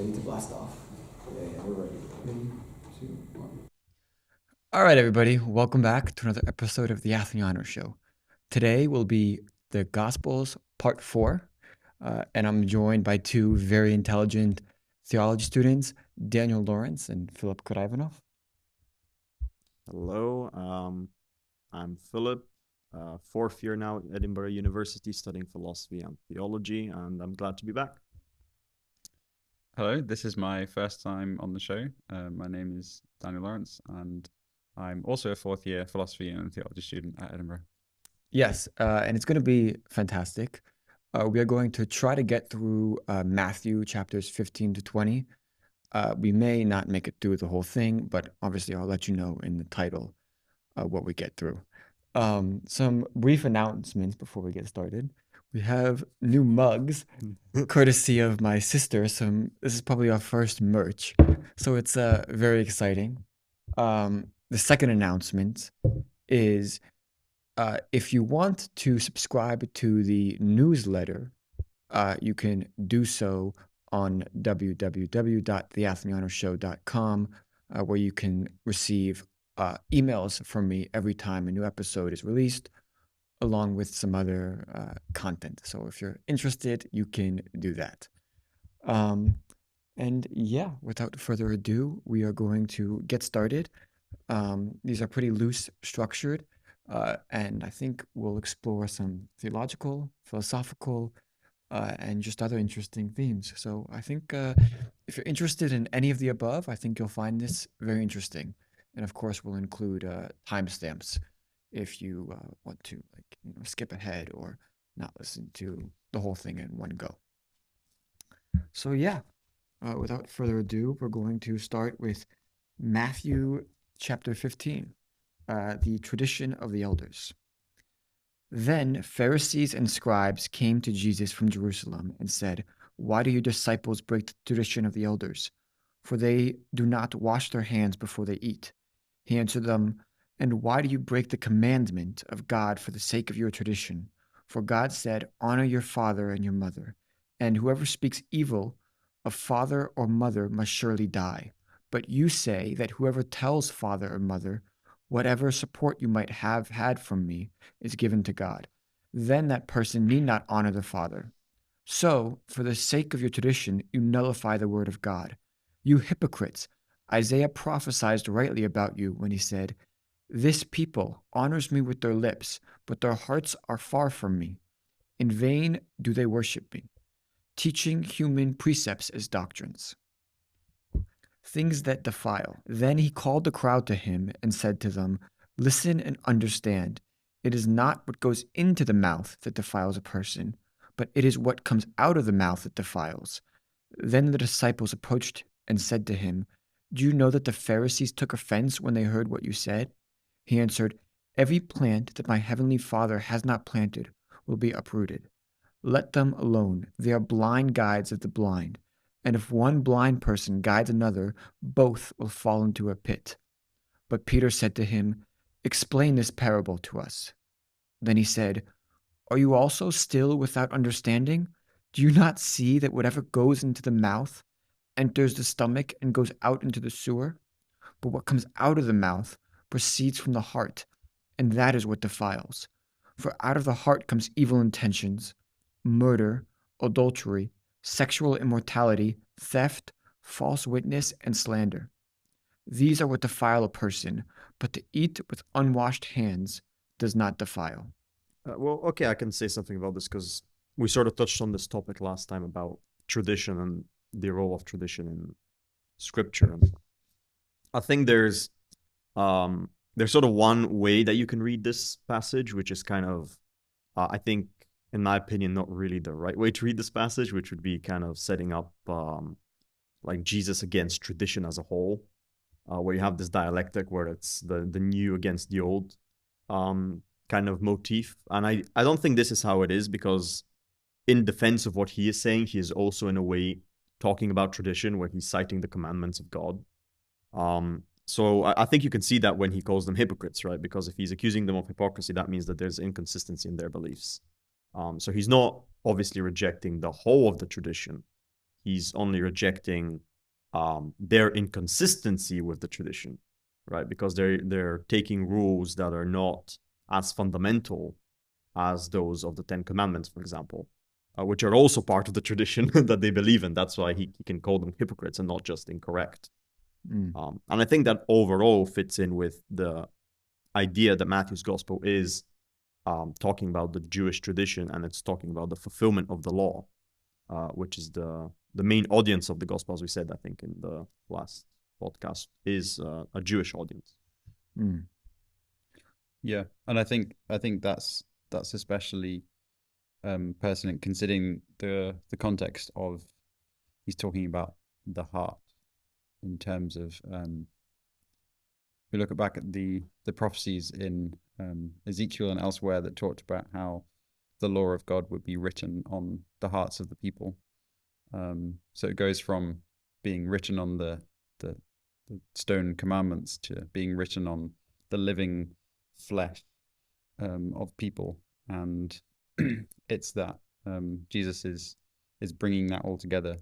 ready to blast off. Yeah, we're ready. 3, 2, 1. All right, everybody, welcome back to another episode of the Athenianer Show. Today will be the Gospels Part 4, and I'm joined by two very intelligent theology students, Daniel Lawrence and Philip Karaivanov. Hello, I'm Philip, fourth year now at Edinburgh University studying philosophy and theology, and I'm glad to be back. Hello, this is my first time on the show. My name is Daniel Lawrence, and I'm also a fourth year philosophy and theology student at Edinburgh. Yes, and it's going to be fantastic. We are going to try to get through Matthew chapters 15 to 20. We may not make it through the whole thing, but obviously I'll let you know in the title what we get through. Some brief announcements before we get started. We have new mugs, courtesy of my sister. This is probably our first merch, so it's very exciting. The second announcement is if you want to subscribe to the newsletter, you can do so on www.theathenianershow.com, where you can receive emails from me every time a new episode is released, along with some other content. So if you're interested, you can do that. And yeah, without further ado, we are going to get started. These are pretty loose structured, and I think we'll explore some theological, philosophical, and just other interesting themes. So I think if you're interested in any of the above, I think you'll find this very interesting. And of course, we'll include timestamps if you want to skip ahead or not listen to the whole thing in one go. So yeah, without further ado, we're going to start with Matthew chapter 15, the tradition of the elders. Then Pharisees and scribes came to Jesus from Jerusalem and said, "Why do your disciples break the tradition of the elders? For they do not wash their hands before they eat." He answered them, "And why do you break the commandment of God for the sake of your tradition? For God said, 'Honor your father and your mother,' and whoever speaks evil of father or mother must surely die. But you say that whoever tells father or mother, 'Whatever support you might have had from me is given to God,' then that person need not honor the father. So, for the sake of your tradition, you nullify the word of God. You hypocrites! Isaiah prophesied rightly about you when he said, 'This people honors me with their lips, but their hearts are far from me. In vain do they worship me, teaching human precepts as doctrines, things that defile.' Then he called the crowd to him and said to them, 'Listen and understand. It is not what goes into the mouth that defiles a person, but it is what comes out of the mouth that defiles.' Then the disciples approached and said to him, 'Do you know that the Pharisees took offense when they heard what you said?' He answered, 'Every plant that my heavenly Father has not planted will be uprooted. Let them alone. They are blind guides of the blind. And if one blind person guides another, both will fall into a pit.' But Peter said to him, 'Explain this parable to us.' Then he said, 'Are you also still without understanding? Do you not see that whatever goes into the mouth enters the stomach and goes out into the sewer? But what comes out of the mouth proceeds from the heart, and that is what defiles. For out of the heart comes evil intentions, murder, adultery, sexual immorality, theft, false witness, and slander. These are what defile a person, but to eat with unwashed hands does not defile." Okay, I can say something about this because we sort of touched on this topic last time about tradition and the role of tradition in scripture. And I think there's sort of one way that you can read this passage, which is kind of, I think, in my opinion, not really the right way to read this passage, which would be kind of setting up like Jesus against tradition as a whole, where you have this dialectic where it's the new against the old kind of motif. And I don't think this is how it is, because in defense of what he is saying, he is also in a way talking about tradition where he's citing the commandments of God. So I think you can see that when he calls them hypocrites, right? Because if he's accusing them of hypocrisy, that means that there's inconsistency in their beliefs. So he's not obviously rejecting the whole of the tradition, he's only rejecting their inconsistency with the tradition, right? Because they're taking rules that are not as fundamental as those of the Ten Commandments, for example, which are also part of the tradition that they believe in. That's why he can call them hypocrites and not just incorrect. And I think that overall fits in with the idea that Matthew's gospel is talking about the Jewish tradition, and it's talking about the fulfillment of the law, which is the main audience of the gospel, as we said, I think, in the last podcast, is a Jewish audience. Yeah, and I think that's especially pertinent considering the context of he's talking about the heart in terms of we look back at the prophecies in Ezekiel and elsewhere that talked about how the law of God would be written on the hearts of the people. So it goes from being written on the stone commandments to being written on the living flesh of people, and it's that Jesus is bringing that all together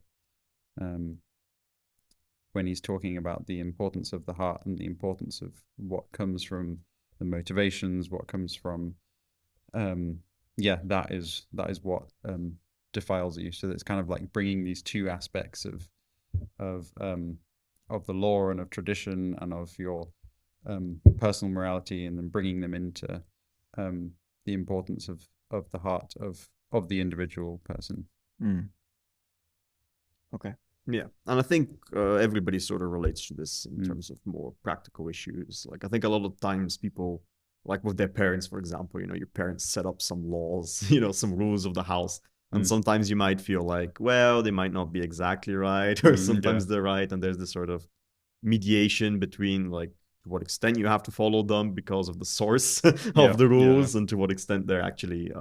when he's talking about the importance of the heart and the importance of what comes from the motivations, what comes from that is what defiles you. So it's kind of like bringing these two aspects of the law and of tradition and of your personal morality, and then bringing them into the importance of the heart of the individual person. Okay. Yeah, and I think everybody sort of relates to this in terms of more practical issues. Like, I think a lot of times people, like with their parents, for example, your parents set up some laws, some rules of the house. And sometimes you might feel like, well, they might not be exactly right, or sometimes they're right. And there's this sort of mediation between, like, to what extent you have to follow them because of the source of the rules, and to what extent they're actually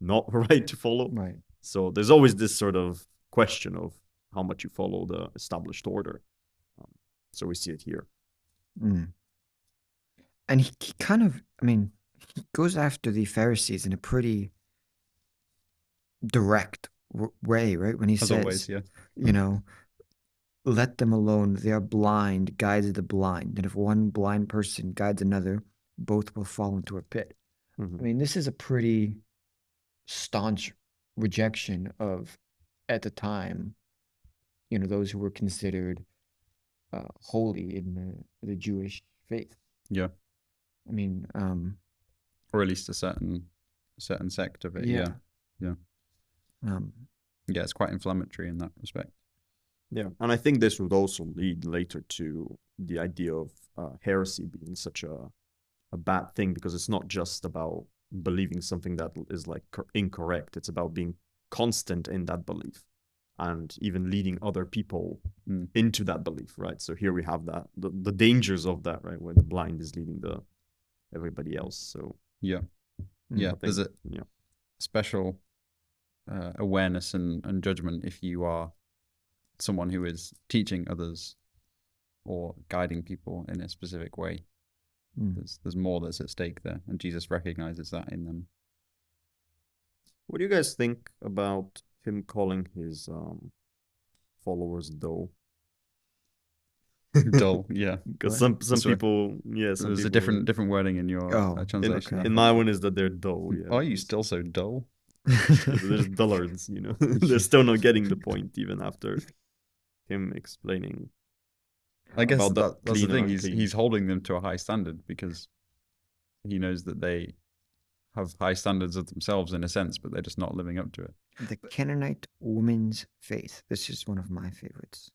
not right to follow. Right. So there's always this sort of question of how much you follow the established order. So we see it here. And he kind of, he goes after the Pharisees in a pretty direct way, right? When he As says, always, yeah. Let them alone. They are blind, guides the blind. And if one blind person guides another, both will fall into a pit. This is a pretty staunch rejection of, at the time, those who were considered holy in the Jewish faith. Yeah. Or at least a certain sect of it. Yeah. It's quite inflammatory in that respect. Yeah, and I think this would also lead later to the idea of heresy being such a bad thing, because it's not just about believing something that is like incorrect. It's about being constant in that belief and even leading other people into that belief, right? So here we have that the dangers of that, right, where the blind is leading everybody else. So there's a special awareness and judgment if you are someone who is teaching others or guiding people in a specific way. There's more that's at stake there, and Jesus recognizes that in them. What do you guys think about him calling his followers dull? Dull, yeah. Because some people, there's a different wording in your translation. In my one is that they're dull. Yeah. Are you still so dull? There's dullards, They're still not getting the point even after him explaining. I guess that's the thing. He's holding them to a high standard because he knows that they have high standards of themselves in a sense, but they're just not living up to it. The Canaanite woman's faith. This is one of my favorites.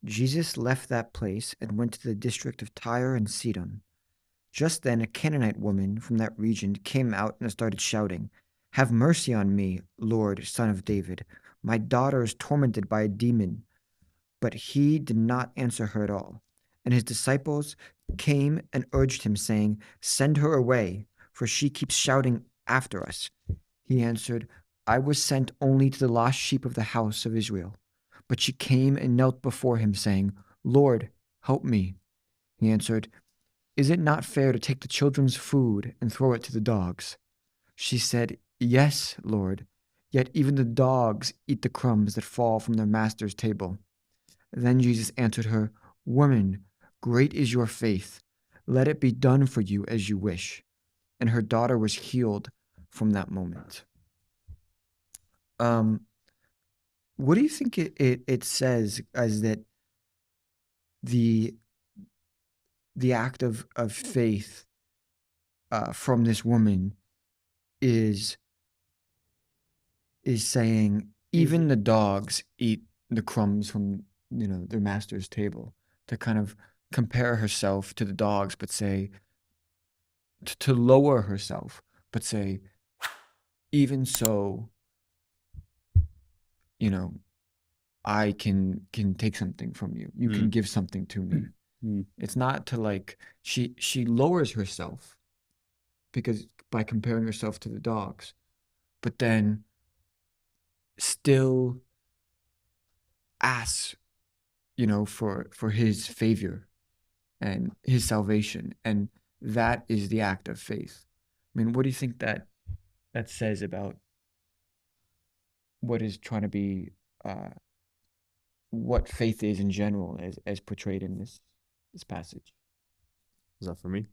Jesus left that place and went to the district of Tyre and Sidon. Just then, a Canaanite woman from that region came out and started shouting, "Have mercy on me, Lord, Son of David. My daughter is tormented by a demon." But he did not answer her at all. And his disciples came and urged him, saying, "Send her away, for she keeps shouting after us." He answered, "I was sent only to the lost sheep of the house of Israel." But she came and knelt before him, saying, "Lord, help me." He answered, "Is it not fair to take the children's food and throw it to the dogs?" She said, "Yes, Lord." Yet even the dogs eat the crumbs that fall from their master's table." Then Jesus answered her, "Woman, great is your faith. Let it be done for you as you wish." And her daughter was healed from that moment. What do you think it says as that the act of faith from this woman is saying even the dogs eat the crumbs from their master's table, to kind of compare herself to the dogs, but say to lower herself, but say even so, I can take something from you. You can give something to me. It's not to like she lowers herself because by comparing herself to the dogs, but then still asks, for his favor and his salvation, and that is the act of faith. I mean, what do you think that says about what is trying to be, what faith is in general, as portrayed in this passage? Is that for me?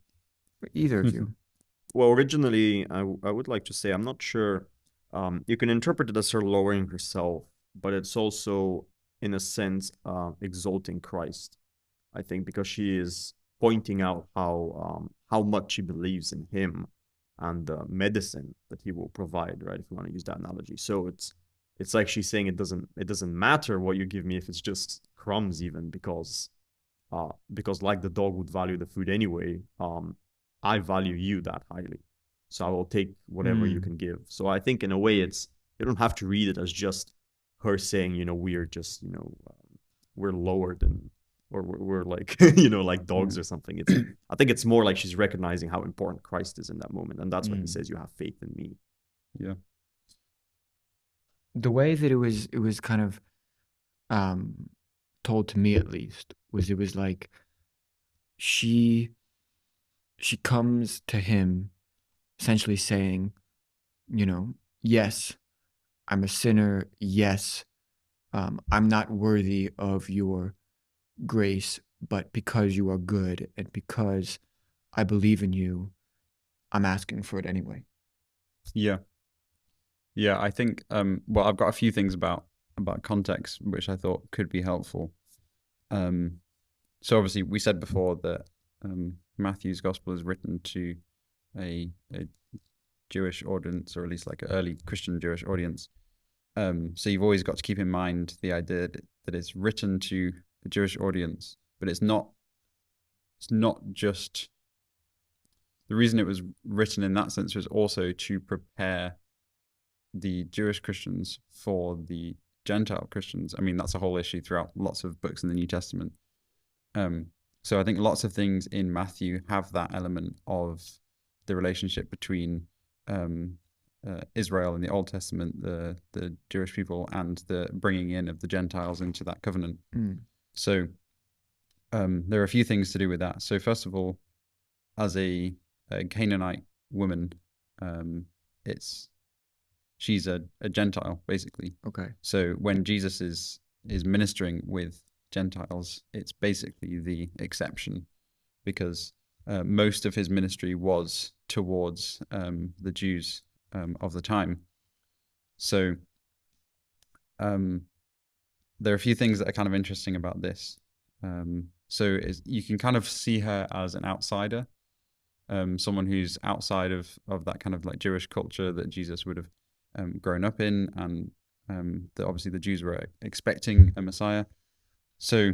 For either of you. Well, originally, I would like to say, I'm not sure. You can interpret it as her lowering herself, but it's also, in a sense, exalting Christ. I think because she is pointing out how much she believes in him and the medicine that he will provide, right? If you want to use that analogy. So it's like she's saying it doesn't matter what you give me if it's just crumbs, even because like the dog would value the food anyway, I value you that highly, so I will take whatever you can give. So I think in a way you don't have to read it as just her saying, we're just, we're lower than, or we're like, like dogs or something. I think it's more like she's recognizing how important Christ is in that moment, and that's when he says, "You have faith in me." Yeah. The way that it was kind of told to me, at least, it was like she comes to him essentially saying, yes, I'm a sinner. Yes, I'm not worthy of your grace, but because you are good and because I believe in you, I'm asking for it anyway. Yeah. Yeah, I think, well, I've got a few things about context, which I thought could be helpful. So obviously we said before that Matthew's gospel is written to a Jewish audience, or at least like an early Christian Jewish audience. So you've always got to keep in mind the idea that it's written to a Jewish audience, but it's not just, the reason it was written in that sense was also to prepare the Jewish Christians for the Gentile Christians. I mean, that's a whole issue throughout lots of books in the New Testament. So I think lots of things in Matthew have that element of the relationship between Israel in the Old Testament, the Jewish people, and the bringing in of the Gentiles into that covenant. So there are a few things to do with that. So first of all, as a Canaanite woman, she's a Gentile, basically. Okay. So when Jesus is ministering with Gentiles, it's basically the exception, because most of his ministry was towards the Jews of the time. So there are a few things that are kind of interesting about this. So you can kind of see her as an outsider, someone who's outside of that kind of like Jewish culture that Jesus would have grown up in, and that obviously the Jews were expecting a Messiah. So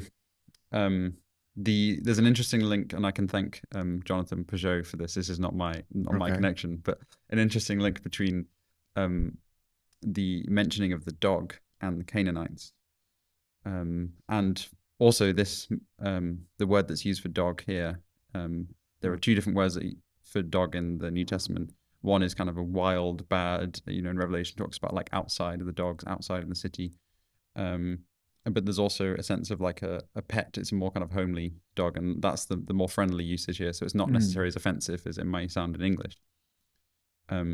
there's an interesting link, and I can thank Jonathan Peugeot for this. This is not my connection, but an interesting link between the mentioning of the dog and the Canaanites, and also this the word that's used for dog here. There are two different words for dog in the New Testament. One is kind of a wild, bad, in Revelation talks about like outside of the dogs, outside of the city. But there's also a sense of like a pet. It's a more kind of homely dog, and that's the more friendly usage here. So it's not necessarily as offensive as it might sound in English.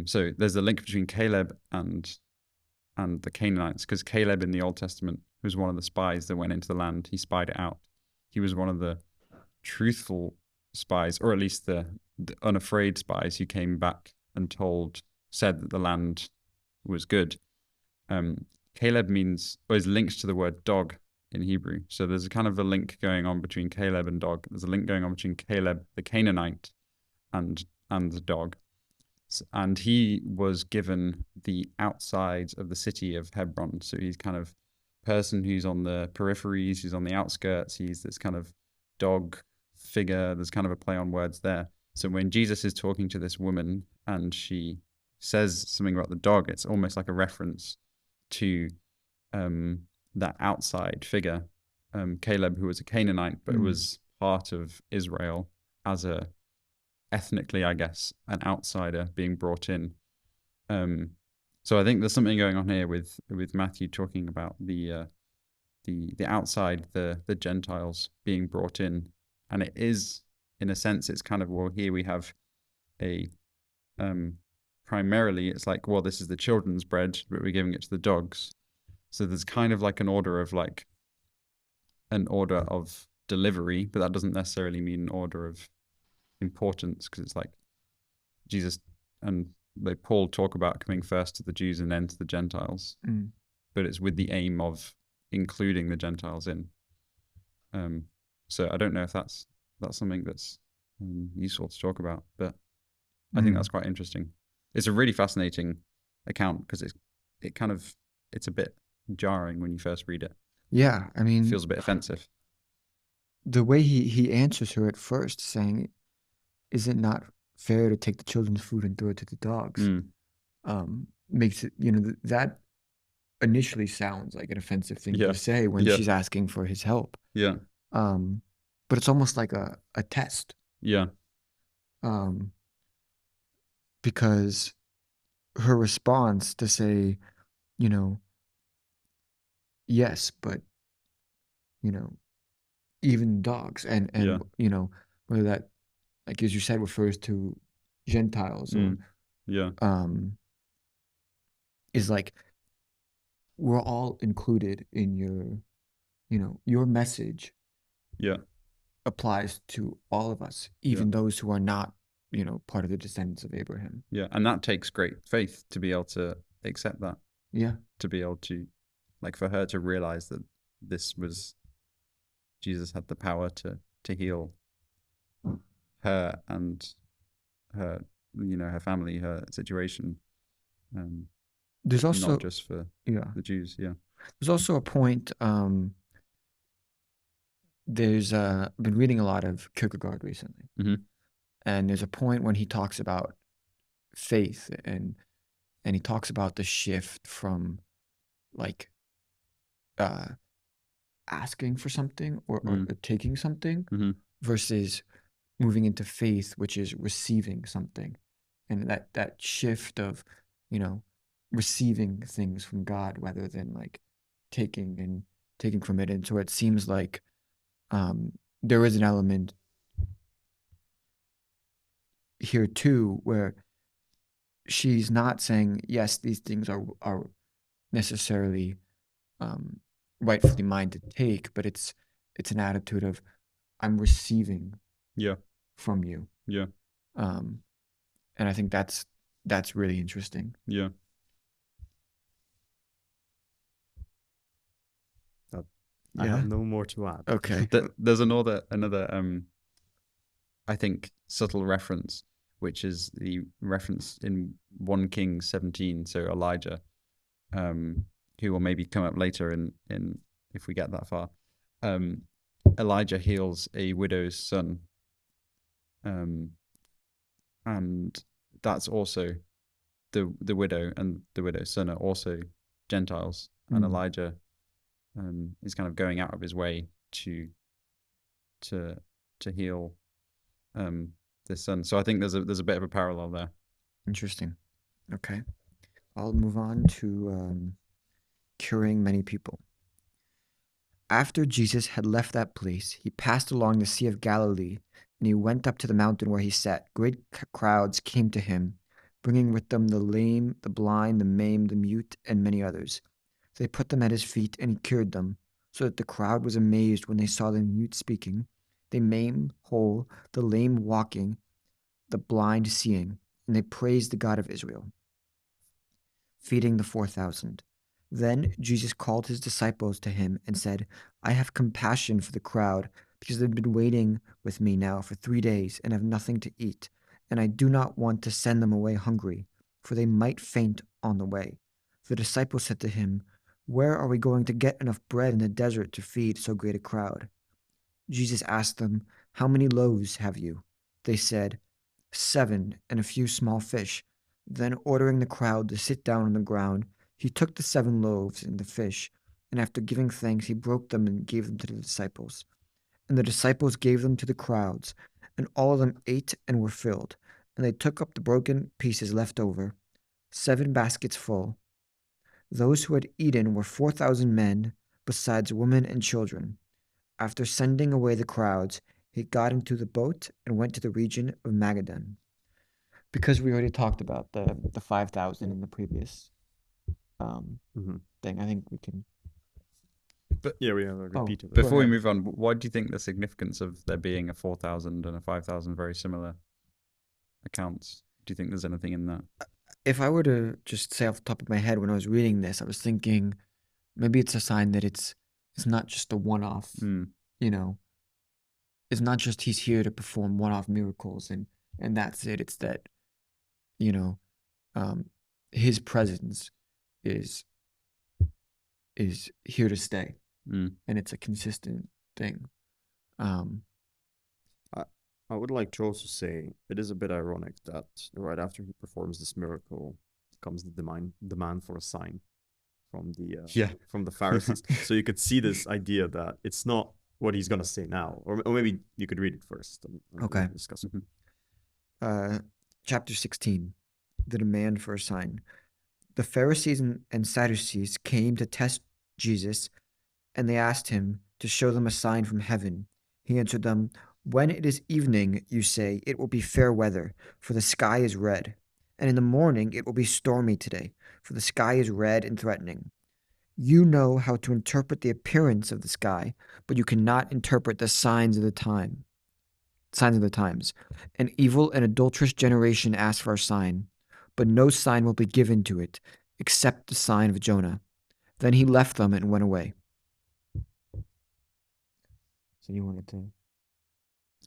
So there's a link between Caleb and and the Canaanites, because Caleb in the Old Testament was one of the spies that went into the land. He spied it out. He was one of the truthful spies, or at least the unafraid spies who came back and said that the land was good. Caleb is linked to the word dog in Hebrew. So there's a kind of a link going on between Caleb and dog. There's a link going on between Caleb, the Canaanite, and the dog. And he was given the outside of the city of Hebron. So he's kind of person who's on the peripheries, who's on the outskirts. He's this kind of dog figure. There's kind of a play on words there. So when Jesus is talking to this woman and she says something about the dog, it's almost like a reference to that outside figure, Caleb, who was a Canaanite, but was part of Israel as a ethnically, I guess, an outsider being brought in. So I think there's something going on here with Matthew talking about the outside, the Gentiles being brought in, and it is, in a sense, it's kind of, well, here we have a primarily it's like, well, this is the children's bread, but we're giving it to the dogs. So there's kind of like an order of delivery, but that doesn't necessarily mean an order of importance, because it's like Jesus and Paul talk about coming first to the Jews and then to the Gentiles, but it's with the aim of including the Gentiles in. So I don't know if that's something that's useful to talk about, but I think that's quite interesting. It's a really fascinating account because it's a bit jarring when you first read it. Yeah, I mean, It feels a bit offensive. the way he answers her at first, saying, "Is it not fair to take the children's food and throw it to the dogs?" Makes it, that initially sounds like an offensive thing Yeah. to say when Yeah. she's asking for his help. Yeah. But it's almost like a test, Yeah. because her response to say, yes, but, even dogs and Yeah. whether that, like as you said, refers to Gentiles or Yeah. is like, we're all included in your message Yeah. applies to all of us, even those who are not, part of the descendants of Abraham. Yeah. And that takes great faith to be able to accept that, Yeah. to be able to, like, for her to realize that Jesus had the power to heal her and her, her family, her situation. There's also not just for the Jews. Yeah. There's also a point. There's I've been reading a lot of Kierkegaard recently, and there's a point when he talks about faith and he talks about the shift from like asking for something or taking something versus moving into faith, which is receiving something, and that shift of receiving things from God rather than like taking from it. And so it seems like there is an element here too where she's not saying, yes, these things are necessarily rightfully mine to take, but it's an attitude of, I'm receiving from you. Yeah. And I think that's really interesting. Yeah. I have no more to add. Okay. There's another I think subtle reference, which is the reference in 1 Kings 17. So Elijah, who will maybe come up later in if we get that far. Elijah heals a widow's son, and that's also the widow and the widow's son are also Gentiles, and Elijah is kind of going out of his way to heal this son. So I think there's a bit of a parallel there. Interesting. Okay. I'll move on to curing many people. After Jesus had left that place, he passed along the Sea of Galilee, and he went up to the mountain where he sat. Great crowds came to him, bringing with them the lame, the blind, the maimed, the mute, and many others. They put them at his feet, and he cured them, so that the crowd was amazed when they saw the mute speaking, the maimed whole, the lame walking, the blind seeing, and they praised the God of Israel. Feeding the 4,000. Then Jesus called his disciples to him and said, I have compassion for the crowd, because they've been waiting with me now for 3 days and have nothing to eat, and I do not want to send them away hungry, for they might faint on the way. The disciples said to him, Where are we going to get enough bread in the desert to feed so great a crowd? Jesus asked them, How many loaves have you? They said, 7, and a few small fish. Then, ordering the crowd to sit down on the ground, he took the 7 loaves and the fish, and after giving thanks, he broke them and gave them to the disciples. And the disciples gave them to the crowds, and all of them ate and were filled. And they took up the broken pieces left over, 7 baskets full. Those who had eaten were 4,000 men, besides women and children. After sending away the crowds, he got into the boat and went to the region of Magadan. Because we already talked about the 5,000 in the previous thing, I think we can. Yeah, we have a repeat of it. Before we ahead. move on, why do you think the significance of there being a 4,000 and a 5,000 very similar accounts? Do you think there's anything in that? If I were to just say off the top of my head when I was reading this, I was thinking maybe it's a sign that it's not just a one-off, you know. It's not just he's here to perform one-off miracles and that's it. It's that, you know, his presence is here to stay, and it's a consistent thing. I would like to also say it is a bit ironic that right after he performs this miracle comes the demand for a sign from the Pharisees. So you could see this idea that it's not what he's gonna say now, or maybe you could read it first. And Okay. discuss it. Chapter 16, the demand for a sign. The Pharisees and Sadducees came to test Jesus, and they asked him to show them a sign from heaven. He answered them, When it is evening, you say, it will be fair weather, for the sky is red. And in the morning it will be stormy today, for the sky is red and threatening. You know how to interpret the appearance of the sky, but you cannot interpret the signs of the times. An evil and adulterous generation asks for a sign, but no sign will be given to it, except the sign of Jonah. Then he left them and went away. So you wanted to...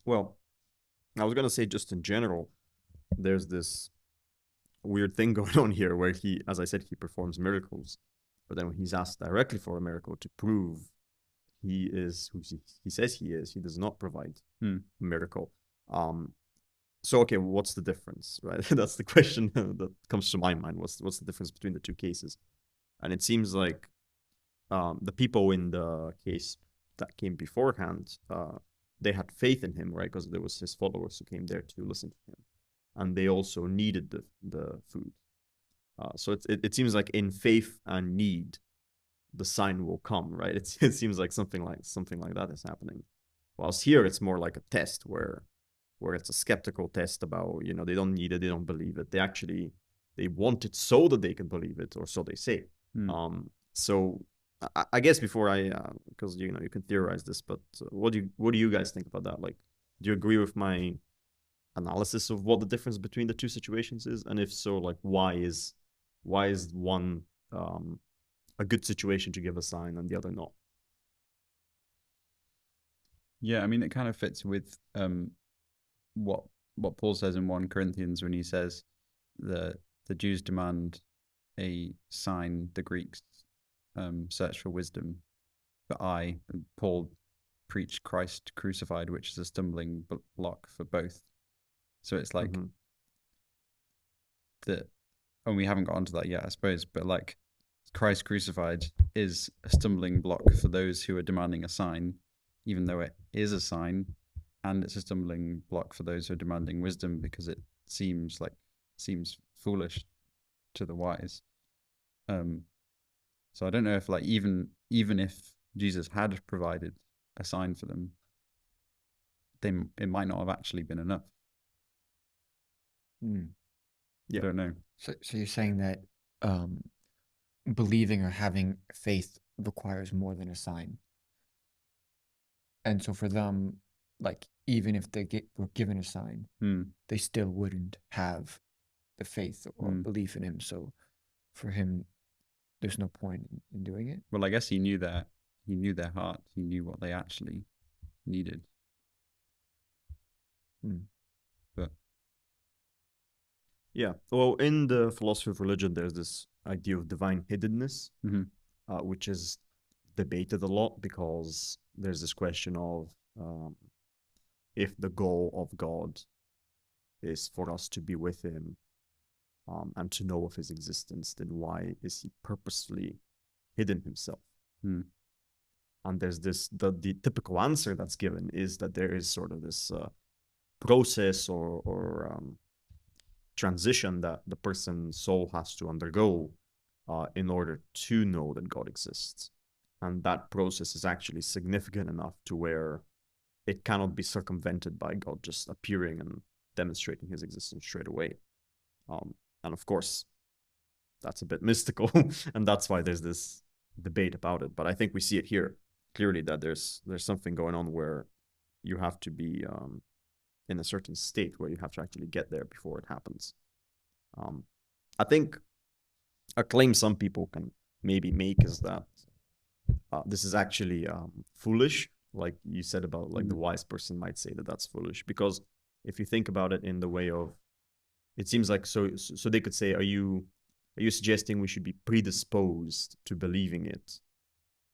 Well, I was gonna say just in general, there's this weird thing going on here where he, as I said, he performs miracles, but then when he's asked directly for a miracle to prove he is who he says he is, he does not provide a miracle. So okay, what's the difference, right? That's the question that comes to my mind. What's the difference between the two cases? And it seems like the people in the case that came beforehand, they had faith in him, right? Because there was his followers who came there to listen to him, and they also needed the food. So it seems like in faith and need, the sign will come, right? It seems like something like that is happening. Whilst here, it's more like a test where it's a skeptical test about, they don't need it, they don't believe it. They want it so that they can believe it, or so they say. So I guess before because you can theorize this, but what do you guys think about that? Like, do you agree with my analysis of what the difference between the two situations is? And if so, like, why is one a good situation to give a sign and the other not? Yeah, I mean, it kind of fits with what Paul says in 1 Corinthians when he says the Jews demand a sign, the Greeks search for wisdom, but Paul, preach Christ crucified, which is a stumbling block for both. So it's like and we haven't got onto that yet, I suppose, but like Christ crucified is a stumbling block for those who are demanding a sign, even though it is a sign, and it's a stumbling block for those who are demanding wisdom because it seems foolish to the wise. So I don't know if, like, even if Jesus had provided a sign for them, it might not have actually been enough. Yeah. I don't know. So you're saying that believing or having faith requires more than a sign. And so for them, like, even if they were given a sign, Hmm. they still wouldn't have the faith or belief in him. So for him, there's no point in doing it. Well, I guess he knew their heart. He knew what they actually needed. But Yeah. Well, in the philosophy of religion, there's this idea of divine hiddenness, which is debated a lot because there's this question of if the goal of God is for us to be with him and to know of his existence, then why is he purposefully hidden himself? And there's this, the typical answer that's given is that there is sort of this process or transition that the person's soul has to undergo in order to know that God exists. And that process is actually significant enough to where it cannot be circumvented by God just appearing and demonstrating his existence straight away. And of course, that's a bit mystical, and that's why there's this debate about it. But I think we see it here clearly that there's something going on where you have to be in a certain state where you have to actually get there before it happens. I think a claim some people can maybe make is that this is actually foolish, like you said about like the wise person might say that that's foolish, because if you think about it in the way of, it seems like so they could say, are you suggesting we should be predisposed to believing it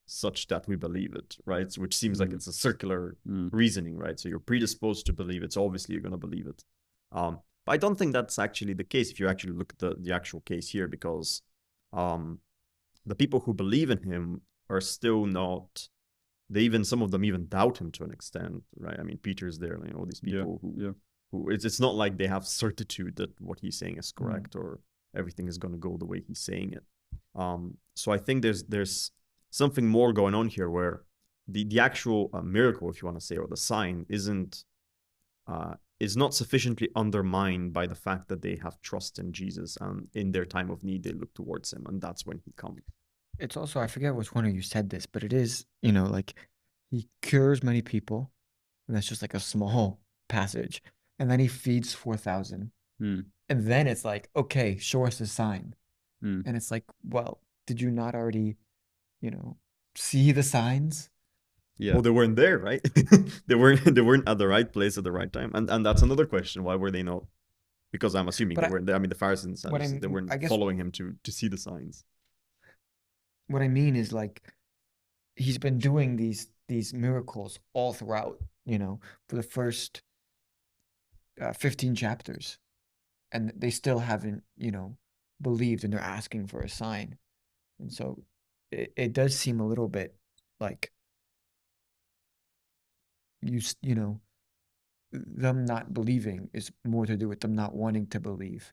such that we believe it, right? Which seems like it's a circular reasoning, right? So you're predisposed to believe it, so obviously you're going to believe it. But I don't think that's actually the case if you actually look at the actual case here, because the people who believe in him are still not, some of them even doubt him to an extent, right? I mean, Peter's there, all these people who it's not like they have certitude that what he's saying is correct or everything is going to go the way he's saying it. So I think there's something more going on here where the actual miracle, if you want to say, or the sign is not sufficiently undermined by the fact that they have trust in Jesus, and in their time of need they look towards him, and that's when he comes. It's also, I forget which one of you said this, but it is, like, he cures many people, and that's just like a small passage, and then he feeds 4,000, and then it's like, okay, show us a sign, and it's like, well, did you not already, see the signs? Yeah. Well, they weren't there, right? they weren't at the right place at the right time, and that's another question. Why were they not? Because I'm assuming they weren't there. I mean, the Pharisees and Sadducees, they weren't following him to see the signs. What I mean is, like, he's been doing these miracles all throughout, for the first 15 chapters, and they still haven't, believed, and they're asking for a sign. And so it does seem a little bit like them not believing is more to do with them not wanting to believe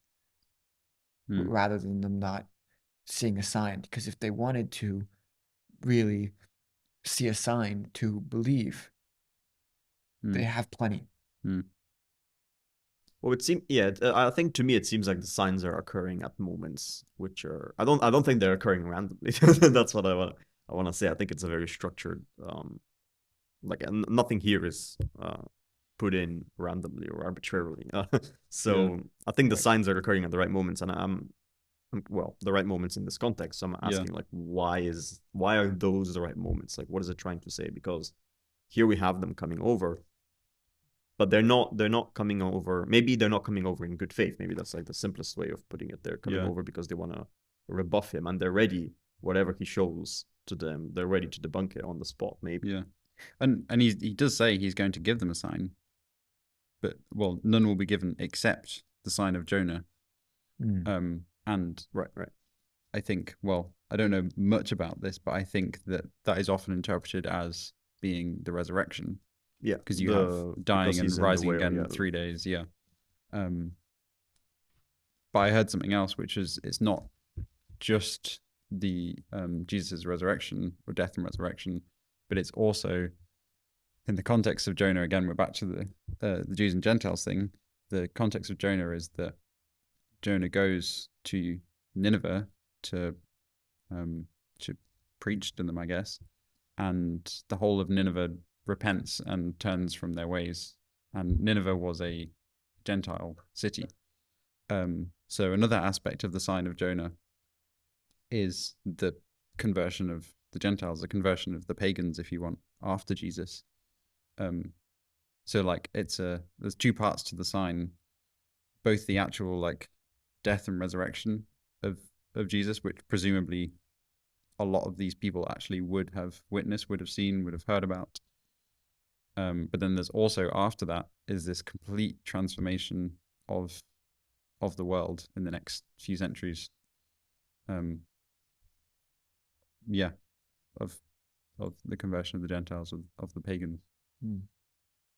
rather than them not seeing a sign. Because if they wanted to really see a sign to believe, they have plenty. Well, it seems, I think to me it seems like the signs are occurring at moments which are, I don't think they're occurring randomly. That's what I want to say. I think it's a very structured, nothing here is put in randomly or arbitrarily. So I think the signs are occurring at the right moments, and the right moments in this context. So I'm asking, like, why are those the right moments? Like, what is it trying to say? Because here we have them coming over, but they're not coming over. Maybe they're not coming over in good faith. Maybe that's like the simplest way of putting it. They're coming over because they want to rebuff him, and they're ready. Whatever he shows to them, they're ready to debunk it on the spot. Maybe. Yeah, and he does say he's going to give them a sign, but none will be given except the sign of Jonah. And right. I think, I don't know much about this, but I think that is often interpreted as being the resurrection. Yeah, because you have dying and rising again in 3 days. Yeah. But I heard something else, which is it's not just the Jesus' resurrection or death and resurrection, but it's also in the context of Jonah. Again, we're back to the Jews and Gentiles thing. The context of Jonah is that Jonah goes to Nineveh to preach to them, I guess, and the whole of Nineveh repents and turns from their ways. And Nineveh was a Gentile city. So another aspect of the sign of Jonah is the conversion of the Gentiles, the conversion of the pagans, if you want, after Jesus. So like there's two parts to the sign, both the actual like death and resurrection of Jesus, which presumably a lot of these people actually would have witnessed, would have seen, would have heard about. But then there's also, after that, is this complete transformation of the world in the next few centuries. Of the conversion of the Gentiles, of the pagans.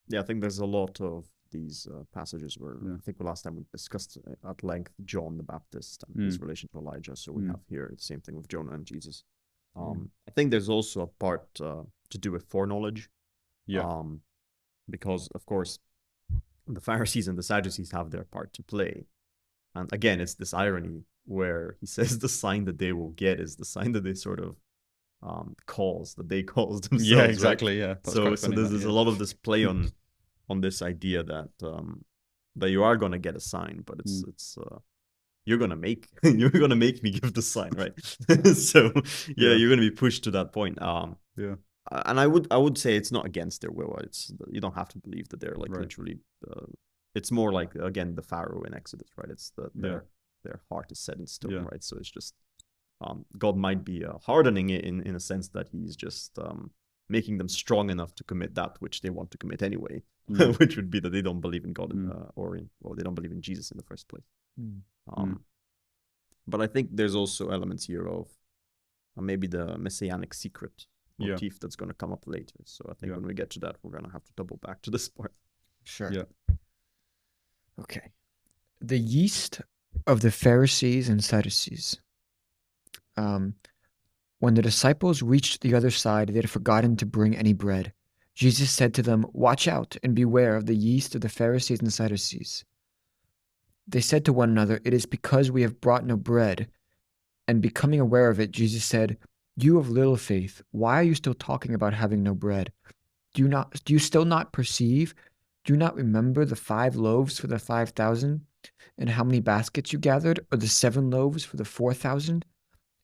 Yeah, I think there's a lot of these passages where I think the last time we discussed at length John the Baptist and his relation to Elijah. So we have here the same thing with Jonah and Jesus. I think there's also a part to do with foreknowledge. Yeah. Because, of course, the Pharisees and the Sadducees have their part to play. And again, it's this irony where he says the sign that they will get is the sign that they sort of cause themselves. Yeah, exactly. Right? Yeah. That's So quite funny, there's a lot of this play on this idea that you are gonna get a sign, but it's you're gonna make me give the sign, right? So you're gonna be pushed to that point. And I would say it's not against their will. It's, you don't have to believe that they're like literally. It's more like, again, the Pharaoh in Exodus, right? It's their heart is set in stone, right? So it's just God might be hardening it in a sense that he's just making them strong enough to commit that which they want to commit anyway, which would be that they don't believe in God they don't believe in Jesus in the first place. But I think there's also elements here of maybe the messianic secret motif that's going to come up later. So I think when we get to that, we're going to have to double back to this part. Sure. Yeah. Okay. The yeast of the Pharisees and Sadducees. When the disciples reached the other side, they had forgotten to bring any bread. Jesus said to them, "Watch out and beware of the yeast of the Pharisees and Sadducees." They said to one another, "It is because we have brought no bread." And becoming aware of it, Jesus said, "You of little faith, why are you still talking about having no bread? Do you still not perceive? Do you not remember the 5 loaves for the 5,000, and how many baskets you gathered, or the 7 loaves for the 4,000,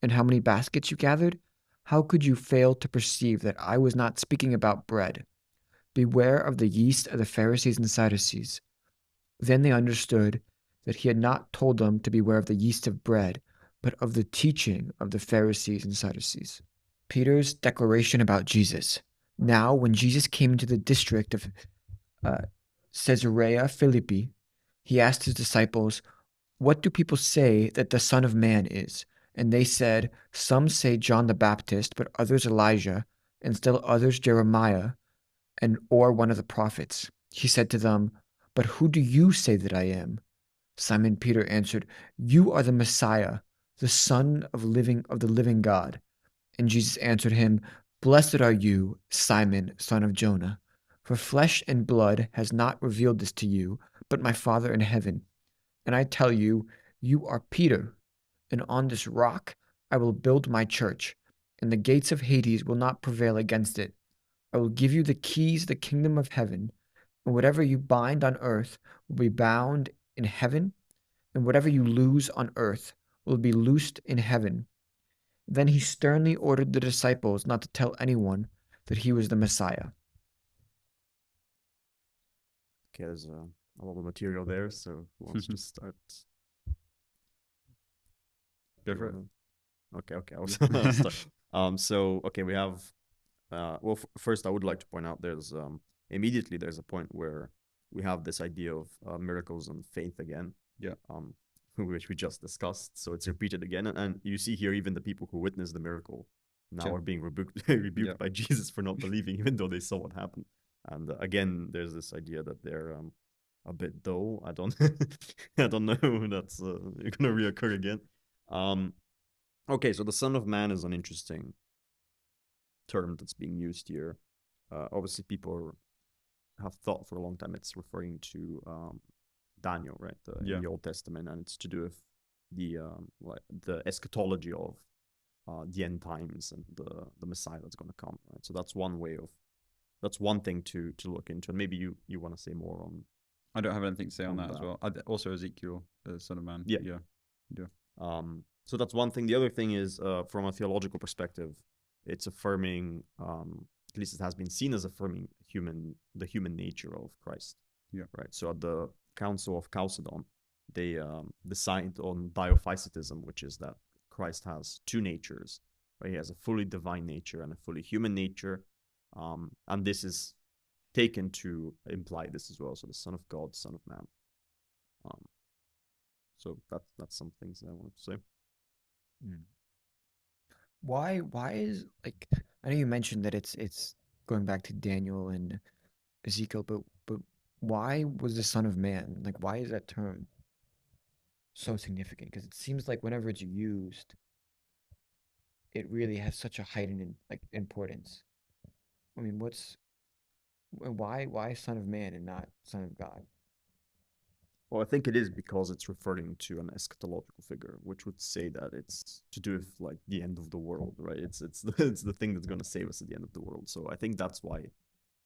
and how many baskets you gathered? How could you fail to perceive that I was not speaking about bread? Beware of the yeast of the Pharisees and Sadducees." Then they understood that he had not told them to beware of the yeast of bread, but of the teaching of the Pharisees and Sadducees. Peter's declaration about Jesus. Now, when Jesus came into the district of Caesarea Philippi, he asked his disciples, "What do people say that the Son of Man is?" And they said, "Some say John the Baptist, but others Elijah, and still others Jeremiah, or one of the prophets." He said to them, "But who do you say that I am?" Simon Peter answered, "You are the Messiah, the Son of the living God." And Jesus answered him, "Blessed are you, Simon, son of Jonah, for flesh and blood has not revealed this to you, but my Father in heaven. And I tell you, you are Peter, and on this rock I will build my church, and the gates of Hades will not prevail against it. I will give you the keys of the kingdom of heaven, and whatever you bind on earth will be bound in heaven, and whatever you loose on earth will be loosed in heaven." Then he sternly ordered the disciples not to tell anyone that he was the Messiah. Okay, there's a lot of material there, so who wants to start? Go for it. Okay, I'll start. Okay, we have. First, I would like to point out there's immediately there's a point where we have this idea of miracles and faith again. Yeah. Which we just discussed. So it's repeated again, and you see here even the people who witnessed the miracle now are being rebuked by Jesus for not believing, even though they saw what happened. And again, there's this idea that they're a bit dull. I don't know. That's gonna reoccur again. Okay, so the Son of Man is an interesting term that's being used here. Obviously, people have thought for a long time it's referring to Daniel, right? Yeah. In the Old Testament, and it's to do with the eschatology of the end times and the Messiah that's going to come, right? So that's one thing to look into, and maybe you want to say more on. I don't have anything to say on On that as that. well. Also Ezekiel, the Son of Man. Yeah. Yeah. So that's one thing. The other thing is, from a theological perspective, it's affirming, at least it has been seen as affirming the human nature of Christ. Yeah. Right. So at the Council of Chalcedon, they decided on diophysitism, which is that Christ has two natures. Right? He has a fully divine nature and a fully human nature, and this is taken to imply this as well. So the Son of God, Son of Man. So that's some things that I wanted to say. Why is, like, I know you mentioned that it's going back to Daniel and Ezekiel, but why was the Son of Man? Like, why is that term so significant? Because it seems like whenever it's used, it really has such a heightened importance. I mean, why Son of Man and not Son of God? Well, I think it is because it's referring to an eschatological figure, which would say that it's to do with like the end of the world, right? It's the thing that's going to save us at the end of the world. So I think that's why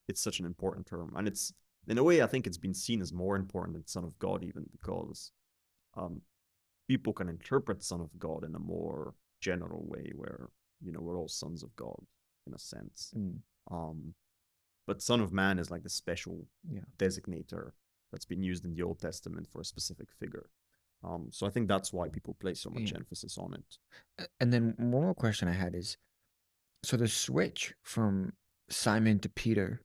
it's such an important term, and it's in a way I think it's been seen as more important than Son of God, even because people can interpret Son of God in a more general way, where we're all sons of God in a sense. But Son of Man is like the special designator that's been used in the Old Testament for a specific figure. So I think that's why people place so much emphasis on it. And then one more question I had is, so the switch from Simon to Peter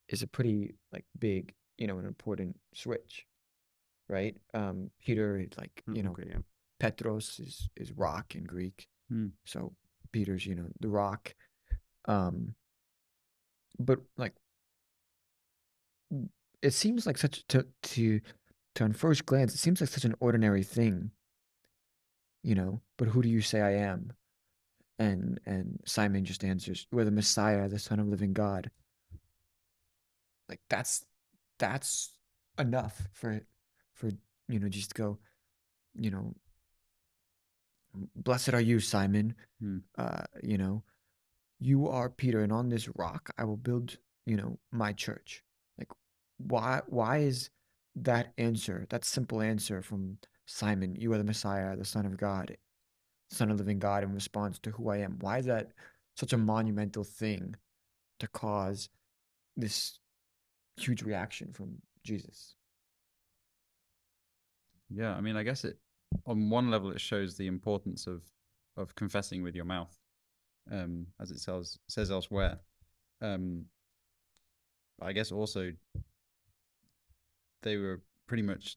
is a pretty big, an important switch, right? Peter, Petros is rock in Greek. So Peter's, the rock. But it seems like such on first glance, it seems like such an ordinary thing, but who do you say I am? And Simon just answers, "You are the Messiah, the Son of living God." Like that's enough for just go, "Blessed are you, Simon. You are Peter, and on this rock I will build, my church." Like, why is that answer, that simple answer from Simon, "You are the Messiah, the Son of God, Son of living God," in response to who I am? Why is that such a monumental thing to cause this huge reaction from Jesus? Yeah, I mean, I guess on one level it shows the importance of confessing with your mouth, as it says elsewhere. I guess also they were pretty much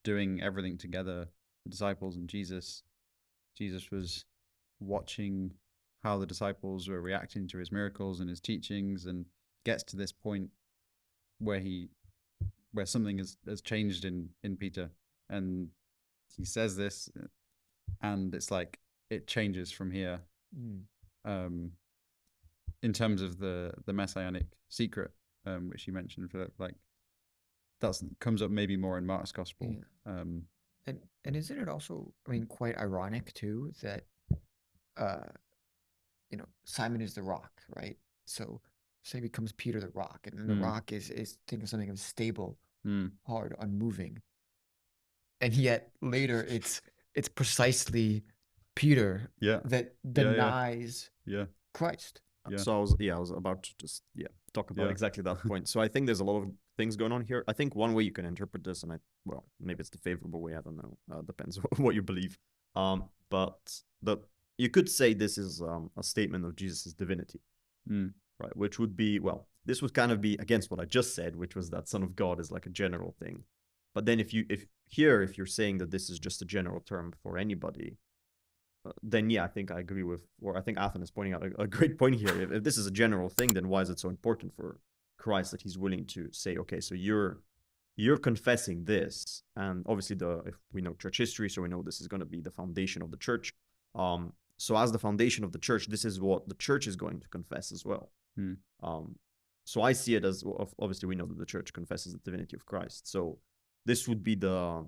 doing everything together, the disciples and Jesus. Jesus was watching how the disciples were reacting to his miracles and his teachings, and gets to this point where something has changed in Peter, and he says this, and it's like it changes from here. In terms of the messianic secret, which you mentioned, for that comes up maybe more in Mark's gospel. And isn't it also, quite ironic too that Simon is the rock, right? So say becomes Peter the rock, and then the rock is think of something of stable, hard, unmoving, and yet later it's precisely Peter that denies Christ. So I was about to just talk about exactly that point. So I think there's a lot of things going on here. I think one way you can interpret this, and maybe it's the favorable way, I don't know, depends what you believe. But you could say this is a statement of Jesus' divinity, right? Which would be, this would kind of be against what I just said, which was that Son of God is like a general thing. But then if you're saying that this is just a general term for anybody, then I think I agree with, or I think Athan is pointing out a great point here. If this is a general thing, then why is it so important for Christ that he's willing to say, okay, so you're confessing this, and obviously if we know church history, so we know this is going to be the foundation of the church. So as the foundation of the church, this is what the church is going to confess as well. So I see it as, obviously we know that the church confesses the divinity of Christ. So this would be the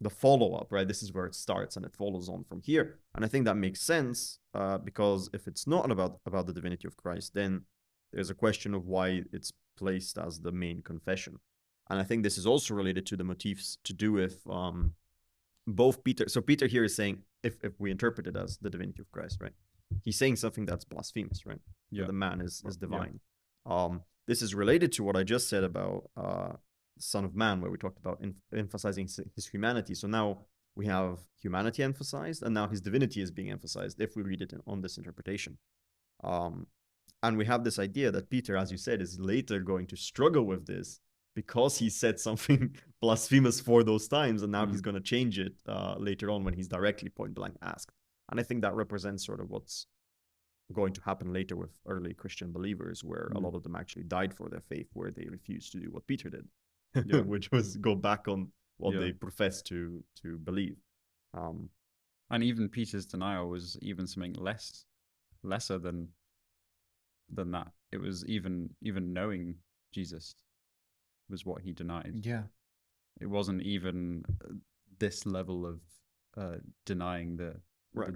follow-up, right? This is where it starts and it follows on from here. And I think that makes sense because if it's not about the divinity of Christ, then there's a question of why it's placed as the main confession. And I think this is also related to the motifs to do with both Peter. So Peter here is saying, if we interpret it as the divinity of Christ, right? He's saying something that's blasphemous, right? Yeah. That the man is divine. This is related to what I just said about Son of Man, where we talked about emphasizing his humanity. So now we have humanity emphasized, and now his divinity is being emphasized if we read it on this interpretation. And we have this idea that Peter, as you said, is later going to struggle with this because he said something blasphemous for those times, and now he's going to change it later on when he's directly point blank asked. And I think that represents sort of what's going to happen later with early Christian believers, where a lot of them actually died for their faith, where they refused to do what Peter did, which was go back on what they professed to believe. And even Peter's denial was even something lesser than that. It was even knowing Jesus was what he denied. Yeah. It wasn't even this level of denying the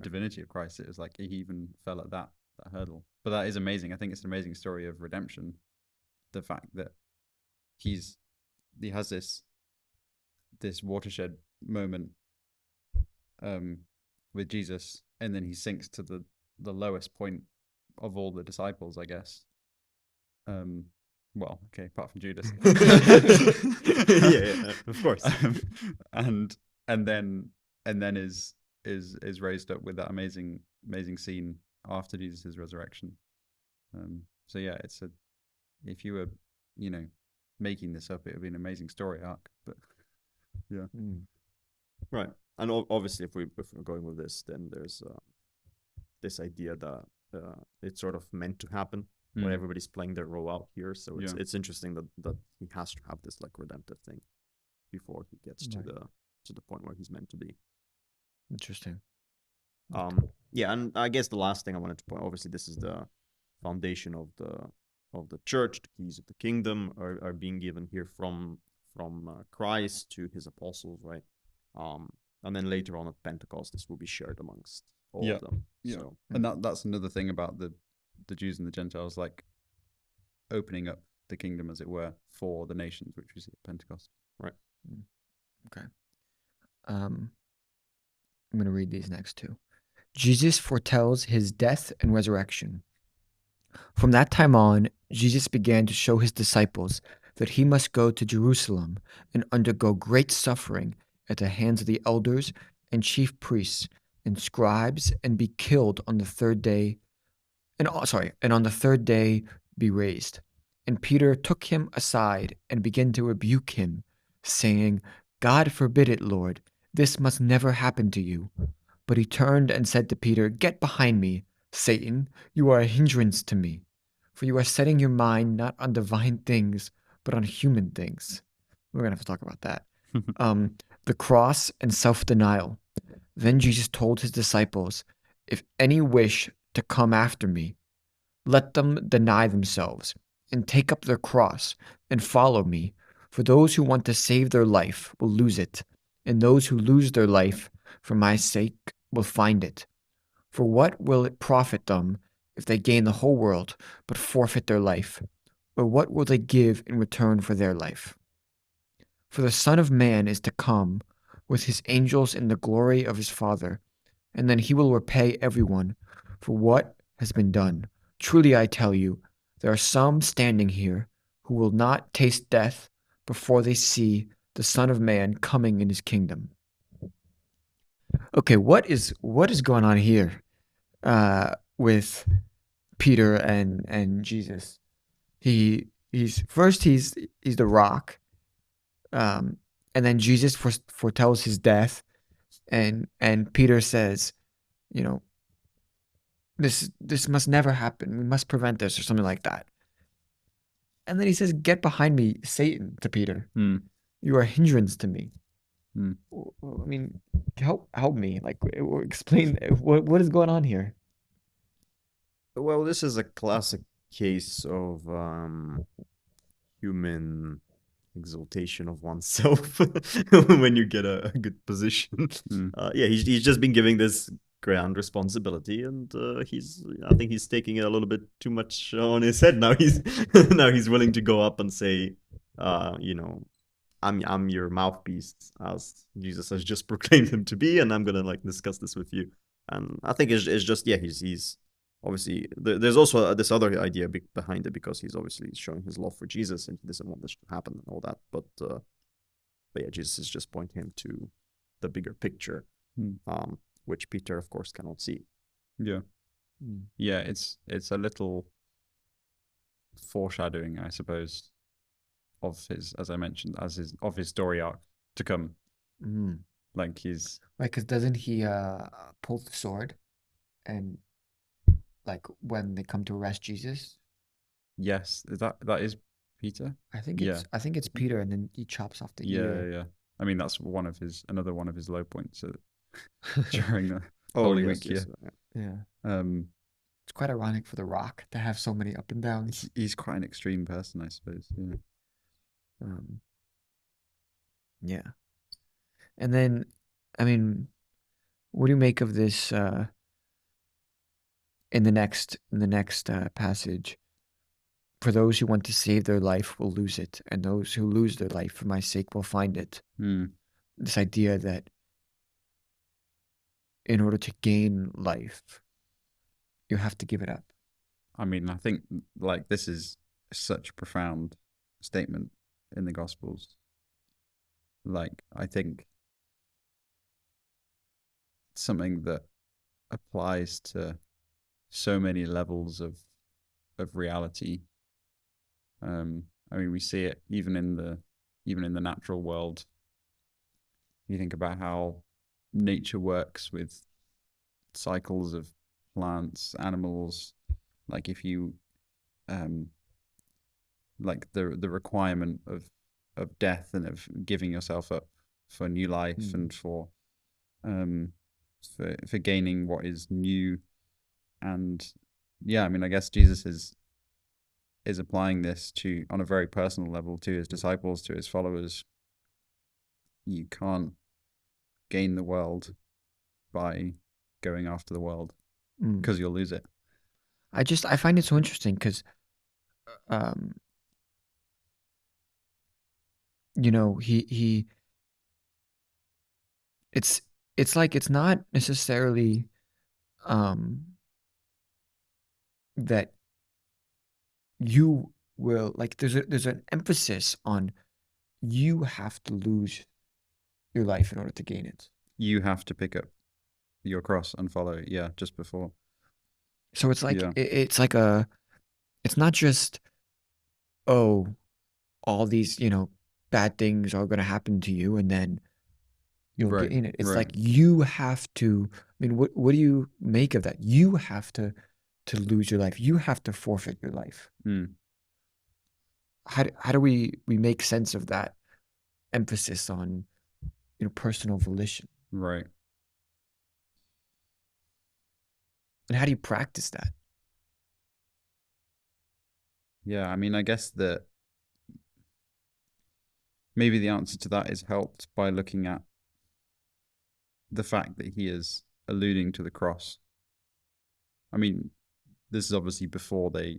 divinity of Christ. It was like he even fell at that hurdle. But that is amazing. I think it's an amazing story of redemption. The fact that he has this watershed moment with Jesus, and then he sinks to the lowest point of all the disciples, I guess. Well, okay, apart from Judas. yeah, of course. And then is raised up with that amazing scene after Jesus' resurrection. So yeah, if you were, making this up, it would be an amazing story arc. But yeah, right. And obviously, if we're going with this, then there's this idea that it's sort of meant to happen when everybody's playing their role out here. So it's interesting that he has to have this like redemptive thing before he gets to the point where he's meant to be. Interesting. Yeah, and I guess the last thing I wanted to point, obviously this is the foundation of the church. The keys of the kingdom are being given here from Christ to his apostles, right? And then later on at Pentecost, this will be shared amongst all of them. Yeah. So, and that's another thing about the Jews and the Gentiles, like opening up the kingdom, as it were, for the nations, which we see at Pentecost. Right. Okay. I'm going to read these next two. Jesus foretells his death and resurrection. From that time on, Jesus began to show his disciples that he must go to Jerusalem and undergo great suffering at the hands of the elders and chief priests and scribes, and be killed on the third day, and on the third day be raised. And Peter took him aside and began to rebuke him, saying, God forbid it, Lord, this must never happen to you. But he turned and said to Peter, Get behind me, Satan, you are a hindrance to me, for you are setting your mind not on divine things, but on human things. We're going to have to talk about that. The cross and self-denial. Then Jesus told his disciples, If any wish to come after me, let them deny themselves and take up their cross and follow me. For those who want to save their life will lose it, and those who lose their life for my sake will find it. For what will it profit them if they gain the whole world but forfeit their life? Or what will they give in return for their life? For the Son of Man is to come with his angels in the glory of his Father, and then he will repay everyone for what has been done. Truly I tell you, there are some standing here who will not taste death before they see the Son of Man coming in his kingdom. Okay, what is going on here with Peter and Jesus? He's the rock, and then Jesus foretells his death, and Peter says, this must never happen. We must prevent this, or something like that. And then he says, Get behind me, Satan, to Peter. You are a hindrance to me. I mean, help me. Like, explain what is going on here. Well, this is a classic case of human exaltation of oneself when you get a good position. Yeah, he's just been giving this grand responsibility, and I think he's taking it a little bit too much on his head now. He's willing to go up and say, I'm your mouthpiece, as Jesus has just proclaimed him to be, and I'm gonna like discuss this with you. And I think it's just he's obviously there's also this other idea behind it, because he's obviously showing his love for Jesus and he doesn't want this to happen and all that. But yeah, Jesus is just pointing him to the bigger picture, which Peter of course cannot see. Yeah. Yeah, it's a little foreshadowing, I suppose, of his, as I mentioned, of his story arc to come. Like he's Right, because doesn't he pull the sword, and like when they come to arrest Jesus, yes, that is Peter. I think Yeah. it's Peter, and then he chops off the Yeah, ear. yeah. I mean, that's another one of his low points during the Oh, Holy yes, Week. yes, Yeah, Yeah. it's quite ironic for The Rock to have so many up and downs. He's quite an extreme person, I suppose. Yeah. Yeah, and then I mean, what do you make of this in the next passage? For those who want to save their life will lose it, and those who lose their life for my sake will find it. This idea that in order to gain life, you have to give it up. I mean, I think like this is such a profound statement in the Gospels. Like, I think it's something that applies to so many levels of reality. I mean, we see it even in the natural world. You think about how nature works with cycles of plants, animals. Like if you, like the requirement of death and of giving yourself up for new life and for gaining what is new. And yeah, I mean, I guess Jesus is applying this to on a very personal level to his disciples, to his followers. You can't gain the world by going after the world, because you'll lose it. I find it so interesting because he it's like it's not necessarily that you will, like, there's an emphasis on you have to lose your life in order to gain it. You have to pick up your cross and follow it. Yeah, just before. So it's like Yeah. it's like it's not just, oh, all these bad things are going to happen to you and then you'll Right, gain it. It's right. like you have to. I mean, what do you make of that? You have to lose your life. You have to forfeit your life. How do we make sense of that emphasis on personal volition? Right. And how do you practice that? Yeah, I mean, I guess that maybe the answer to that is helped by looking at the fact that he is alluding to the cross. I mean, this is obviously before they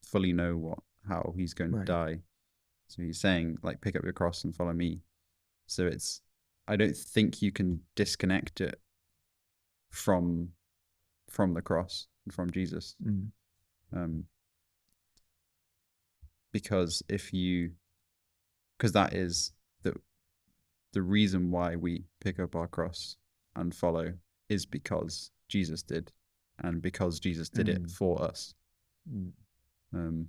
fully know how he's going to die. So he's saying, like, pick up your cross and follow me. So I don't think you can disconnect it from the cross and from Jesus. Because that is the reason why we pick up our cross and follow is because Jesus did, and because Jesus did it for us. And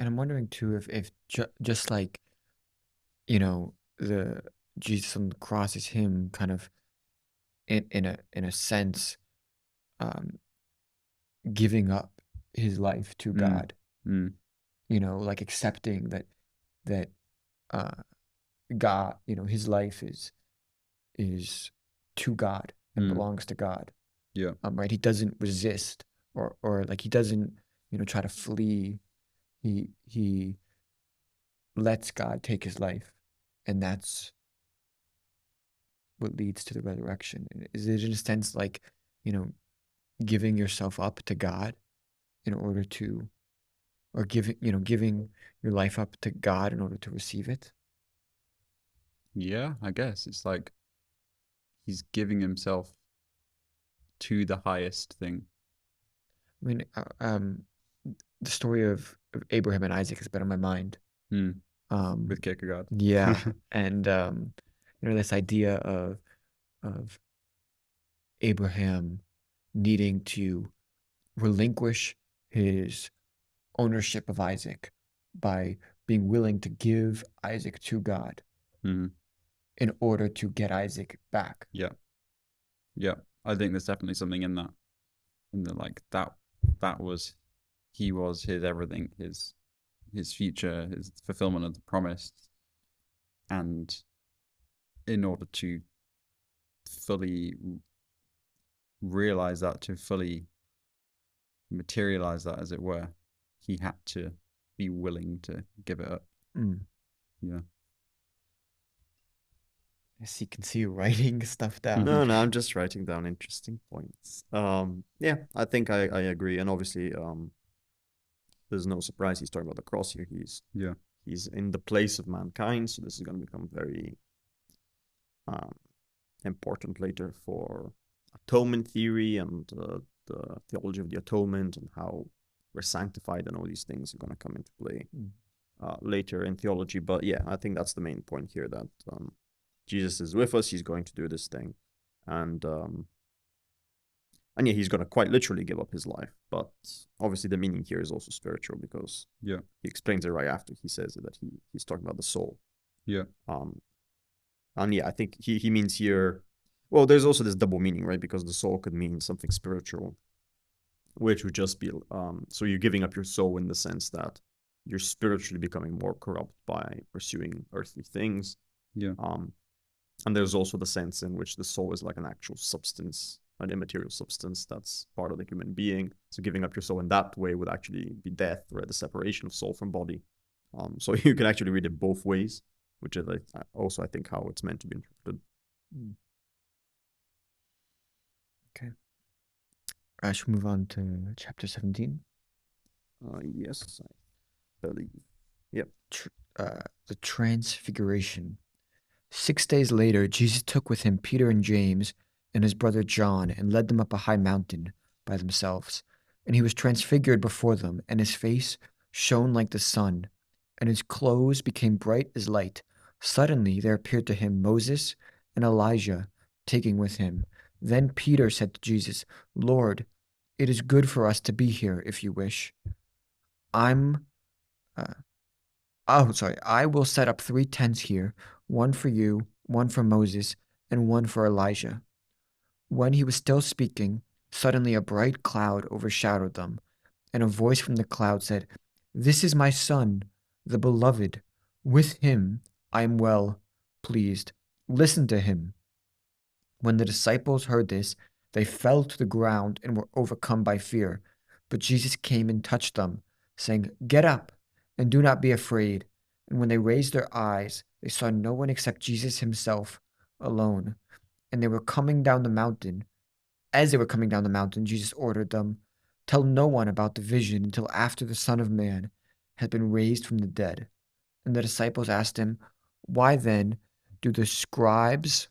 I'm wondering too if just like the Jesus on the cross is him kind of in a sense giving up his life to God. Like accepting that God, his life is to God and belongs to God. Yeah. Right. He doesn't resist or like he doesn't try to flee. He lets God take his life. and that's what leads to the resurrection. Is it in a sense like, giving yourself up to God in order to, or giving your life up to God in order to receive it? Yeah, I guess it's like he's giving himself to the highest thing. I mean, the story of Abraham and Isaac has been on my mind. With Kierkegaard. Yeah, and this idea of Abraham needing to relinquish his ownership of Isaac by being willing to give Isaac to God in order to get Isaac back. Yeah. I think there's definitely something in that. In the like that was he was his everything, his future, his fulfillment of the promise. And in order to fully realize that, to fully materialize that, as it were, he had to be willing to give it up. Yeah. I can see you writing stuff down. No, I'm just writing down interesting points. Yeah, I think I agree, and obviously, there's no surprise he's talking about the cross here. He's in the place of mankind, so this is going to become very important later for atonement theory and the theology of the atonement and how we're sanctified, and all these things are going to come into play later in theology. But yeah, I think that's the main point here, that Jesus is with us. He's going to do this thing, and yeah, he's going to quite literally give up his life. But obviously, the meaning here is also spiritual, because he explains it right after he says it, that he's talking about the soul. Yeah. And yeah, I think he means here. Well, there's also this double meaning, right? Because the soul could mean something spiritual, which would just be so you're giving up your soul in the sense that you're spiritually becoming more corrupt by pursuing earthly things. Yeah. And there's also the sense in which the soul is like an actual substance, an immaterial substance that's part of the human being. So giving up your soul in that way would actually be death, right? The separation of soul from body. So you can actually read it both ways, which is also, I think, how it's meant to be interpreted. Okay. Should we move on to chapter 17? Yes, I believe. Yep. The Transfiguration. 6 days later, Jesus took with him Peter and James and his brother John and led them up a high mountain by themselves. And he was transfigured before them, and his face shone like the sun, and his clothes became bright as light. Suddenly there appeared to him Moses and Elijah taking with him. Then Peter said to Jesus, "Lord, it is good for us to be here if you wish. I will set up 3 tents here, one for you, one for Moses, and one for Elijah." When he was still speaking, suddenly a bright cloud overshadowed them, and a voice from the cloud said, "This is my son, the beloved. With him I am well pleased. Listen to him." When the disciples heard this, they fell to the ground and were overcome by fear. But Jesus came and touched them, saying, "Get up and do not be afraid." And when they raised their eyes, they saw no one except Jesus himself alone. And they were coming down the mountain. As they were coming down the mountain, Jesus ordered them, "Tell no one about the vision until after the Son of Man has been raised from the dead." And the disciples asked him, "Why then do the scribes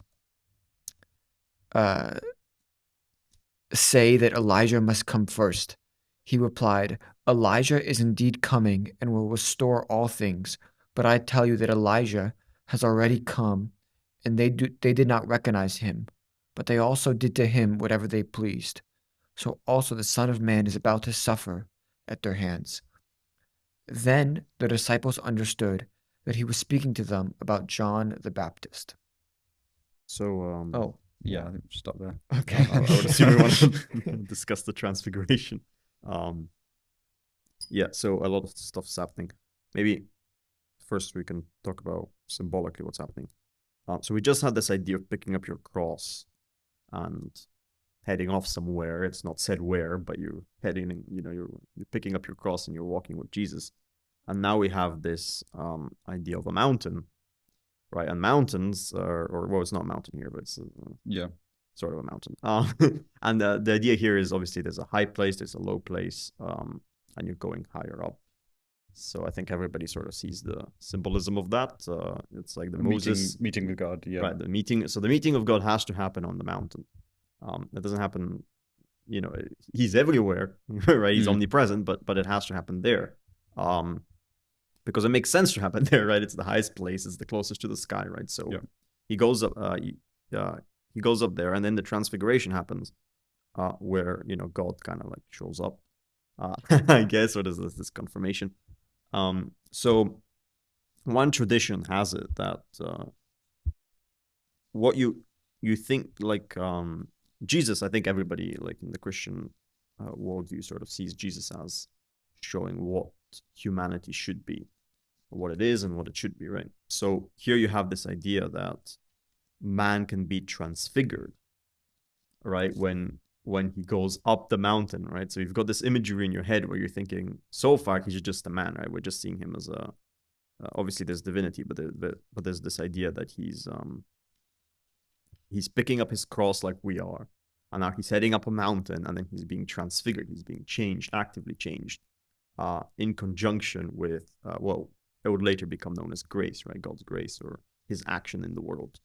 say that Elijah must come first?" He replied, "Elijah is indeed coming and will restore all things. But I tell you that Elijah has already come, and they did not recognize him, but they also did to him whatever they pleased. So also the Son of Man is about to suffer at their hands." Then the disciples understood that he was speaking to them about John the Baptist. So, Yeah, I think we'll stop there. Okay. I would assume we want to discuss the Transfiguration. Yeah, so a lot of stuff is happening. Maybe first we can talk about symbolically what's happening. So we just had this idea of picking up your cross and heading off somewhere. It's not said where, but you're heading, you're picking up your cross and you're walking with Jesus. And now we have this idea of a mountain. right? And mountains or well, it's not a mountain here, but it's Yeah. sort of a mountain. And the idea here is obviously there's a high place, there's a low place, and you're going higher up. So I think everybody sort of sees the symbolism of that. It's like the Moses meeting with God. Yeah. right, the meeting. So the meeting of God has to happen on the mountain. It doesn't happen, he's everywhere, right? He's omnipresent, but it has to happen there. Because it makes sense to happen there, right? It's the highest place, it's the closest to the sky, right? So Yeah. he goes up, he goes up there, and then the Transfiguration happens, where God kind of like shows up, I guess, or there's this confirmation. So one tradition has it that what you think like Jesus, I think everybody like in the Christian worldview sort of sees Jesus as showing what humanity should be, what it is and what it should be, right? So here you have this idea that man can be transfigured, right? When he goes up the mountain, right? So you've got this imagery in your head where you're thinking, so far he's just a man, right? We're just seeing him as a obviously there's divinity, but there's this idea that he's picking up his cross like we are, and now he's heading up a mountain, and then he's being transfigured, he's being changed, actively changed, in conjunction with well, it would later become known as grace, right? God's grace or his action in the world.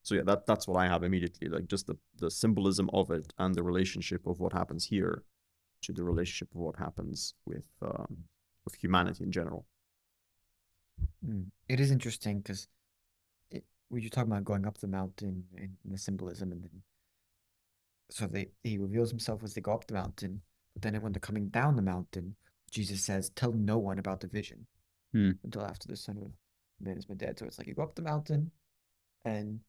So yeah, that's what I have immediately, like just the symbolism of it and the relationship of what happens here to the relationship of what happens with humanity in general. It is interesting because we were talking about going up the mountain and the symbolism, and then so he reveals himself as they go up the mountain, but then when they're coming down the mountain, Jesus says, "Tell no one about the vision until after the Son of Man has been dead." So it's like you go up the mountain, and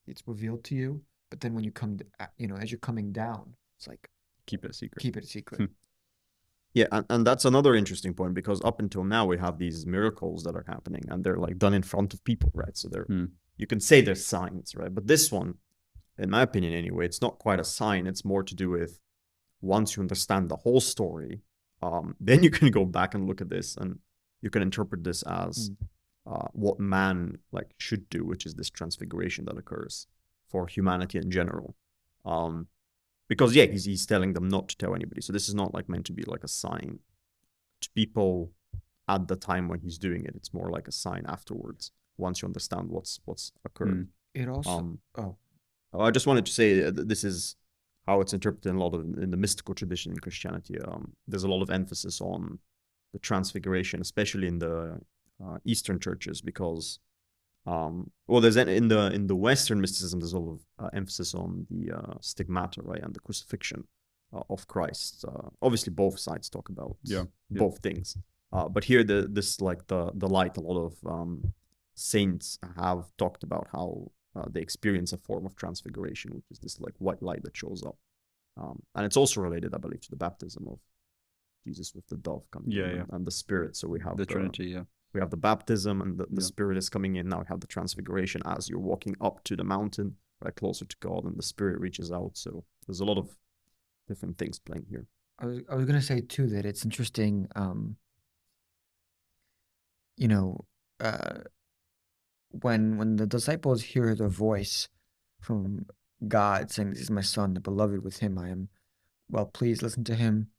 it's revealed to you, but then when you come, as you're coming down, it's like Keep it a secret. keep it a secret. Yeah, and that's another interesting point, because up until now we have these miracles that are happening, and they're like done in front of people, right? So they're you can say they're signs, right? But this one, in my opinion anyway, it's not quite a sign. It's more to do with once you understand the whole story, then you can go back and look at this, and you can interpret this as what man like should do, which is this transfiguration that occurs for humanity in general. Because yeah, he's telling them not to tell anybody. So this is not like meant to be like a sign to people at the time when he's doing it. It's more like a sign afterwards, once you understand what's occurred. It also I just wanted to say this is how it's interpreted in the mystical tradition in Christianity. There's a lot of emphasis on the transfiguration, especially in the Eastern churches, because there's in the Western mysticism, there's a lot of emphasis on the stigmata, right, and the crucifixion of Christ. Obviously, both sides talk about both things, but here this like the light. A lot of saints have talked about how they experience a form of transfiguration, which is this like white light that shows up, and it's also related, I believe, to the baptism of Jesus with the dove coming in and the Spirit. So we have the Trinity, we have the baptism, and the Spirit is coming in. Now we have the transfiguration as you're walking up to the mountain, right, closer to God, and the Spirit reaches out. So there's a lot of different things playing here. I was gonna say too that it's interesting. When the disciples hear the voice from God saying, "This is my son, the beloved, with him I am well pleased, listen to him,"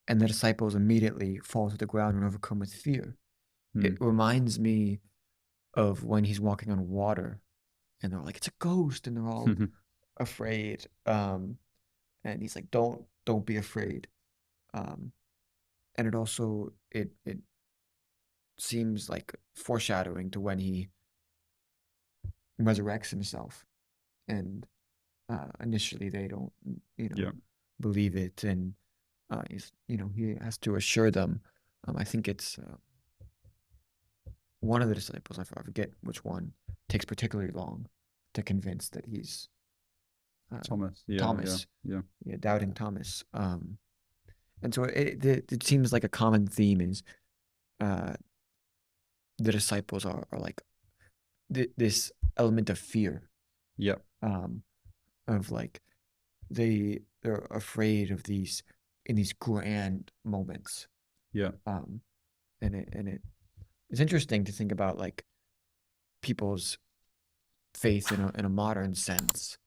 and the disciples immediately fall to the ground and overcome with fear. It reminds me of when he's walking on water, and they're like, "It's a ghost," and they're all afraid. And he's like, "Don't be afraid." And it also it seems like foreshadowing to when he resurrects himself, and initially they don't believe it, and he has to assure them. I think it's one of the disciples, I forget which one, takes particularly long to convince that he's Thomas. Doubting Thomas. And so it seems like a common theme is the disciples are like this element of fear. Of like they're afraid of these grand moments. And it it's interesting to think about like people's faith in a modern sense,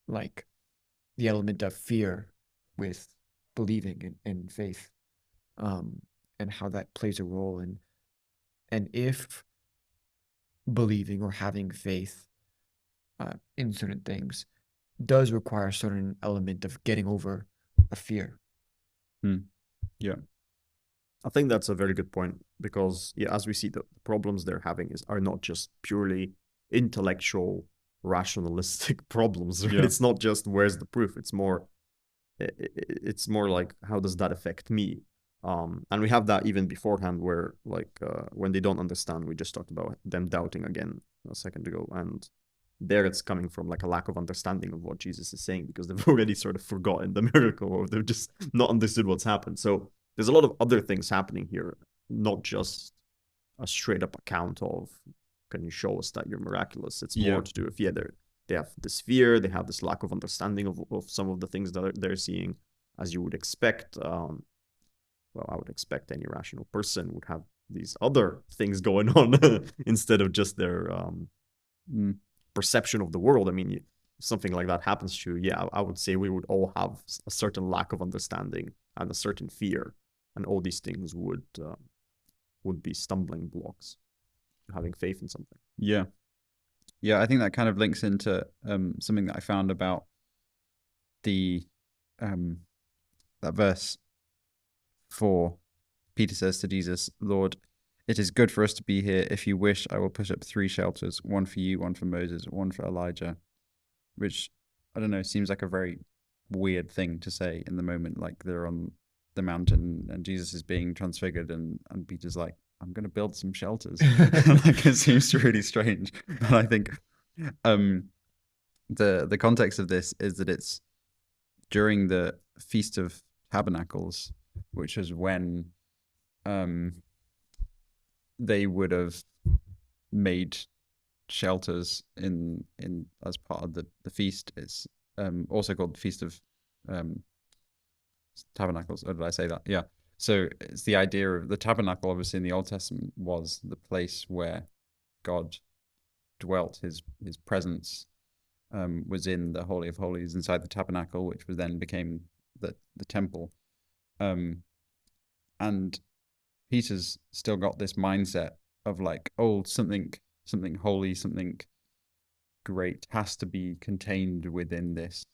like the element of fear with believing in faith, and how that plays a role in, and if believing or having faith in certain things does require a certain element of getting over a fear. Yeah. I think that's a very good point because, yeah, as we see, the problems they're having are not just purely intellectual, rationalistic problems. Right? Yeah. It's not just where's the proof. It's more like how does that affect me? And we have that even beforehand, where like when they don't understand, we just talked about them doubting again a second ago, and there it's coming from like a lack of understanding of what Jesus is saying because they've already sort of forgotten the miracle, or they've just not understood what's happened. So there's a lot of other things happening here, not just a straight up account of, can you show us that you're miraculous? It's more to do with, they have this fear, they have this lack of understanding of some of the things that they're seeing, as you would expect. Well, I would expect any rational person would have these other things going on instead of just their perception of the world. I mean, if something like that happens to you, I would say we would all have a certain lack of understanding and a certain fear, and all these things would be stumbling blocks to having faith in something. Yeah. I think that kind of links into something that I found about the that verse 4. Peter says to Jesus, "Lord, it is good for us to be here. If you wish, I will put up 3 shelters, one for you, one for Moses, one for Elijah," which, I don't know, seems like a very weird thing to say in the moment. Like they're on the mountain and Jesus is being transfigured, and Peter's like, "I'm going to build some shelters." Like, it seems really strange. But I think the context of this is that it's during the Feast of Tabernacles, which is when they would have made shelters in as part of the feast. It's also called the Feast of Tabernacles. Or did I say that? Yeah. So it's the idea of the tabernacle, obviously in the Old Testament, was the place where God dwelt. His presence was in the Holy of Holies inside the tabernacle, which was then became the temple. And Peter's still got this mindset of like, oh, something holy, something great has to be contained within this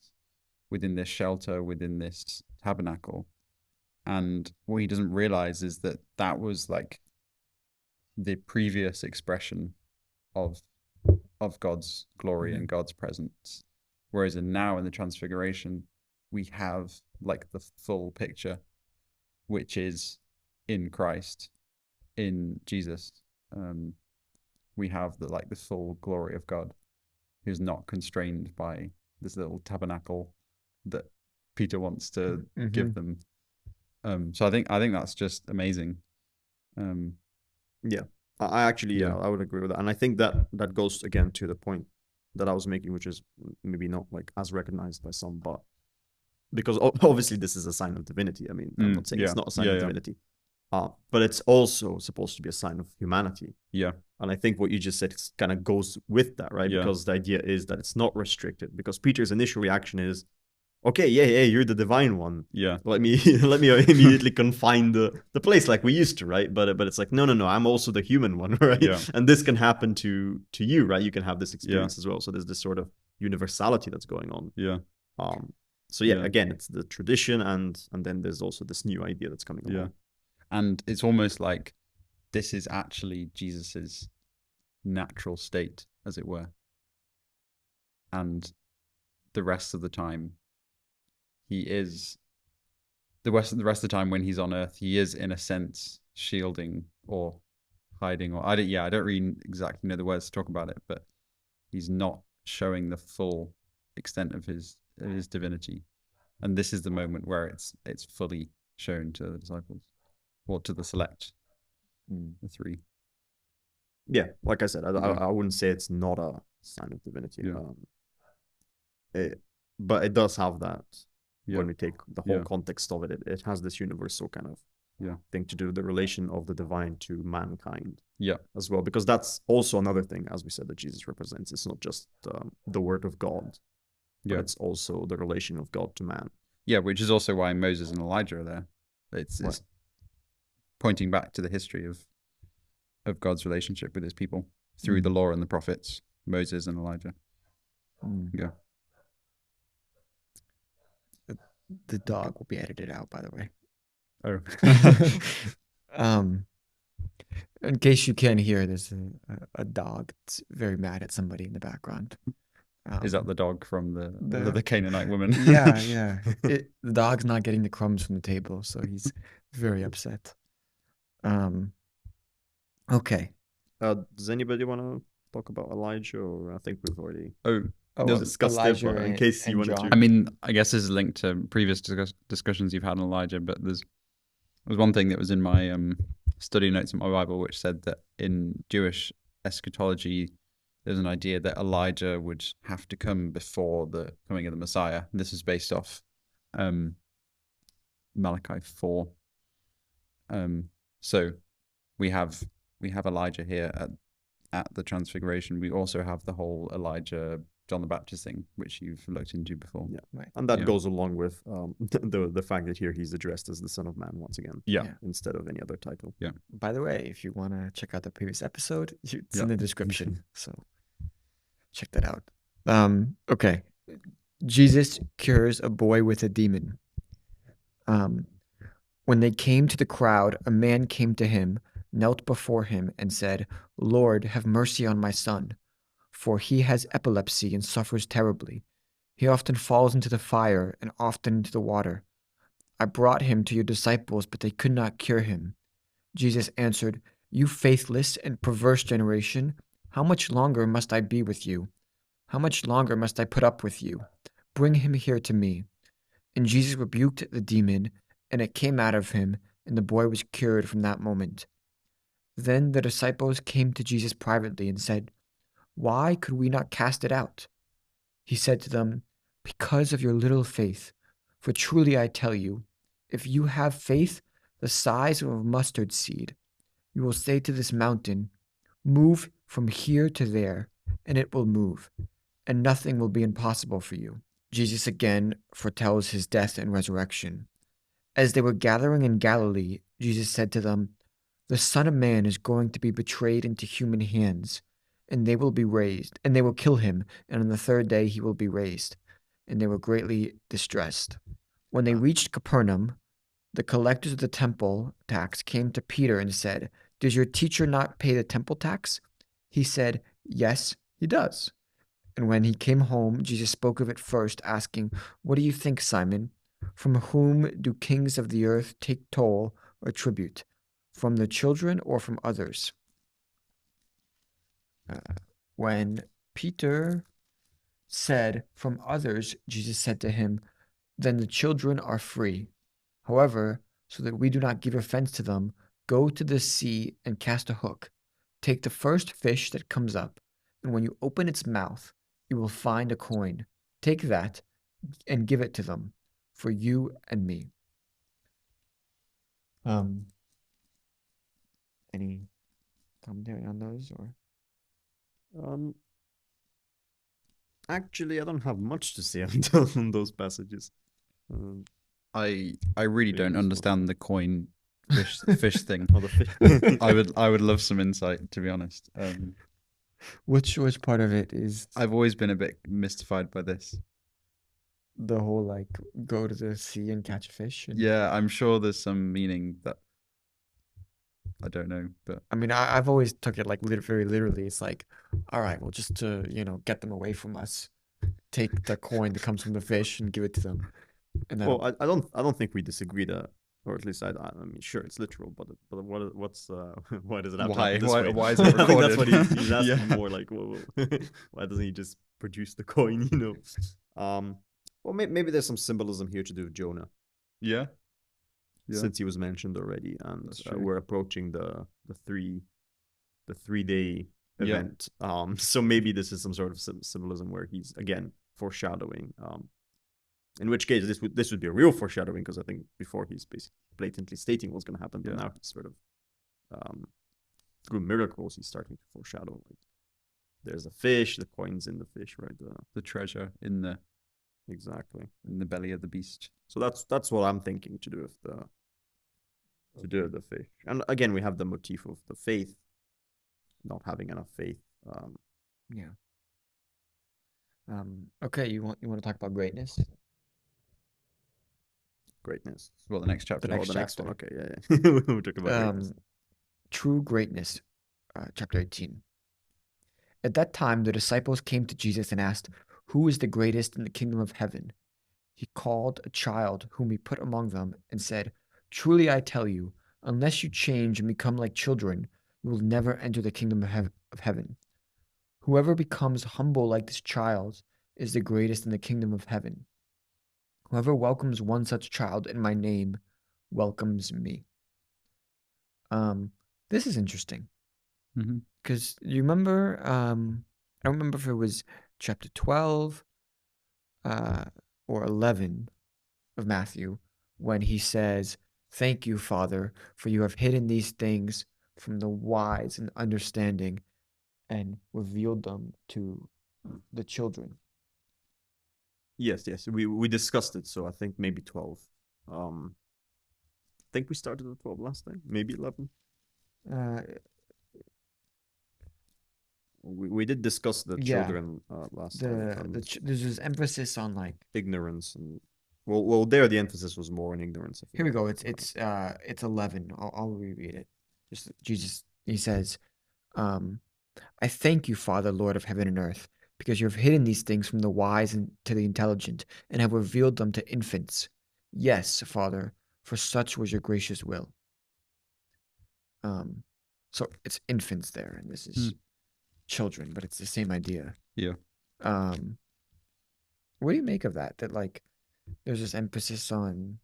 shelter, within this tabernacle. And what he doesn't realize is that was like the previous expression of God's glory and God's presence. Whereas now in the Transfiguration, we have like the full picture, which is in Christ, in Jesus. We have the full glory of God, who's not constrained by this little tabernacle that Peter wants to give them. So I think that's just amazing. Yeah, I actually, I would agree with that, and I think that goes again to the point that I was making, which is maybe not like as recognized by some, but because obviously this is a sign of divinity. I mean, I'm not saying it's not a sign of divinity, but it's also supposed to be a sign of humanity. Yeah. And I think what you just said kind of goes with that, right? Yeah. Because the idea is that it's not restricted. Because Peter's initial reaction is, okay, yeah, you're the divine one. Yeah. Let me immediately confine the place like we used to, right? But it's like, no, I'm also the human one, right? Yeah. And this can happen to you, right? You can have this experience as well. So there's this sort of universality that's going on. Yeah. So again, it's the tradition, and then there's also this new idea that's coming along. Yeah. And it's almost like this is actually Jesus's natural state, as it were. And the rest of the time, he is the rest of the time when he's on earth, he is in a sense shielding or hiding, or I don't really exactly know the words to talk about it, but he's not showing the full extent of his divinity. And this is the moment where it's fully shown to the disciples, or to the select, the 3. Yeah, like I said, I wouldn't say it's not a sign of divinity. Yeah. But it does have that. Yeah. When we take the whole context of it, it has this universal kind of Yeah. thing to do, the relation of the divine to mankind Yeah. as well, because that's also another thing, as we said, that Jesus represents. It's not just the word of God, but Yeah. it's also the relation of God to man. Yeah, which is also why Moses and Elijah are there. It's pointing back to the history of God's relationship with his people through the law and the prophets, Moses and Elijah. Yeah. The dog will be edited out, by the way. Oh. In case you can't hear, there's a dog that's very mad at somebody in the background. Is that the dog from the Canaanite woman? Yeah. The dog's not getting the crumbs from the table, so he's very upset. Okay. Does anybody want to talk about Elijah, or I think we've already discussed Elijah it, but in case you and wanted John. to. I mean, I guess this is linked to previous discussions you've had on Elijah, but there's one thing that was in my study notes in my Bible, which said that in Jewish eschatology, there's an idea that Elijah would have to come before the coming of the Messiah. This is based off Malachi 4. So we have Elijah here at the Transfiguration. We also have the whole Elijah John the Baptist thing, which you've looked into before. Yeah, Right. and that goes along with the fact that here he's addressed as the Son of Man once again, Yeah. instead of any other title. Yeah. By the way, if you want to check out the previous episode, it's in the description. So check that out. Okay. Jesus cures a boy with a demon. When they came to the crowd, a man came to him, knelt before him, and said, "Lord, have mercy on my son, for he has epilepsy and suffers terribly. He often falls into the fire and often into the water. I brought him to your disciples, but they could not cure him." Jesus answered, "You faithless and perverse generation, how much longer must I be with you? How much longer must I put up with you? Bring him here to me." And Jesus rebuked the demon, and it came out of him, and the boy was cured from that moment. Then the disciples came to Jesus privately and said, "Why could we not cast it out?" He said to them, "Because of your little faith. For truly I tell you, if you have faith the size of a mustard seed, you will say to this mountain, 'Move from here to there,' and it will move, and nothing will be impossible for you." Jesus again foretells his death and resurrection. As they were gathering in Galilee, Jesus said to them, "The Son of Man is going to be betrayed into human hands, and they will kill him, and on the third day he will be raised." And they were greatly distressed. When they reached Capernaum, the collectors of the temple tax came to Peter and said, "Does your teacher not pay the temple tax?" He said, "Yes, he does." And when he came home, Jesus spoke of it first, asking, "What do you think, Simon? From whom do kings of the earth take toll or tribute? From the children or from others?" When Peter said, "From others," Jesus said to him, "Then the children are free. However, so that we do not give offense to them, go to the sea and cast a hook. Take the first fish that comes up, and when you open its mouth, you will find a coin. Take that and give it to them, for you and me." Any commentary on those, or? Actually, I don't have much to say on those passages. I really don't useful. understand the coin fish thing. Oh, the fish. I would love some insight, to be honest. Which part of it is I've always been a bit mystified by this. the whole like go to the sea and catch a fish? Yeah, I'm sure there's some meaning that I don't know, but I mean, I've always took it like very literally. It's like, all right, well, just to get them away from us, take the coin that comes from the fish and give it to them. And then, Well, I don't think we disagree that, or at least I mean, sure, it's literal, but what's why does it have to happen this way? why is it I think that's what recorded? he's asking Yeah. more like, whoa. Why doesn't he just produce the coin? Well, maybe there's some symbolism here to do with Jonah, Yeah. since he was mentioned already, and That's true. we're approaching the 3-day Yeah. event. So maybe this is some sort of symbolism where he's again foreshadowing. In which case, this would be a real foreshadowing, because I think before he's blatantly stating what's going to happen. But now he's sort of, through miracles, he's starting to foreshadow. Like, there's a fish, the coin's in the fish, right? The treasure in the belly of the beast. So that's what I'm thinking to do with the fish. And again, we have the motif of the faith, not having enough faith. Yeah. Okay, you want to talk about greatness? Greatness. Well, the next chapter. The next one. chapter. Okay, yeah. We'll talk about greatness. True greatness, chapter 18. At that time, the disciples came to Jesus and asked, "Who is the greatest in the kingdom of heaven?" He called a child whom he put among them and said, "Truly I tell you, unless you change and become like children, you will never enter the kingdom of heaven. Whoever becomes humble like this child is the greatest in the kingdom of heaven. Whoever welcomes one such child in my name welcomes me." This is interesting because you remember, I don't remember if it was chapter 12 or 11 of Matthew when he says, "Thank you, Father, for you have hidden these things from the wise and understanding and revealed them to the children." Yes. We discussed it, so I think maybe 12. I think we started at 12 last time, maybe 11. We did discuss the children last time. There's this emphasis on like ignorance and well, there the emphasis was more on ignorance. Here we go. It's 11. I'll reread it. Just Jesus. He says, "I thank you, Father, Lord of heaven and earth, because you have hidden these things from the wise and to the intelligent, and have revealed them to infants. Yes, Father, for such was your gracious will." So it's infants there, and this is children, but it's the same idea. Yeah. What do you make of that? That like there's this emphasis on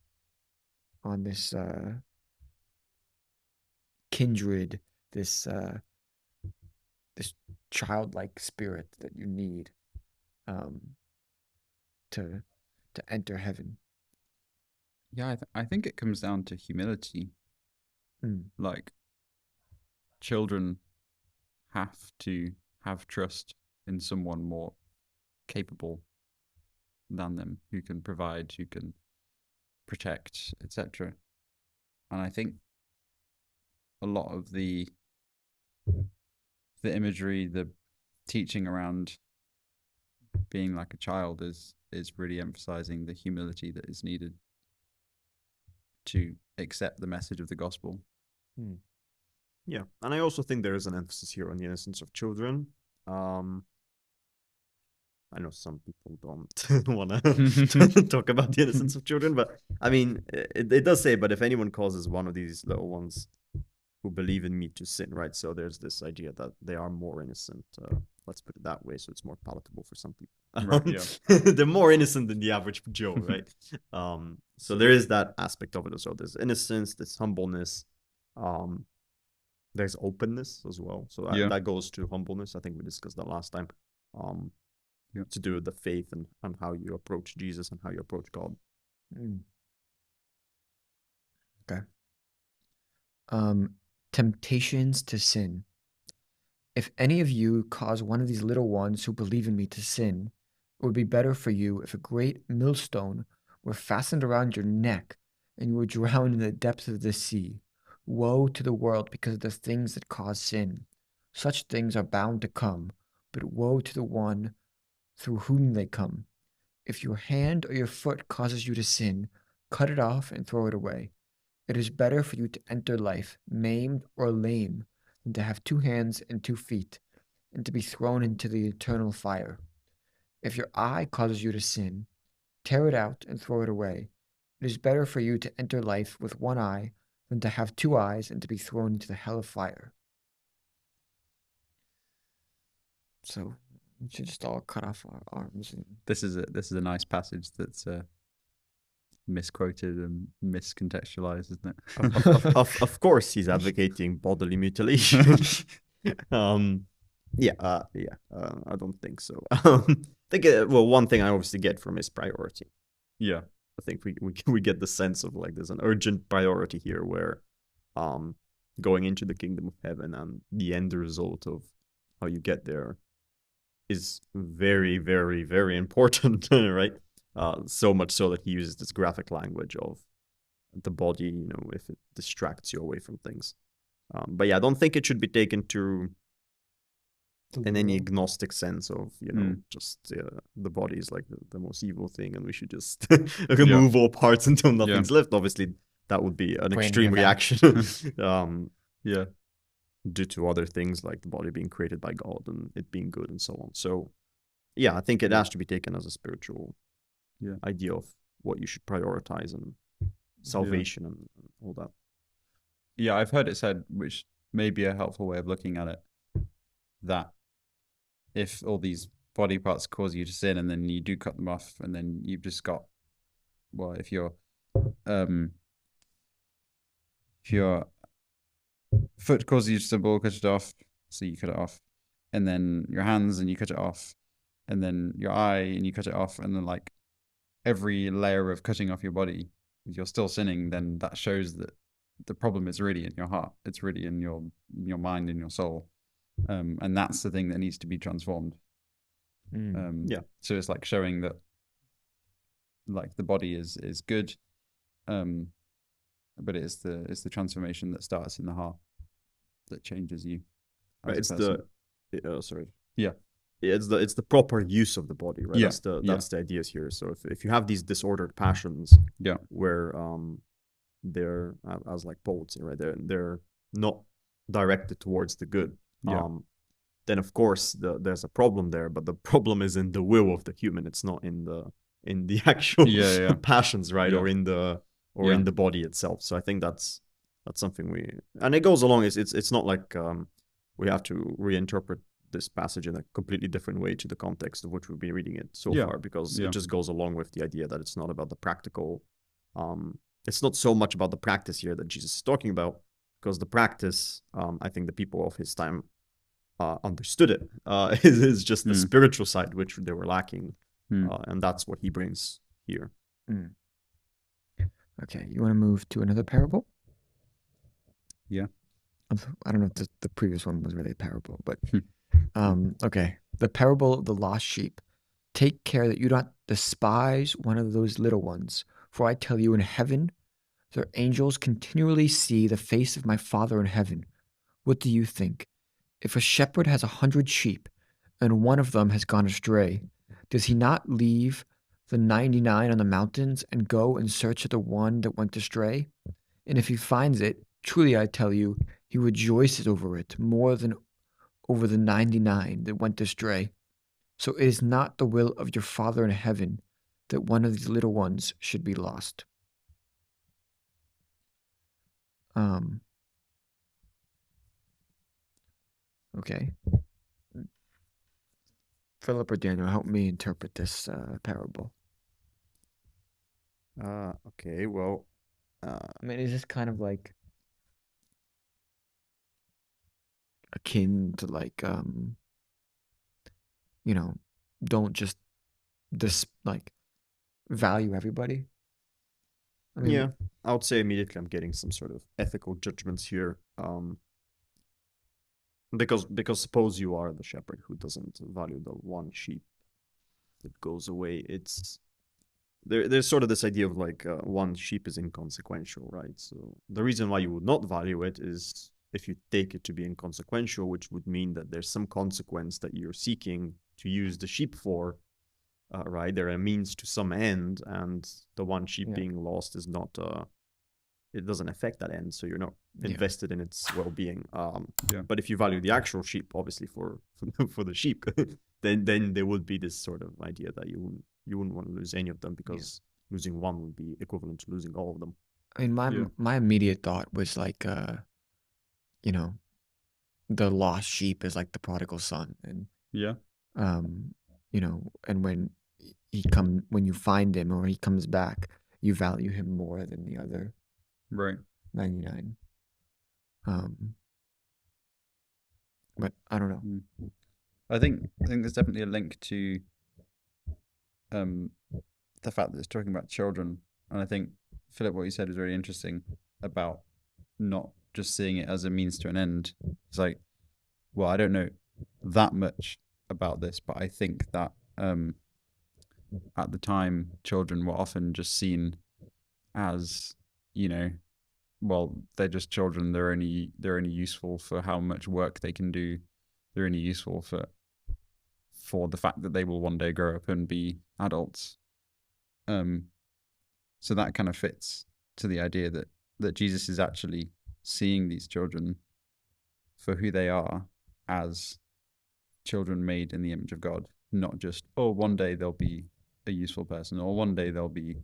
this kindred, this childlike spirit that you need to enter heaven. Yeah, I think it comes down to humility. Like, children have to have trust in someone more capable than them, who can provide, who can protect, etc. And I think a lot of the imagery, the teaching around being like a child is really emphasizing the humility that is needed to accept the message of the gospel. Yeah, and I also think there is an emphasis here on the innocence of children. I know some people don't want to talk about the innocence of children, but I mean, it does say, "But if anyone causes one of these little ones who believe in me to sin," right? So there's this idea that they are more innocent. Let's put it that way, so it's more palatable for some people. Right, yeah. They're more innocent than the average Joe, right? So there is that aspect of it as well. There's innocence, there's humbleness. There's openness as well. So that goes to humbleness. I think we discussed that last time. To do with the faith and how you approach Jesus and how you approach God. Okay. Temptations to sin. If any of you cause one of these little ones who believe in me to sin, it would be better for you if a great millstone were fastened around your neck and you were drowned in the depths of the sea. Woe to the world because of the things that cause sin. Such things are bound to come, but woe to the one through whom they come. If your hand or your foot causes you to sin, cut it off and throw it away. It is better for you to enter life maimed or lame than to have 2 hands and 2 feet, and to be thrown into the eternal fire. If your eye causes you to sin, tear it out and throw it away. It is better for you to enter life with 1 eye than to have 2 eyes and to be thrown into the hell of fire. So we should just all cut off our arms. This is a nice passage that's misquoted and miscontextualized, isn't it? Of course, he's advocating bodily mutilation. I don't think so. I think one thing I obviously get from his priority. Yeah. I think we get the sense of like there's an urgent priority here where going into the kingdom of heaven and the end result of how you get there is very, very, very important, right? So much so that he uses this graphic language of the body, you know, if it distracts you away from things. But yeah, I don't think it should be taken to in any agnostic sense of, you know, just the body is like the most evil thing and we should just remove all parts until nothing's left. Obviously, that would be an extreme reaction. Yeah. Due to other things like the body being created by God and it being good and so on. So, yeah, I think it has to be taken as a spiritual idea of what you should prioritize and salvation and all that. Yeah, I've heard it said, which may be a helpful way of looking at it, that if all these body parts cause you to sin and then you do cut them off and then you've just got, well, if your foot causes you to stumble, cut it off, so you cut it off, and then your hands and you cut it off, and then your eye and you cut it off, and then like every layer of cutting off your body, if you're still sinning, then that shows that the problem is really in your heart. It's really in your mind and your soul. And that's the thing that needs to be transformed. So it's like showing that like the body is good, but it's the transformation that starts in the heart that changes you. Right, it's person. it's the proper use of the body, right? Yeah. That's the idea here. So if you have these disordered passions, where they're as like Paul would say, right? They're not directed towards the good. Then of course there's a problem there, but the problem is in the will of the human. It's not in the actual passions, right? Or in the body itself. So I think that's something and it goes along. It's not like we have to reinterpret this passage in a completely different way to the context of which we've been reading it so far, because it just goes along with the idea that it's not about the practical. It's not so much about the practice here that Jesus is talking about, because the practice, I think the people of his time understood it. Is just the spiritual side which they were lacking, and that's what he brings here. Okay, you want to move to another parable? Yeah. I don't know if the previous one was really a parable, but okay. The parable of the lost sheep. Take care that you don't despise one of those little ones, for I tell you, in heaven, their angels continually see the face of my Father in heaven. What do you think? If a shepherd has 100 sheep, and one of them has gone astray, does he not leave the 99 on the mountains and go in search of the one that went astray? And if he finds it, truly I tell you, he rejoices over it more than over the 99 that went astray. So it is not the will of your Father in heaven that one of these little ones should be lost. Okay. Philip or Daniel, help me interpret this parable. Okay, well, I mean, is this kind of like akin to like, don't just value everybody? I mean, I would say immediately I'm getting some sort of ethical judgments here. Because suppose you are the shepherd who doesn't value the one sheep that goes away. There's sort of this idea of like one sheep is inconsequential, right? So the reason why you would not value it is if you take it to be inconsequential, which would mean that there's some consequence that you're seeking to use the sheep for, right? They're a means to some end, and the one sheep being lost is not, it doesn't affect that end, so you're not invested in its well-being. But if you value the actual sheep, obviously for the sheep, then there would be this sort of idea that you wouldn't want to lose any of them, because losing one would be equivalent to losing all of them. I mean, my immediate thought was like, the lost sheep is like the prodigal son, and and when you find him or he comes back, you value him more than the other 99. But I don't know. I think there's definitely a link to the fact that it's talking about children And I think, Philip, what you said is really interesting about not just seeing it as a means to an end. It's like, well, I don't know that much about this, but I think that at the time, children were often just seen as, well, they're just children. They're only useful for how much work they can do. They're only useful for the fact that they will one day grow up and be adults. So that kind of fits to the idea that Jesus is actually seeing these children for who they are, as children made in the image of God, not just, oh, one day they'll be a useful person, or one day they'll be,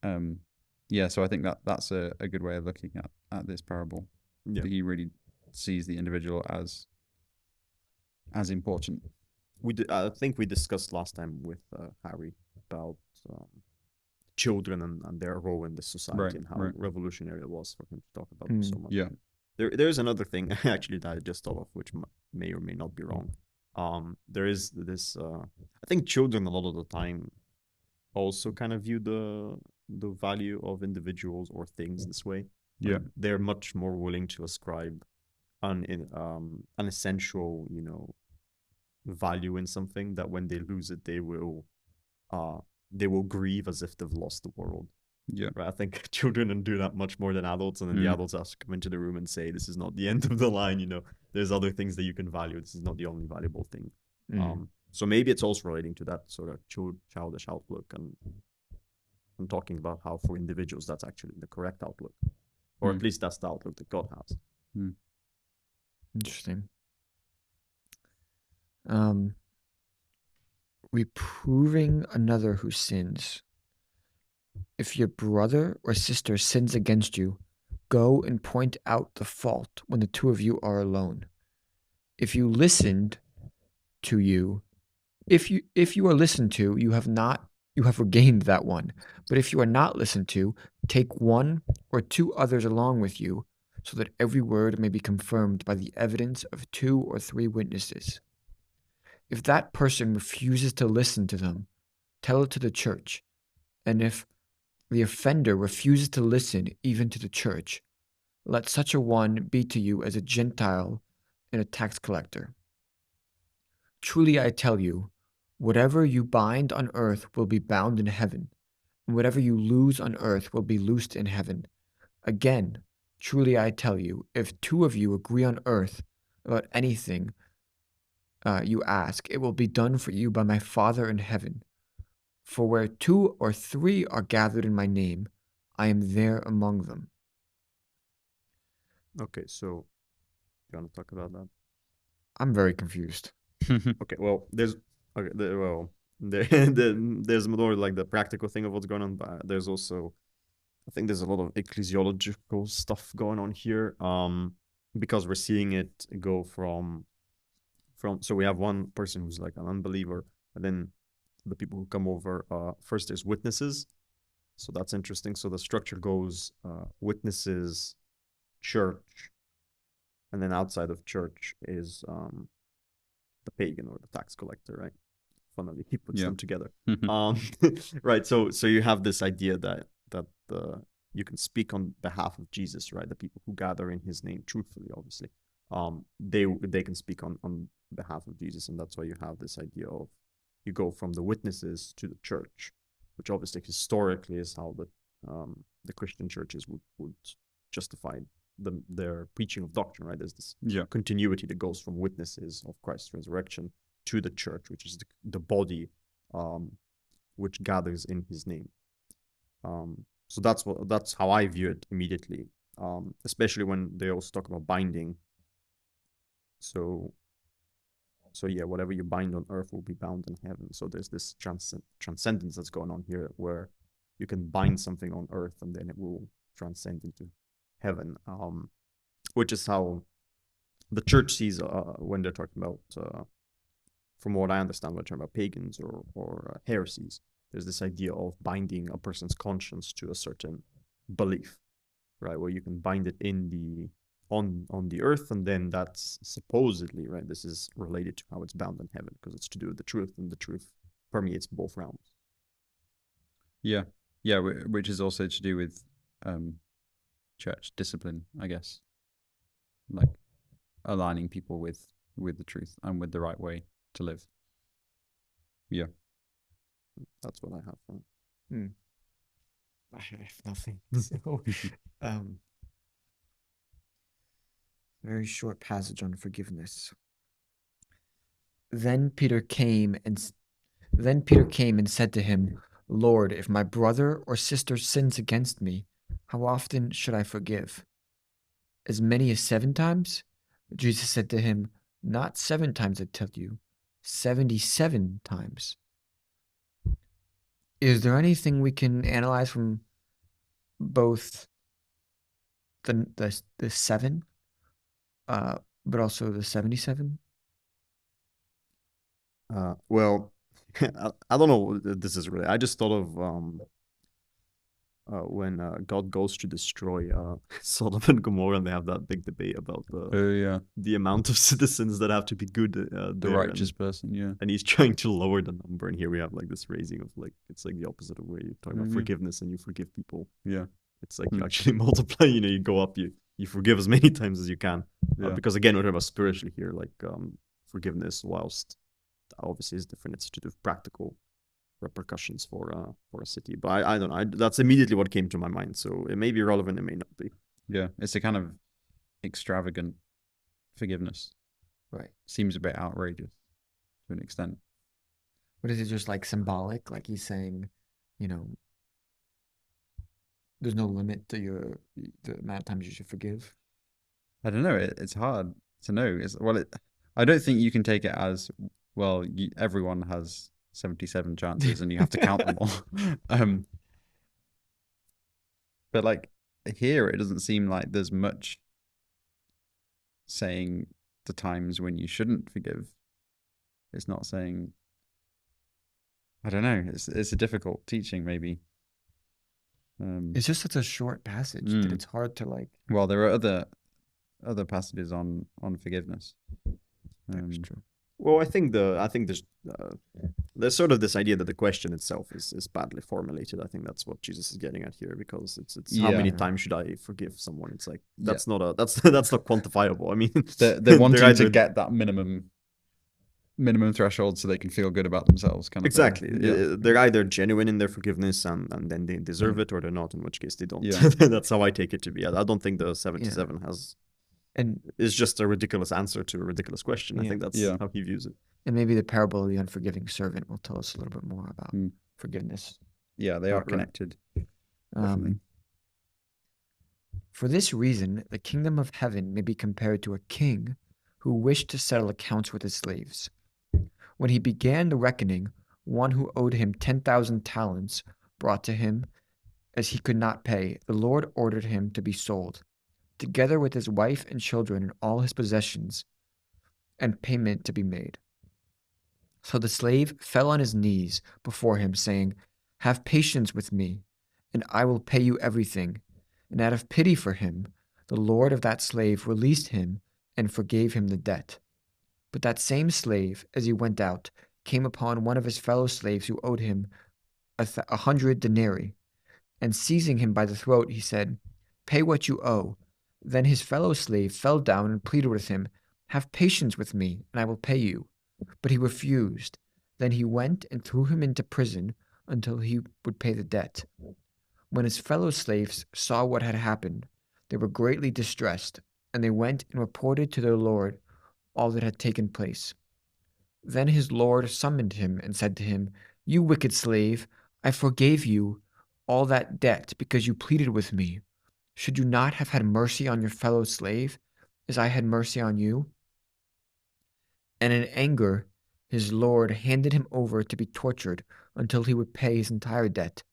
so I think that's a good way of looking at this parable. Yeah. That he really sees the individual as important. I think we discussed last time with Harry about children and their role in the society, and how revolutionary it was for him to talk about them so much. Yeah. There's another thing actually that I just thought of, which may or may not be wrong. There is this. I think children a lot of the time also kind of view the value of individuals or things this way. Yeah. They're much more willing to ascribe an essential, value in something, that when they lose it, they will grieve as if they've lost the world. Yeah. Right. I think children do that much more than adults, and then the adults have to come into the room and say, "This is not the end of the line. There's other things that you can value. This is not the only valuable thing." So maybe it's also relating to that sort of childish outlook, and I'm talking about how for individuals that's actually the correct outlook, or at least that's the outlook that God has. Interesting. Reproving another who sins. If your brother or sister sins against you, go and point out the fault when the two of you are alone. If you are listened to, you have regained that one. But if you are not listened to, take one or two others along with you, so that every word may be confirmed by the evidence of 2 or 3 witnesses. If that person refuses to listen to them, tell it to the church. And if the offender refuses to listen even to the church, let such a one be to you as a Gentile and a tax collector. Truly I tell you, whatever you bind on earth will be bound in heaven, and whatever you loose on earth will be loosed in heaven. Again, truly I tell you, if 2 of you agree on earth about anything you ask, it will be done for you by my Father in heaven. For where 2 or 3 are gathered in my name, I am there among them. Okay, so you want to talk about that? I'm very confused. Okay, well, there's more like the practical thing of what's going on, but there's also, I think there's a lot of ecclesiological stuff going on here, because we're seeing it go from so we have one person who's like an unbeliever, and then the people who come over, first there's witnesses, so that's interesting. So the structure goes witnesses, church, and then outside of church is the pagan or the tax collector, right? Funnily, he puts them together. Right. So you have this idea that you can speak on behalf of Jesus, right? The people who gather in his name, truthfully, obviously, they can speak on behalf of Jesus, and that's why you have this idea of you go from the witnesses to the church, which obviously historically is how the Christian churches would justify their preaching of doctrine, right? There's this continuity that goes from witnesses of Christ's resurrection to the church, which is the body which gathers in his name. So that's how I view it immediately, especially when they also talk about binding. So yeah, whatever you bind on earth will be bound in heaven. So there's this transcendence that's going on here, where you can bind something on earth and then it will transcend into heaven, which is how the church sees when they're talking about, from what I understand, when they're talking about pagans or heresies. There's this idea of binding a person's conscience to a certain belief, right? Where you can bind it on the earth, and then that's supposedly, right, this is related to how it's bound in heaven, because it's to do with the truth, and the truth permeates both realms. Yeah, Yeah, which is also to do with church discipline, I guess, like aligning people with the truth and with the right way to live. Yeah. That's what I have. I have nothing. So, very short passage on forgiveness. Then Peter came and said to him, Lord, if my brother or sister sins against me, how often should I forgive? As many as 7 times? Jesus said to him, not 7 times, I tell you, 77 times. Is there anything we can analyze from both the 7, but also the 77? Well, I don't know what this is really. I just thought of when God goes to destroy Sodom and Gomorrah, and they have that big debate about the amount of citizens that have to be good. The righteous person, yeah. And he's trying to lower the number. And here we have like this raising of like, it's like the opposite of where you're talking about forgiveness and you forgive people. Yeah. It's like you actually multiply, you go up, you forgive as many times as you can. Because again, we're talking about spiritually here, like forgiveness, whilst obviously is different. It's to do with practical repercussions for a city. But I don't know. That's immediately what came to my mind. So it may be relevant, it may not be. Yeah, it's a kind of extravagant forgiveness. Right. Seems a bit outrageous to an extent. But is it just like symbolic? Like he's saying, there's no limit to the amount of times you should forgive? I don't know. It's hard to know. I don't think you can take it as, well, everyone has 77 chances and you have to count them all. But like here, it doesn't seem like there's much saying the times when you shouldn't forgive. It's not saying, I don't know. It's a difficult teaching, maybe. It's just such a short passage that it's hard to like. Well, there are other passages on forgiveness. That's true. Well, I think there's sort of this idea that the question itself is badly formulated. I think that's what Jesus is getting at here, because it's how many times should I forgive someone? It's like that's not that's not quantifiable. I mean, they're wanting to get that minimum threshold so they can feel good about themselves. Kind of exactly. thing. They're either genuine in their forgiveness and then they deserve it, or they're not. In which case they don't. Yeah. That's how I take it to be. I don't think the 77 has. And is just a ridiculous answer to a ridiculous question. I think that's how he views it. And maybe the parable of the unforgiving servant will tell us a little bit more about forgiveness. Yeah, they are connected. Definitely. For this reason, the kingdom of heaven may be compared to a king who wished to settle accounts with his slaves. When he began the reckoning, one who owed him 10,000 talents brought to him. As he could not pay, the Lord ordered him to be sold, together with his wife and children and all his possessions, and payment to be made. So the slave fell on his knees before him, saying, Have patience with me, and I will pay you everything. And out of pity for him, the Lord of that slave released him and forgave him the debt. But that same slave, as he went out, came upon one of his fellow slaves who owed him 100 denarii, and seizing him by the throat, he said, Pay what you owe. Then his fellow slave fell down and pleaded with him, Have patience with me, and I will pay you. But he refused. Then he went and threw him into prison until he would pay the debt. When his fellow slaves saw what had happened, they were greatly distressed, and they went and reported to their lord all that had taken place. Then his lord summoned him and said to him, You wicked slave, I forgave you all that debt because you pleaded with me. Should you not have had mercy on your fellow slave, as I had mercy on you? And in anger, his lord handed him over to be tortured until he would pay his entire debt.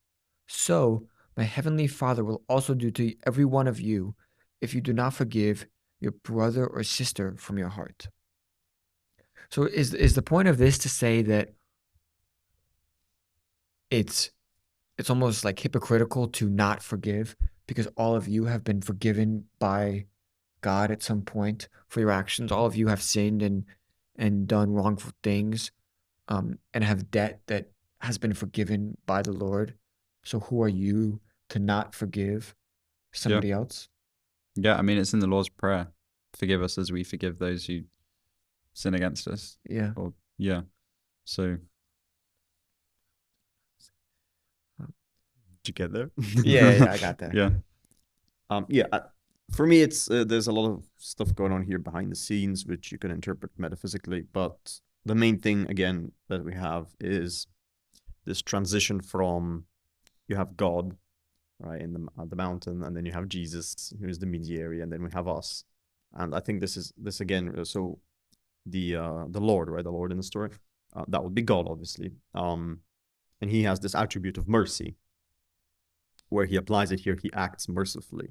So my heavenly Father will also do to every one of you if you do not forgive your brother or sister from your heart. So is the point of this to say that it's almost like hypocritical to not forgive because all of you have been forgiven by God at some point for your actions? All of you have sinned and done wrongful things, and have debt that has been forgiven by the Lord. So who are you to not forgive somebody else? Yeah, I mean, it's in the Lord's Prayer. Forgive us as we forgive those who sin against us. Yeah. Or, yeah. So, Did you get there? Yeah, I got that. yeah. For me, it's there's a lot of stuff going on here behind the scenes, which you can interpret metaphysically. But the main thing, again, that we have is this transition from you have God, right, in the mountain, and then you have Jesus, who is the mediator, and then we have us. And I think this again. So the Lord, right, the Lord in the story, that would be God, obviously. And he has this attribute of mercy, where he applies it here. He acts mercifully.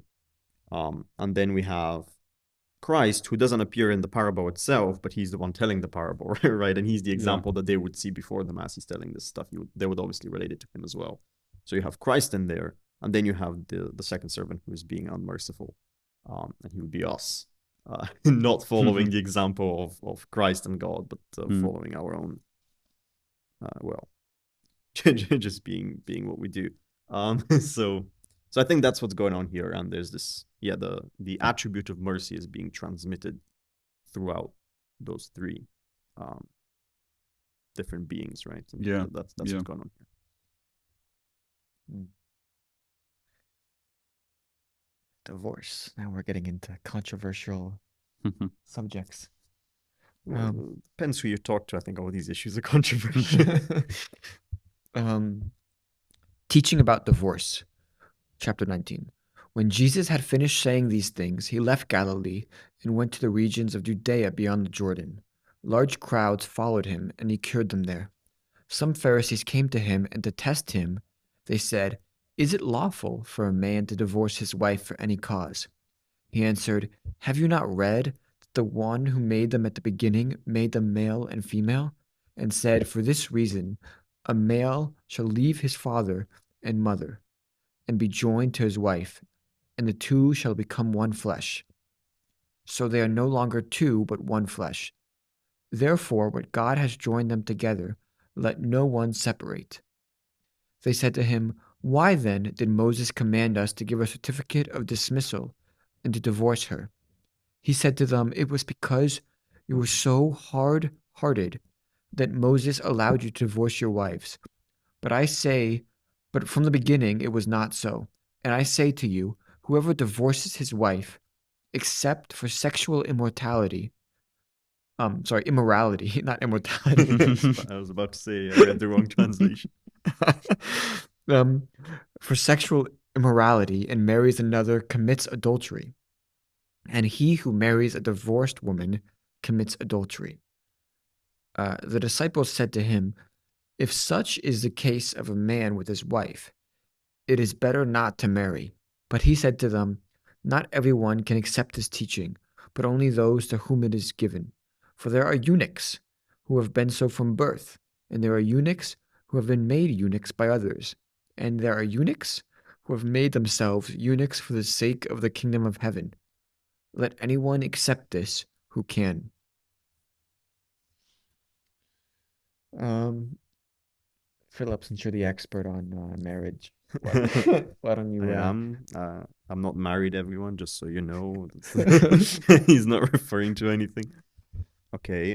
And then we have Christ, who doesn't appear in the parable itself, but he's the one telling the parable, right? And he's the example that they would see before them as he's telling this stuff. They would obviously relate it to him as well. So you have Christ in there, and then you have the second servant who is being unmerciful, and he would be us, not following the example of Christ and God, but following our own, just being what we do. So I think that's what's going on here, and there's this, the attribute of mercy is being transmitted throughout those three different beings, right? And that's what's going on here. Divorce. Now we're getting into controversial subjects. Well, depends who you talk to. I think all these issues are controversial. Teaching about divorce. Chapter 19. When Jesus had finished saying these things, he left Galilee and went to the regions of Judea beyond the Jordan. Large crowds followed him, and he cured them there. Some Pharisees came to him, and to test him, they said, "Is it lawful for a man to divorce his wife for any cause?" He answered, "Have you not read that the one who made them at the beginning made them male and female, and said, 'For this reason, a male shall leave his father and mother, and be joined to his wife, and the two shall become one flesh.' So they are no longer two, but one flesh. Therefore, what God has joined them together, let no one separate." They said to him, "Why then did Moses command us to give a certificate of dismissal and to divorce her?" He said to them, "It was because you were so hard-hearted that Moses allowed you to divorce your wives. But from the beginning it was not so. And I say to you, whoever divorces his wife, except for sexual immorality, not immortality. I was about to say I read the wrong translation. For sexual immorality and marries another commits adultery. And he who marries a divorced woman commits adultery. The disciples said to him, "If such is the case of a man with his wife, it is better not to marry." But he said to them, "Not everyone can accept this teaching, but only those to whom it is given. For there are eunuchs who have been so from birth, and there are eunuchs who have been made eunuchs by others, and there are eunuchs who have made themselves eunuchs for the sake of the kingdom of heaven. Let anyone accept this who can." Philip, since you're the expert on marriage, why don't you? I'm not married, everyone, just so you know. He's not referring to anything. Okay.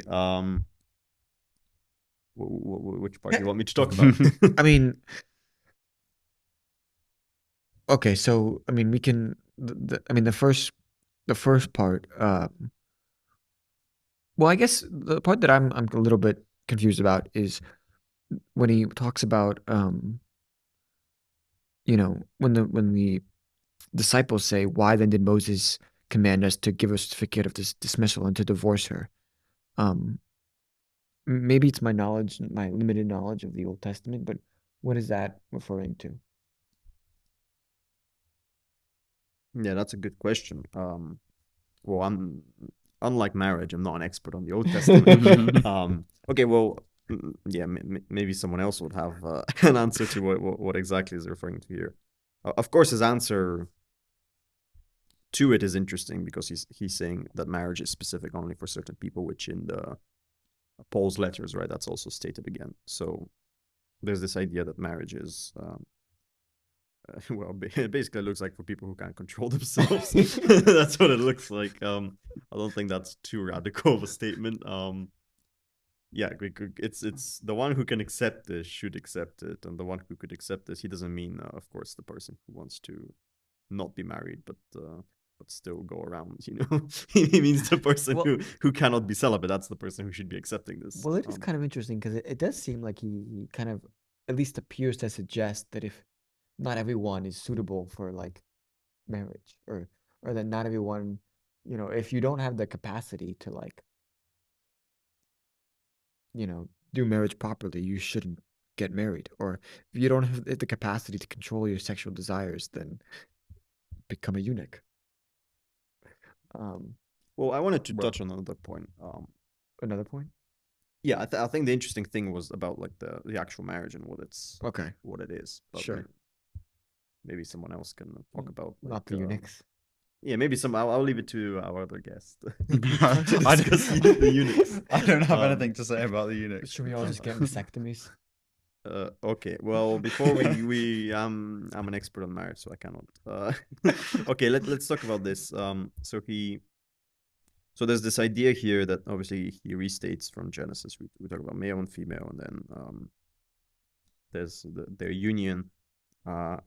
Which part do you want me to talk about? I mean, okay, so I mean, we can. The first part. Well, I guess the part that I'm a little bit confused about is when he talks about, when the disciples say, "Why then did Moses command us to give a certificate of dismissal and to divorce her?" Maybe it's my limited knowledge of the Old Testament, but what is that referring to? Yeah, that's a good question. Well, unlike marriage, I'm not an expert on the Old Testament. Okay, well, yeah, maybe someone else would have an answer to what exactly is referring to here. Of course, his answer to it is interesting because he's saying that marriage is specific only for certain people, which in the Paul's letters, right, that's also stated again. So there's this idea that marriage is well, it basically looks like for people who can't control themselves. That's what it looks like. I don't think that's too radical of a statement. Yeah, it's the one who can accept this should accept it, and the one who could accept this, he doesn't mean, of course, the person who wants to not be married, but still go around. He means the person Well- who cannot be celibate. That's the person who should be accepting this. Well, it is kind of interesting because it does seem like he kind of at least appears to suggest that if not everyone is suitable for like marriage, or that not everyone, if you don't have the capacity to like, do marriage properly, you shouldn't get married. Or if you don't have the capacity to control your sexual desires, then become a eunuch. Well, I wanted to Well- touch on another point. Another point? Yeah, I think the interesting thing was about like the actual marriage and Okay. what it is. But Sure. maybe someone else can talk about Not the like, eunuchs. Yeah, maybe I'll leave it to our other guest. I Discuss the eunuchs. I don't have Um, anything to say about the eunuchs. Should we all just get vasectomies? Okay. Well, before we I'm an expert on marriage, so I cannot. Okay, let's talk about this. So there's this idea here that obviously he restates from Genesis. We talk about male and female, and then there's their union.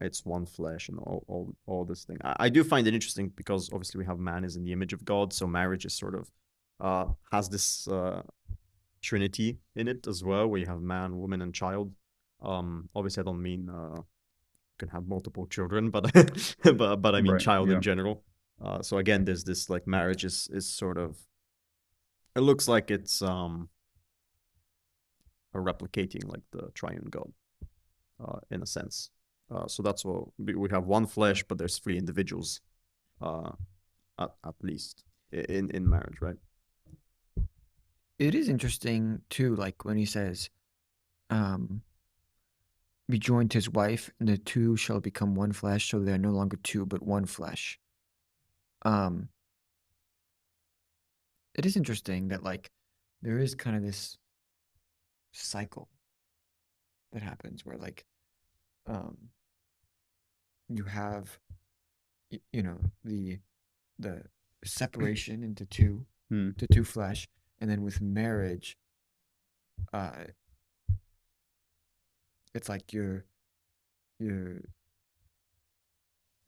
It's one flesh and all this thing. I do find it interesting because obviously we have man is in the image of God, so marriage is sort of has this trinity in it as well, where you have man, woman, and child. Obviously, I don't mean you can have multiple children, but but I mean Right, child yeah. in general. So again, there's this like marriage is sort of, it looks like it's replicating like the triune God in a sense. So that's what we have, one flesh, but there's three individuals at least in marriage, right? It is interesting too, like when he says, be joined to his wife, and the two shall become one flesh, so they're no longer two, but one flesh. It is interesting that like there is kind of this cycle that happens where like you have the separation into two to two flesh, and then with marriage it's like you're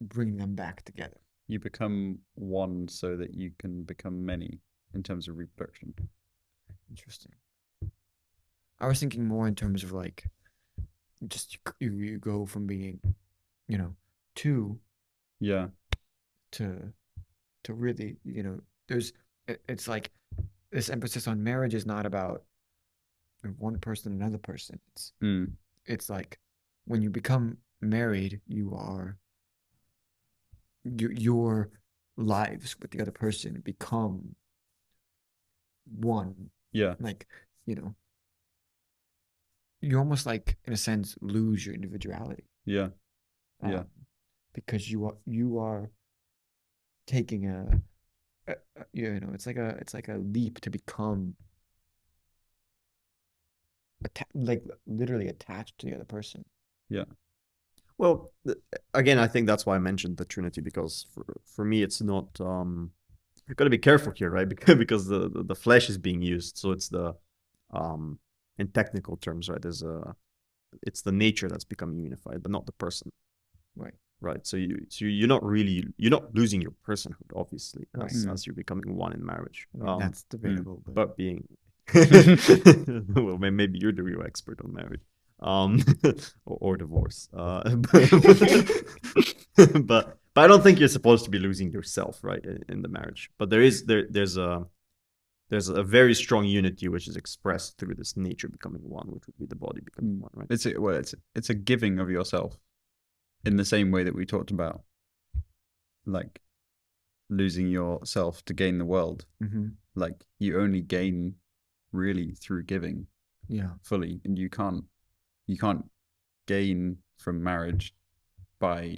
bringing them back together. You become one so that you can become many in terms of reproduction. Interesting. I was thinking more in terms of like just you go from being two Yeah. to really it's like this emphasis on marriage is not about one person and another person. It's like when you become married, your lives with the other person become one. Yeah. Like you almost like in a sense lose your individuality. Yeah. Yeah. Because you are taking it's like a leap to become like literally attached to the other person. Yeah. Well, again, I think that's why I mentioned the Trinity, because for me, it's not. You've got to be careful here, right? Because the flesh is being used, so it's the in technical terms, right? It's the nature that's becoming unified, but not the person. Right. So you're not losing your personhood, obviously, as you're becoming one in marriage. I mean, that's debatable, but being well, maybe you're the real expert on marriage, or divorce. But I don't think you're supposed to be losing yourself, right, in the marriage. But there's a very strong unity which is expressed through this nature becoming one, which would be the body becoming one, right? It's a giving of yourself, in the same way that we talked about, like losing yourself to gain the world. Mm-hmm. Like you only gain really through giving. Yeah. Fully, and you can't gain from marriage by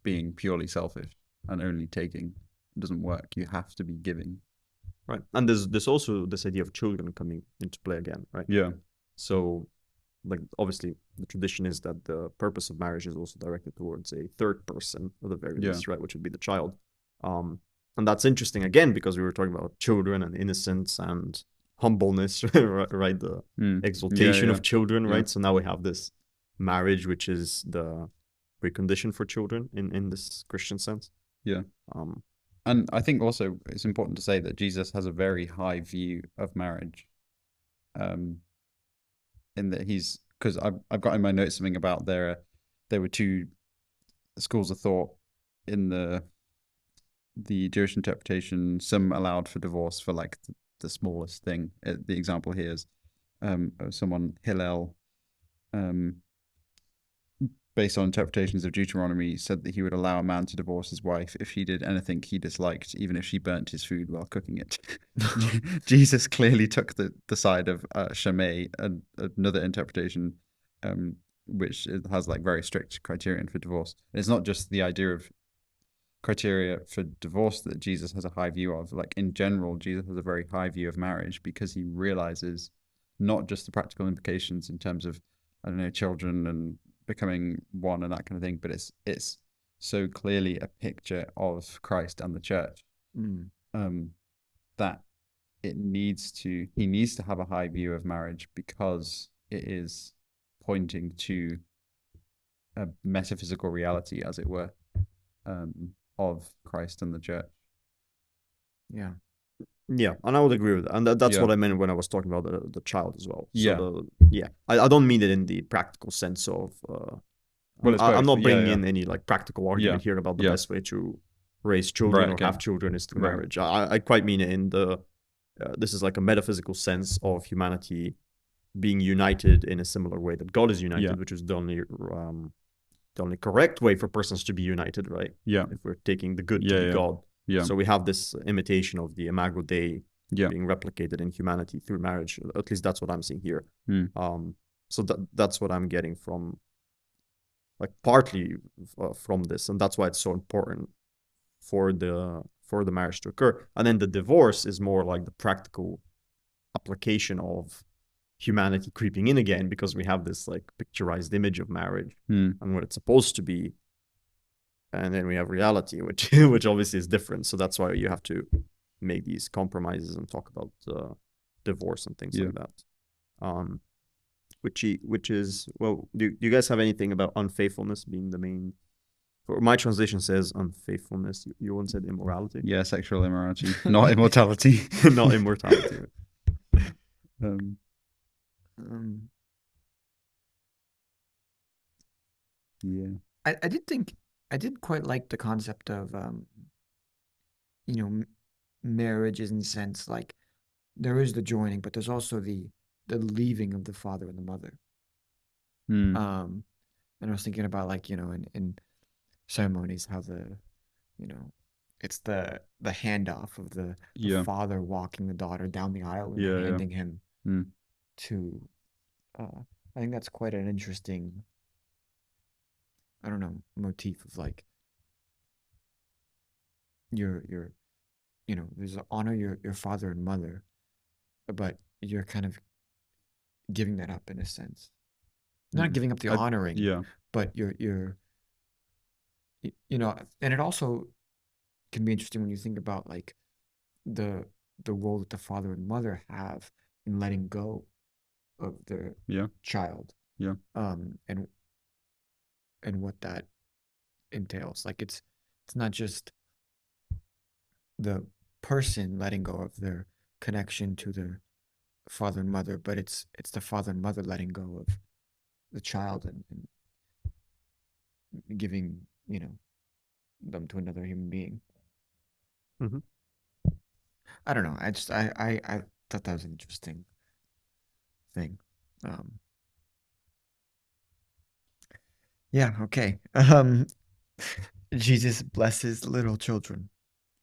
being purely selfish and only taking. It doesn't work. You have to be giving. Right. And there's also this idea of children coming into play again, right? Yeah. So like obviously the tradition is that the purpose of marriage is also directed towards a third person at the very Yeah. least, right, which would be the child. And that's interesting again because we were talking about children and innocence and humbleness, right? The exaltation yeah. of children, Yeah. right? So now we have this marriage, which is the precondition for children in this Christian sense. Yeah. Um, And I think also it's important to say that Jesus has a very high view of marriage. In that because I've got in my notes something about there were two schools of thought in the Jewish interpretation. Some allowed for divorce for like the smallest thing. The example here is someone Hillel, based on interpretations of Deuteronomy, said that he would allow a man to divorce his wife if he did anything he disliked, even if she burnt his food while cooking it. Jesus clearly took the side of Shammai, another interpretation, which has like very strict criterion for divorce. And it's not just the idea of criteria for divorce that Jesus has a high view of. Like in general, Jesus has a very high view of marriage because he realizes not just the practical implications in terms of, I don't know, children and becoming one and that kind of thing, but it's so clearly a picture of Christ and the church that he needs to have a high view of marriage because it is pointing to a metaphysical reality, as it were, of Christ and the church. Yeah. Yeah, and I would agree with that. And that's Yeah. what I meant when I was talking about the child as well. So Yeah. I don't mean it in the practical sense of Well, it's I'm both. not bringing Yeah. in any like practical argument here about the best way to raise children or okay. have children is through Right. marriage. I quite mean it in the this is like a metaphysical sense of humanity being united in a similar way that God is united, which is the only correct way for persons to be united, right? Yeah. If we're taking the good to be God. Yeah. So we have this imitation of the Imago Dei Yeah. being replicated in humanity through marriage. At least that's what I'm seeing here. So that's what I'm getting from, like, partly from this, and that's why it's so important for the marriage to occur. And then the divorce is more like the practical application of humanity creeping in again, because we have this like picturized image of marriage and what it's supposed to be, and then we have reality, which obviously is different. So that's why you have to make these compromises and talk about divorce and things like that. Which is, well, do you guys have anything about unfaithfulness being the main? For my translation says unfaithfulness. Your one said immorality. Yeah, sexual immorality, not immortality. Not immortality. Yeah. I did quite like the concept of marriage in the sense, like, there is the joining, but there's also the leaving of the father and the mother. And I was thinking about, like, in ceremonies, how it's the handoff of the father walking the daughter down the aisle and handing him to. I think that's quite an interesting, I don't know, motif of, like, there's honor your father and mother, but you're kind of giving that up in a sense. Not giving up the honoring, but you're and it also can be interesting when you think about, like, the role that the father and mother have in letting go of their child. And what that entails. Like, it's not just the person letting go of their connection to their father and mother, but it's the father and mother letting go of the child and giving them to another human being. I don't know. I thought that was an interesting thing. Yeah. Okay. Jesus blesses little children.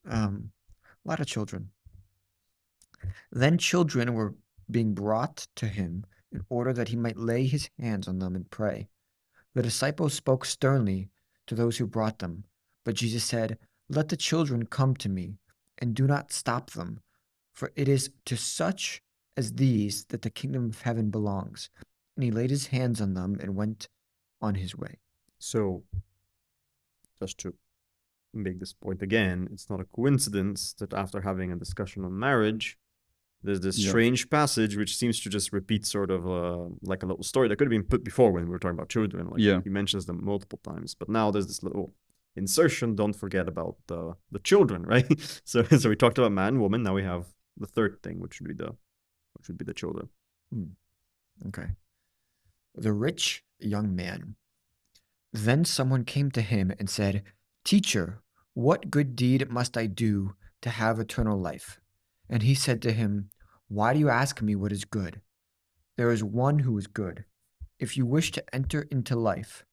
A lot of children. Then children were being brought to him in order that he might lay his hands on them and pray. The disciples spoke sternly to those who brought them, but Jesus said, "Let the children come to me, and do not stop them, for it is to such as these that the kingdom of heaven belongs. and he laid his hands on them and went on his way. So, just to make this point again, it's not a coincidence that after having a discussion on marriage, there's this Yeah. strange passage which seems to just repeat sort of like a little story that could have been put before when we were talking about children. Like Yeah. he mentions them multiple times, but now there's this little insertion. Don't forget about the children, right? So we talked about man, woman. Now we have the third thing, which would be the children. Okay. The rich young man. Then someone came to him and said, "Teacher, what good deed must I do to have eternal life?" And he said to him, "Why do you ask me what is good? There is one who is good. If you wish to enter into life,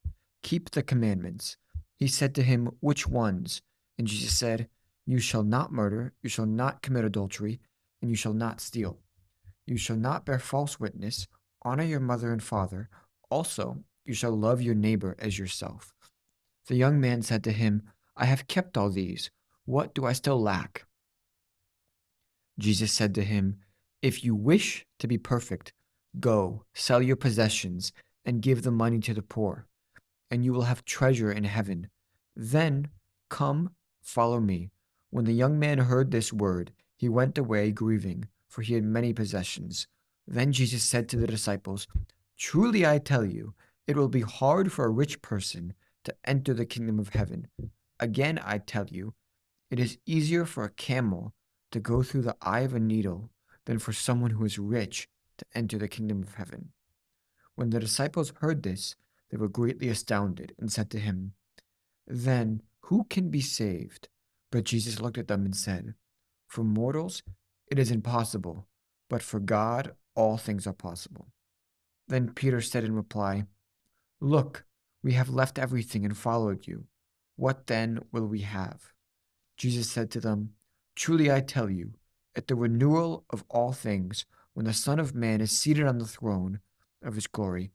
keep the commandments." He said to him, "Which ones?" And Jesus said, "You shall not murder, you shall not commit adultery, and you shall not steal. You shall not bear false witness, honor your mother and father. Also, you shall love your neighbor as yourself." The young man said to him, "I have kept all these. What do I still lack?" Jesus said to him, "If you wish to be perfect, go, sell your possessions, and give the money to the poor, and you will have treasure in heaven. Then come, follow me." When the young man heard this word, he went away grieving, for he had many possessions. Then Jesus said to the disciples, "Truly I tell you, it will be hard for a rich person to enter the kingdom of heaven. Again I tell you, it is easier for a camel to go through the eye of a needle than for someone who is rich to enter the kingdom of heaven." When the disciples heard this, they were greatly astounded and said to him, "Then who can be saved?" But Jesus looked at them and said, "For mortals it is impossible, but for God all things are possible." Then Peter said in reply, "Look, we have left everything and followed you. What then will we have?" Jesus said to them, "Truly I tell you, at the renewal of all things, when the Son of Man is seated on the throne of his glory,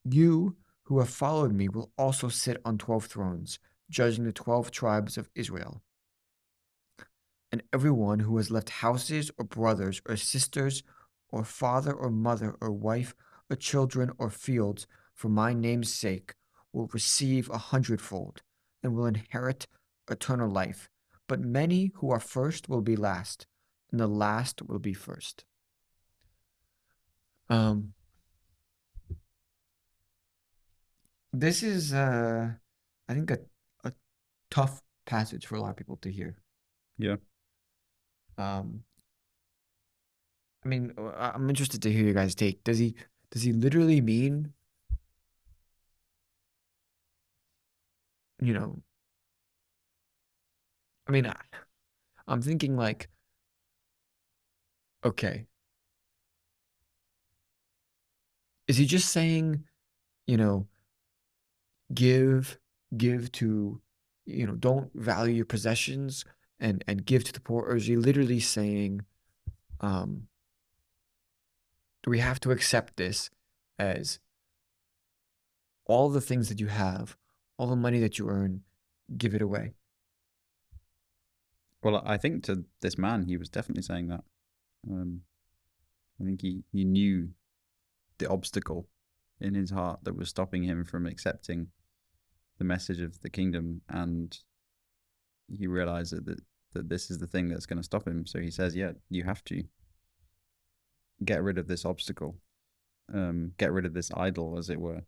you who have followed me will also sit on 12 thrones, judging the 12 tribes of Israel. And everyone who has left houses or brothers or sisters or father or mother or wife or children or fields for my name's sake will receive 100-fold and will inherit eternal life. But many who are first will be last, and the last will be first." This is, I think, a tough passage for a lot of people to hear. Yeah. I mean, I'm interested to hear your guys' take. Does he literally mean, you know? I mean, I'm thinking like, okay, is he just saying, give to, don't value your possessions and give to the poor, or is he literally saying, do we have to accept this as all the things that you have, all the money that you earn, give it away? Well, I think to this man, he was definitely saying that. I think he knew the obstacle in his heart that was stopping him from accepting the message of the kingdom, and he realized that this is the thing that's going to stop him. So he says, yeah, you have to get rid of this obstacle, get rid of this idol, as it were.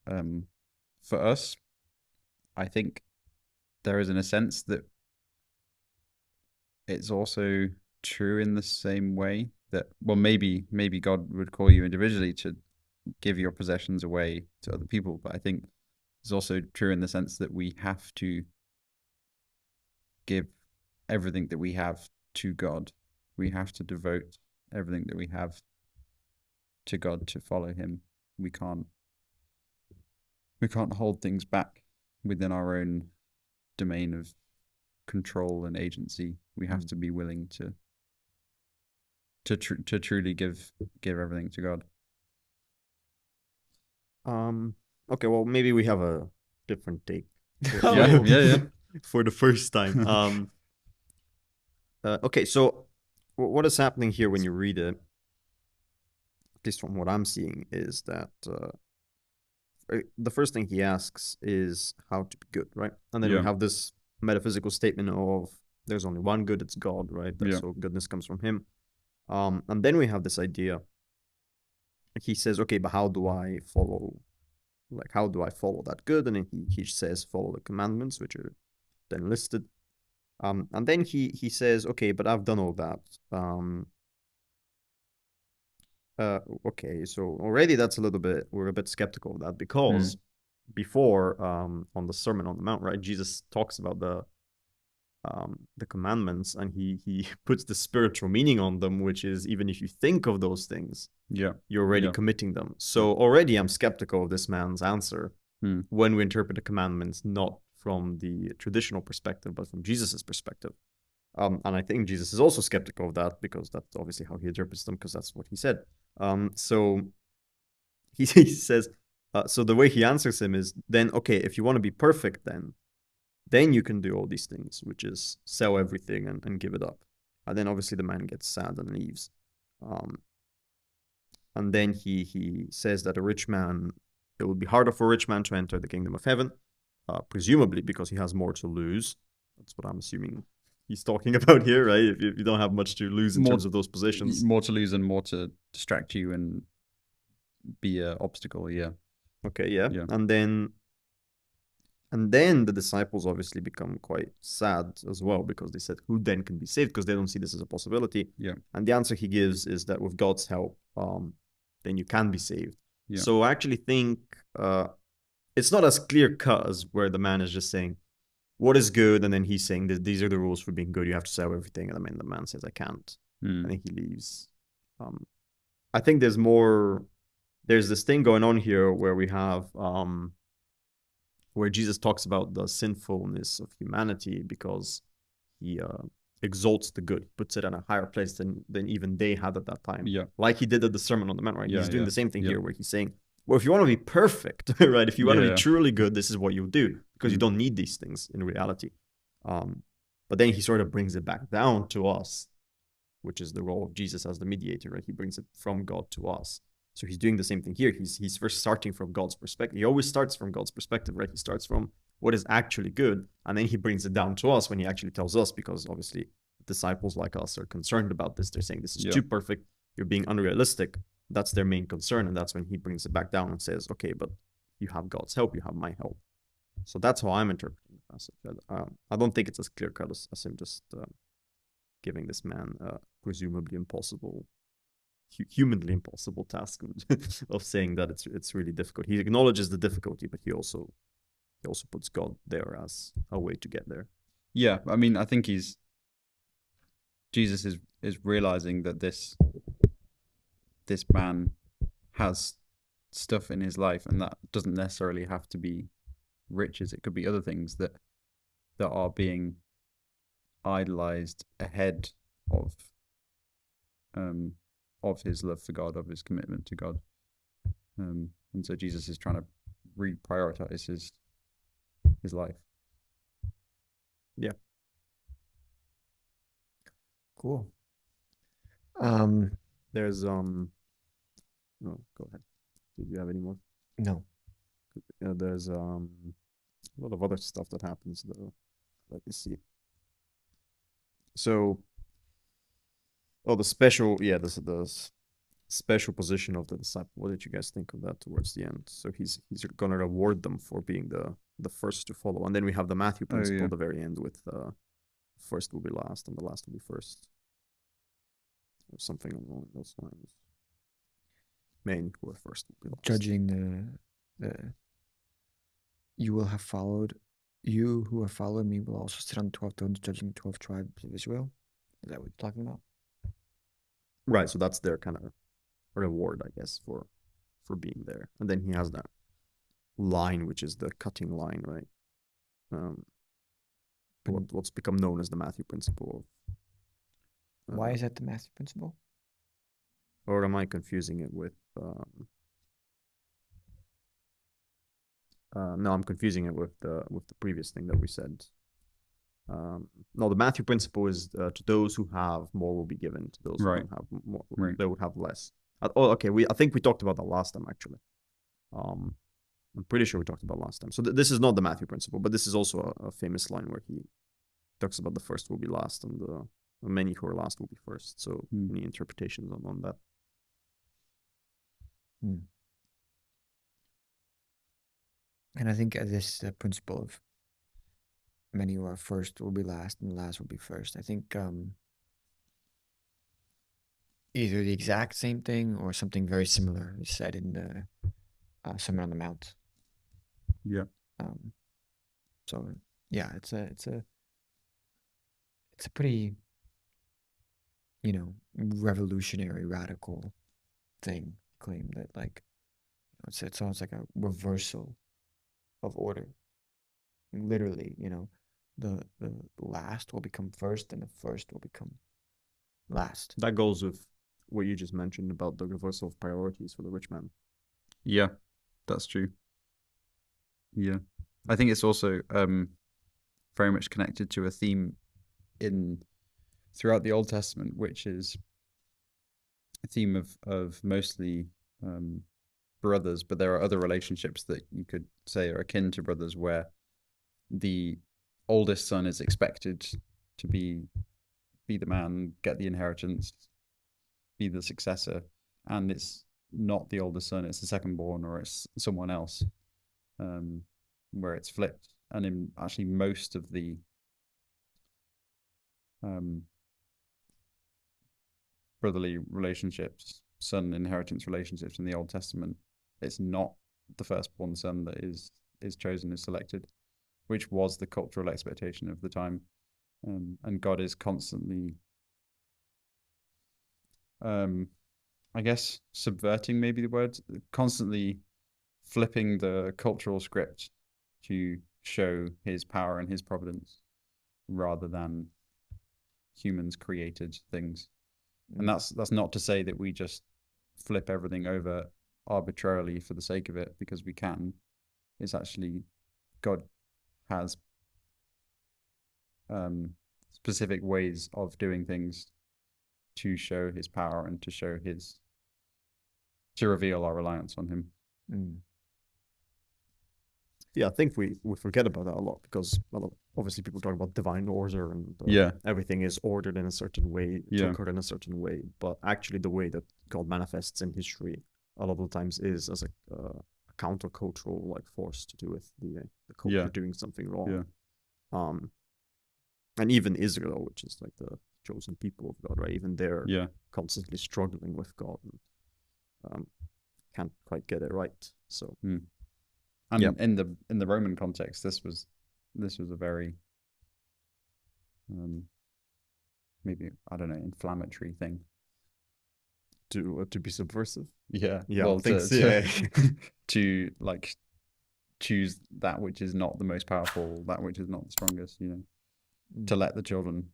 For us, I think there is in a sense that it's also true in the same way that, well, maybe God would call you individually to give your possessions away to other people, but I think it's also true in the sense that we have to give everything that we have to God. We have to devote everything that we have to God to follow him. We can't hold things back within our own domain of control and agency. We have to be willing to truly give everything to God. Okay, well, maybe we have a different take. Yeah. For the first time. Okay, so what is happening here when you read it? at least from what I'm seeing, is that the first thing he asks is how to be good, right? And then we Yeah. have this metaphysical statement of there's only one good, it's God, right? Yeah. So goodness comes from him. And then we have this idea. He says, okay, but how do I follow that good? And then he says, follow the commandments, which are then listed. And then he says, okay, but I've done all that. Okay, so already that's we're a bit skeptical of that, because before on the Sermon on the Mount, right, Jesus talks about the commandments, and he puts the spiritual meaning on them, which is even if you think of those things, Yeah. you're already Yeah. committing them. So already I'm skeptical of this man's answer when we interpret the commandments not from the traditional perspective, but from Jesus's perspective. And I think Jesus is also skeptical of that, because that's obviously how he interprets them, because that's what he said. So he says, so the way he answers him is, then, okay, if you want to be perfect, then you can do all these things, which is sell everything and give it up. And then obviously the man gets sad and leaves. And then he says that it would be harder for a rich man to enter the kingdom of heaven, presumably because he has more to lose. That's what I'm assuming he's talking about here, right? If you don't have much to lose in terms of those positions. More to lose and more to distract you and be an obstacle, yeah. Okay, yeah. Yeah. And then the disciples obviously become quite sad as well, because they said, who then can be saved? Because they don't see this as a possibility. Yeah. And the answer he gives is that with God's help, then you can be saved. Yeah. So I actually think it's not as clear cut as where the man is just saying, what is good? And then he's saying that these are the rules for being good. You have to sell everything. And the man says, I can't. And then he leaves. I think there's this thing going on here where we have, where Jesus talks about the sinfulness of humanity, because he exalts the good, puts it in a higher place than even they had at that time. Yeah. Like he did at the Sermon on the Mount, right? Yeah, He's doing yeah. the same thing Yeah. here, where he's saying, well, if you want to be perfect, right? If you want to Yeah. be truly good, this is what you do, because you don't need these things in reality. But then he sort of brings it back down to us, which is the role of Jesus as the mediator, right? He brings it from God to us. So he's doing the same thing here. He's first starting from God's perspective. He always starts from God's perspective, right? He starts from what is actually good, and then he brings it down to us when he actually tells us, because obviously disciples like us are concerned about this. They're saying this is too perfect. You're being unrealistic. That's their main concern, and that's when he brings it back down and says, okay, but you have God's help, you have my help. So that's how I'm interpreting the passage. I don't think it's as clear-cut as him just giving this man presumably impossible, humanly impossible task of saying that it's really difficult. He acknowledges the difficulty, but he also puts God there as a way to get there. Yeah, I mean, I think Jesus is realizing that this man has stuff in his life, and that doesn't necessarily have to be riches. It could be other things that are being idolized ahead of his love for God, of his commitment to God. And so Jesus is trying to reprioritize his life. Yeah. Cool. There's no, go ahead. Did you have any more? No. There's a lot of other stuff that happens though. Let me see. So, the special position of the disciple. What did you guys think of that towards the end? So he's gonna reward them for being the first to follow, and then we have the Matthew principle at the very end with first will be last and the last will be first, or something along those lines. Men who are first will be last. Judging the you who have followed me will also sit on 12 thrones, judging 12 tribes of Israel. Is that what you're talking about? Right. So that's their kind of reward, I guess, for being there. And then he has that line, which is the cutting line, right? What's become known as the Matthew principle. Why is that the Matthew principle? Or am I confusing it with? No, I'm confusing it with the previous thing that we said. No, the Matthew principle is to those who have more will be given. To those who don't have more, they would have less. I think we talked about that last time, actually. I'm pretty sure we talked about last time. So this is not the Matthew principle, but this is also a famous line where he talks about the first will be last and the many who are last will be first. So many interpretations on that. And I think this principle of many who are first will be last and the last will be first. I think either the exact same thing or something very similar is said in the Sermon on the Mount. Yeah. So yeah, it's a pretty, revolutionary, radical thing. Claim that it's almost like a reversal of order. Literally, the last will become first and the first will become last. That goes with what you just mentioned about the reversal of priorities for the rich man. Yeah, that's true. Yeah. I think it's also very much connected to a theme throughout the Old Testament, which is a theme of mostly brothers, but there are other relationships that you could say are akin to brothers, where the oldest son is expected to be the man, get the inheritance, be the successor, and it's not the oldest son, it's the second-born, or it's someone else, where it's flipped. And in actually most of the brotherly relationships, son inheritance relationships in the Old Testament, it's not the firstborn son that is chosen, is selected, which was the cultural expectation of the time. And God is constantly, I guess, subverting, maybe the word, constantly flipping the cultural script to show his power and his providence rather than humans created things. And that's not to say that we just flip everything over arbitrarily for the sake of it because we can. It's actually God has specific ways of doing things to show his power and to reveal our reliance on him. Yeah, I think we forget about that a lot because obviously people talk about divine order and everything is ordered in a certain way, to occur in a certain way. But actually the way that God manifests in history a lot of the times is as a countercultural force to do with the culture doing something wrong. And even Israel, which is like the chosen people of God, right? Even they're constantly struggling with God and can't quite get it right. So and in the Roman context, this was a very maybe, I don't know, inflammatory thing to be subversive. Well, to like choose that which is not the most powerful, that which is not the strongest, to let the children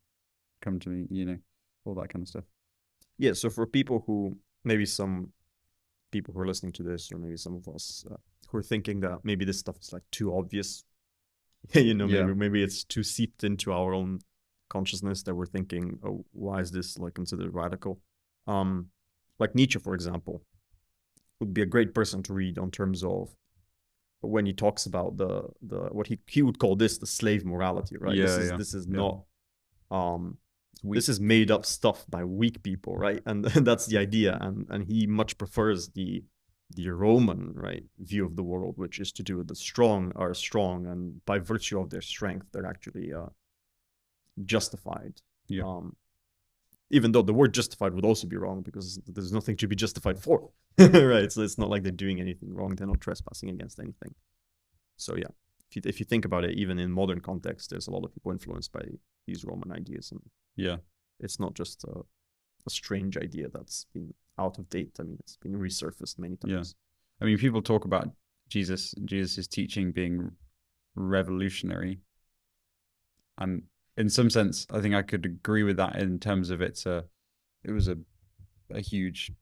come to me, all that kind of stuff. Yeah, so for people who, maybe some people who are listening to this, or maybe some of us who are thinking that maybe this stuff is too obvious, maybe it's too seeped into our own consciousness that we're thinking, oh, why is this considered radical? Like Nietzsche, for example, would be a great person to read on terms of when he talks about the what he would call this the slave morality, right? This is not this is made up stuff by weak people, right? And that's the idea, and he much prefers the Roman, right, view of the world, which is to do with the strong are strong, and by virtue of their strength they're actually justified. Even though the word justified would also be wrong because there's nothing to be justified for. Right, so it's not like they're doing anything wrong, they're not trespassing against anything. So yeah, if you think about it, even in modern context, there's a lot of people influenced by these Roman ideas, and it's not just a strange idea that's been out of date. I mean, it's been resurfaced many times. I mean, people talk about Jesus' teaching being revolutionary, and in some sense, I think I could agree with that in terms of it was a huge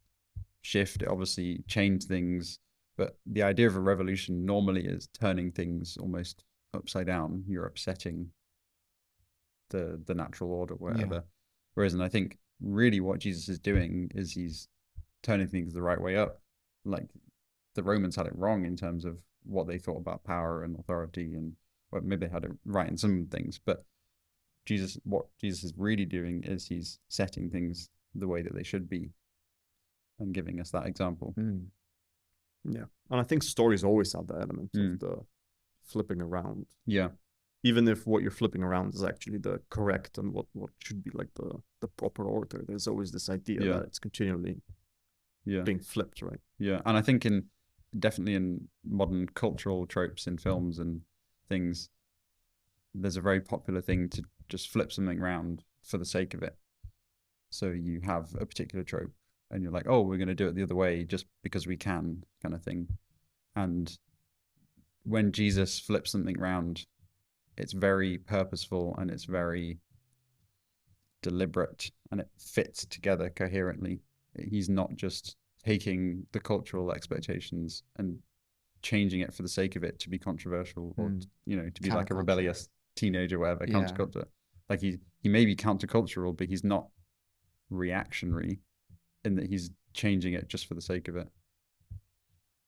shift. It obviously changed things, but the idea of a revolution normally is turning things almost upside down. You're upsetting the natural order, whatever. Whereas, and I think really what Jesus is doing is he's turning things the right way up. Like the Romans had it wrong in terms of what they thought about power and authority, and well, maybe they had it right in some things, but what Jesus is really doing is he's setting things the way that they should be and giving us that example. Yeah. And I think stories always have that element Mm. of the flipping around. Yeah. Even if what you're flipping around is actually the correct and what should be like the proper order, there's always this idea Yeah. that it's continually Yeah. being flipped, right? Yeah. And I think definitely in modern cultural tropes in films and things, there's a very popular thing to just flip something around for the sake of it. So you have a particular trope and you're like, oh, we're going to do it the other way just because we can, kind of thing. And when Jesus flips something around, it's very purposeful and it's very deliberate and it fits together coherently. He's not just taking the cultural expectations and changing it for the sake of it to be controversial or to be like a rebellious teenager or whatever. Yeah. Counterculture. Like he may be countercultural, but he's not reactionary in that he's changing it just for the sake of it.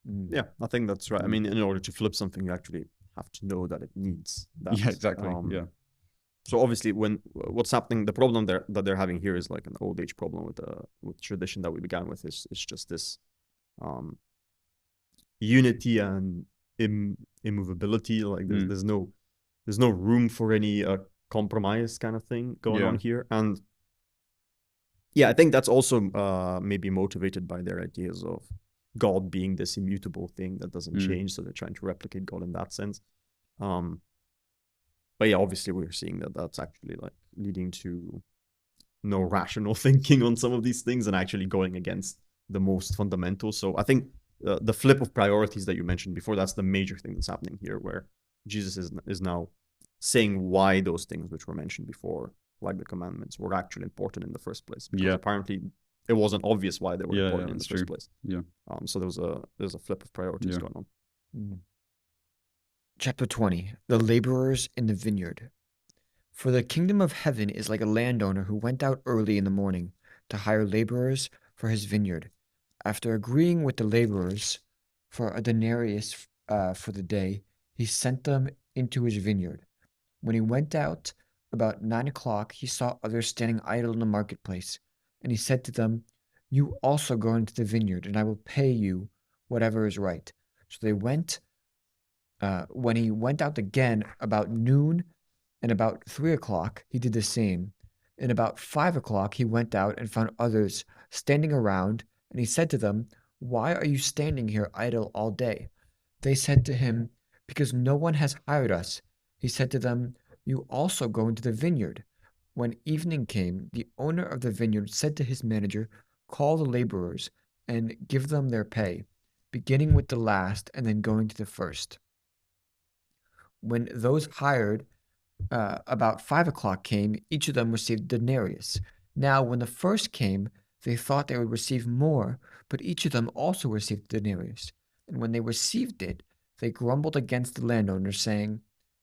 Yeah, I think that's right. I mean, in order to flip something, you actually have to know that it needs that. Yeah, exactly. Yeah. So obviously, what's happening, the problem that they're having here is like an old age problem with tradition that we began with. Is just this unity and immovability. Like there's no room for any compromise kind of thing going on here. And yeah, I think that's also maybe motivated by their ideas of God being this immutable thing that doesn't change. So they're trying to replicate God in that sense. But yeah, obviously we're seeing that that's actually like leading to no rational thinking on some of these things and actually going against the most fundamental. So I think the flip of priorities that you mentioned before, that's the major thing that's happening here, where Jesus is now saying why those things which were mentioned before, like the commandments, were actually important in the first place. Because apparently it wasn't obvious why they were important in the first place. Yeah. So there's a flip of priorities going on. Chapter 20, the laborers in the vineyard. For the kingdom of heaven is like a landowner who went out early in the morning to hire laborers for his vineyard. After agreeing with the laborers for a denarius for the day, he sent them into his vineyard. When he went out about 9 o'clock, he saw others standing idle in the marketplace, and he said to them, "You also go into the vineyard, and I will pay you whatever is right." So they went. When he went out again about noon and about 3 o'clock, he did the same. And about 5 o'clock, he went out and found others standing around, and he said to them, "Why are you standing here idle all day?" They said to him, "Because no one has hired us." He said to them, "You also go into the vineyard." When evening came, the owner of the vineyard said to his manager, "Call the laborers and give them their pay, beginning with the last and then going to the first." When those hired about 5 o'clock came, each of them received a denarius. Now, when the first came, they thought they would receive more, but each of them also received a denarius. And when they received it, they grumbled against the landowner, saying,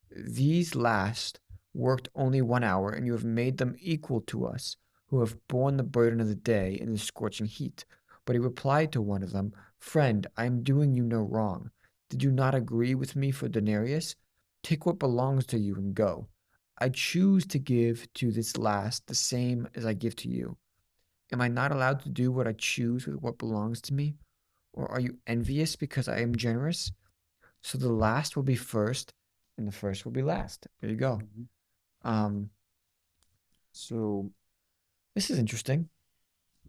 "These last worked only 1 hour, and you have made them equal to us, who have borne the burden of the day in the scorching heat." But he replied to one of them, "Friend, I am doing you no wrong. Did you not agree with me for a denarius? Take what belongs to you and go. I choose to give to this last the same as I give to you. Am I not allowed to do what I choose with what belongs to me? Or are you envious because I am generous? So the last will be first, and the first will be last." There you go. So This is interesting.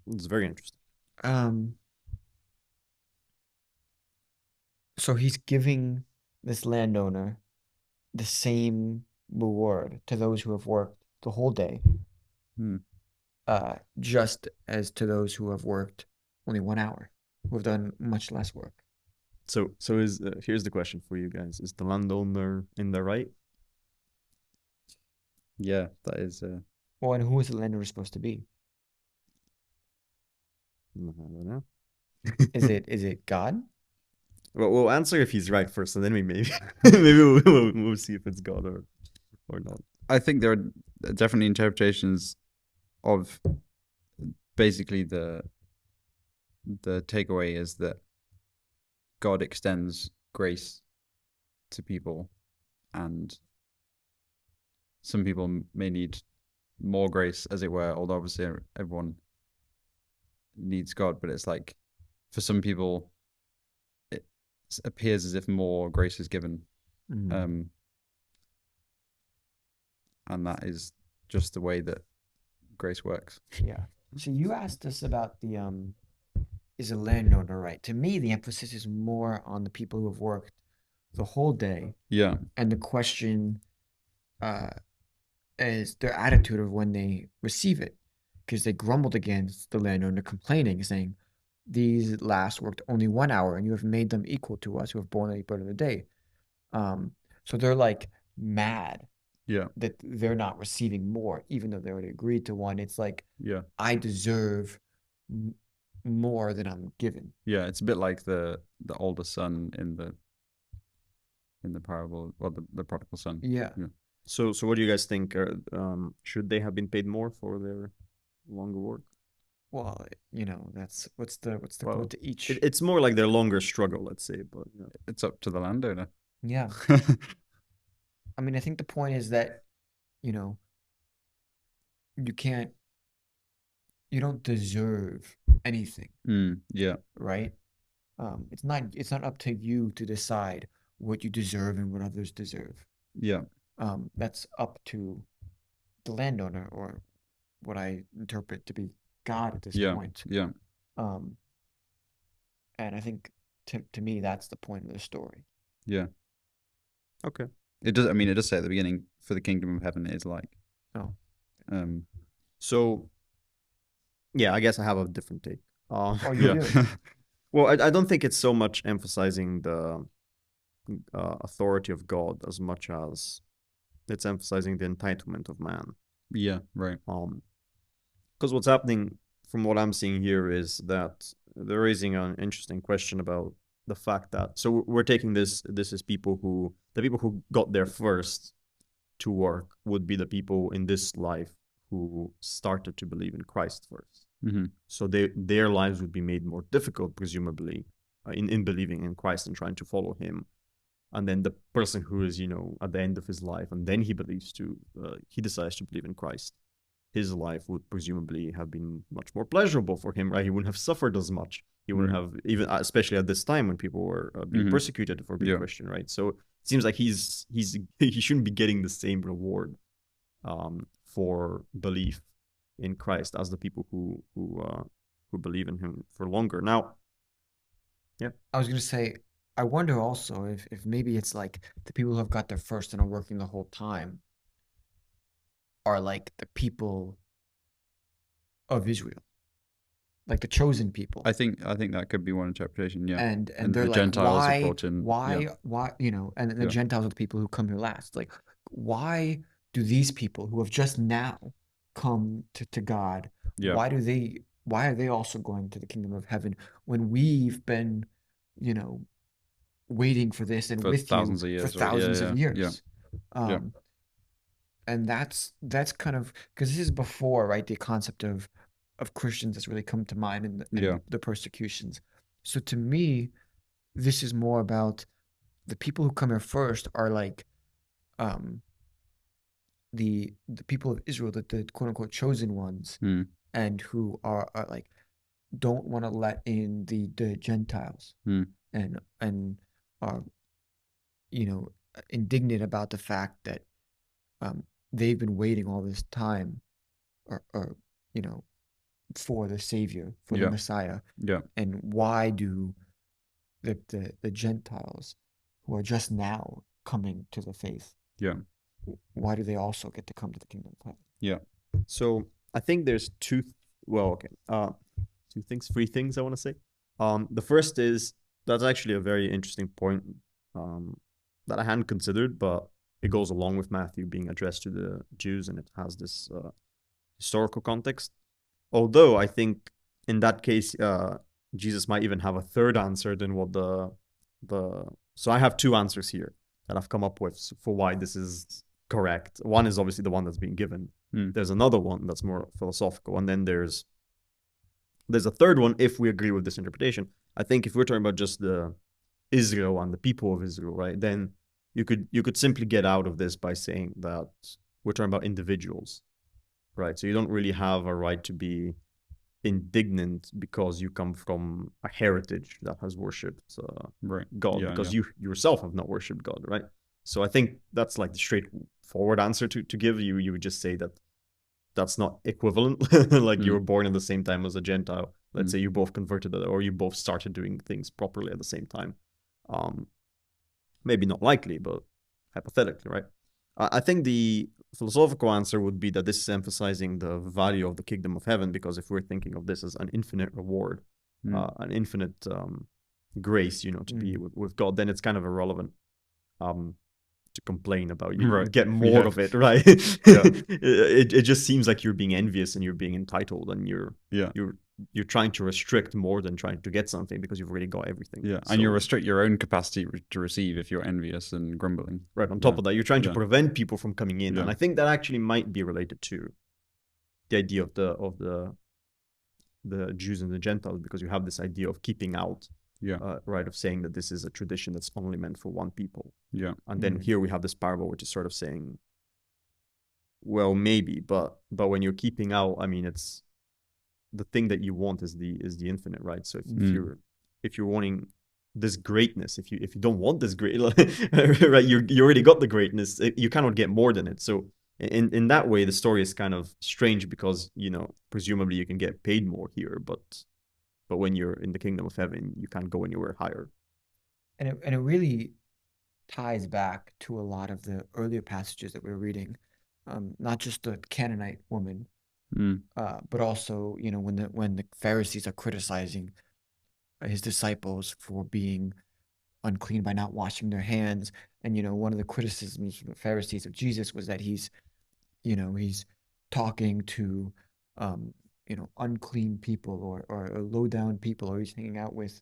it's very interesting. So he's giving this landowner the same reward to those who have worked the whole day, just as to those who have worked only 1 hour, who have done much less work. So here's the question for you guys: is the landowner in the right? Yeah, that is. Well, and who is the landowner supposed to be? I don't know. Is it God? Well, we'll answer if he's right first, and then maybe we'll see if it's God or not. I think there are definitely interpretations of basically the the takeaway is that God extends grace to people, and some people may need more grace, as it were, although obviously everyone needs God, but it's like for some people it appears as if more grace is given, and that is just the way that grace works. Yeah. So you asked us about the is a landowner right? To me, the emphasis is more on the people who have worked the whole day, Yeah, and the question is their attitude of when they receive it, because they grumbled against the landowner, complaining, saying, "These last worked only 1 hour, and you have made them equal to us who have borne the burden of the day." So they're like mad yeah, that they're not receiving more, even though they already agreed to one. It's like, yeah, I deserve more than I'm given. yeah. It's a bit like the older son in the parable, well, the prodigal son. Yeah. So what do you guys think? Should they have been paid more for their longer work? Well, that's what's the Well, quote to each. It's more like their longer struggle, let's say. But It's up to the landowner. Yeah. I mean, I think the point is that, you don't deserve anything, Yeah, right? It's not up to you to decide what you deserve and what others deserve. yeah, That's up to the landowner, or what I interpret to be God at this yeah, point. yeah, And I think to me that's the point of the story. yeah. okay. It does. I mean, it does say at the beginning, "For the kingdom of heaven is like." Oh. So yeah, I guess I have a different take. Oh, you Yeah, do? Well, I don't think it's so much emphasizing the authority of God as much as it's emphasizing the entitlement of man. yeah, right. Because what's happening from what I'm seeing here is that they're raising an interesting question about the fact that, so we're taking this is the people who got there first to work would be the people in this life who started to believe in Christ first. Mm-hmm. So their lives would be made more difficult, presumably, in believing in Christ and trying to follow him. And then the person who is, at the end of his life, and then he decides to believe in Christ, his life would presumably have been much more pleasurable for him, right? He wouldn't have suffered as much. He wouldn't have, even especially at this time when people were being persecuted for being Christian, right? So it seems like he shouldn't be getting the same reward for belief in Christ as the people who believe in him for longer. Now, yeah, I was gonna say, I wonder also if maybe it's like the people who have got there first and are working the whole time are like the people of Israel, like the chosen people. I think that could be one interpretation. Yeah, And and they're the like, Gentiles why, are brought in. and the Yeah. Gentiles are the people who come here last. Like, why do these people who have just now come to God, Yeah. why are they also going to the kingdom of heaven when we've been, waiting for this and For with thousands you of for years, right? thousands Yeah, of yeah, years? yeah. And that's kind of, because this is before, right, the concept of Christians that's really come to mind in Yeah. the persecutions. So to me, this is more about the people who come here first are like the people of Israel, the quote unquote chosen ones, and who are like don't want to let in the Gentiles, and are indignant about the fact that they've been waiting all this time, or for the Savior, for the Messiah. Yeah. And why do the Gentiles who are just now coming to the faith, why do they also get to come to the kingdom of heaven? Yeah. So I think there's three things I want to say. The first is, that's actually a very interesting point that I hadn't considered, but it goes along with Matthew being addressed to the Jews, and it has this historical context. Although I think in that case, Jesus might even have a third answer than what So I have two answers here that I've come up with for why this is correct. One is obviously the one that's being given. There's another one that's more philosophical, and then there's There's a third one if we agree with this interpretation. I think if we're talking about just the Israel and the people of Israel, right, then you could simply get out of this by saying that we're talking about individuals, right? So you don't really have a right to be indignant because you come from a heritage that has worshipped Right. God, Yeah, because yeah. you yourself have not worshipped God, right? So I think that's like the straightforward answer to give. You would just say that that's not equivalent. Like you were born at the same time as a Gentile. Let's say you both converted or you both started doing things properly at the same time. Maybe not likely, but hypothetically, right? I think the philosophical answer would be that this is emphasizing the value of the kingdom of heaven, because if we're thinking of this as an infinite reward, an infinite grace, to be with God, then it's kind of irrelevant to complain about. You Right. get more Yeah. of it, right? Yeah. It just seems like you're being envious and you're being entitled, and Yeah. you're trying to restrict more than trying to get something because you've already got everything. Yeah. So, And you restrict your own capacity to receive if you're envious and grumbling. right, on top of that, you're trying to Yeah. prevent people from coming in. Yeah. And I think that actually might be related to the idea of the Jews and the Gentiles, because you have this idea of keeping out, Yeah. right, of saying that this is a tradition that's only meant for one people. Yeah. And then here we have this parable, which is sort of saying, well, maybe, but when you're keeping out, I mean, it's the thing that you want is the infinite, right? So if you're wanting this greatness, if you don't want this great, right, you already got the greatness. You cannot get more than it. So in that way, the story is kind of strange, because presumably you can get paid more here, but when you're in the kingdom of heaven, you can't go anywhere higher. And it really ties back to a lot of the earlier passages that we're reading, not just the Canaanite woman, but also when the Pharisees are criticizing his disciples for being unclean by not washing their hands, and one of the criticisms from the Pharisees of Jesus was that he's talking to unclean people or low down people, or he's hanging out with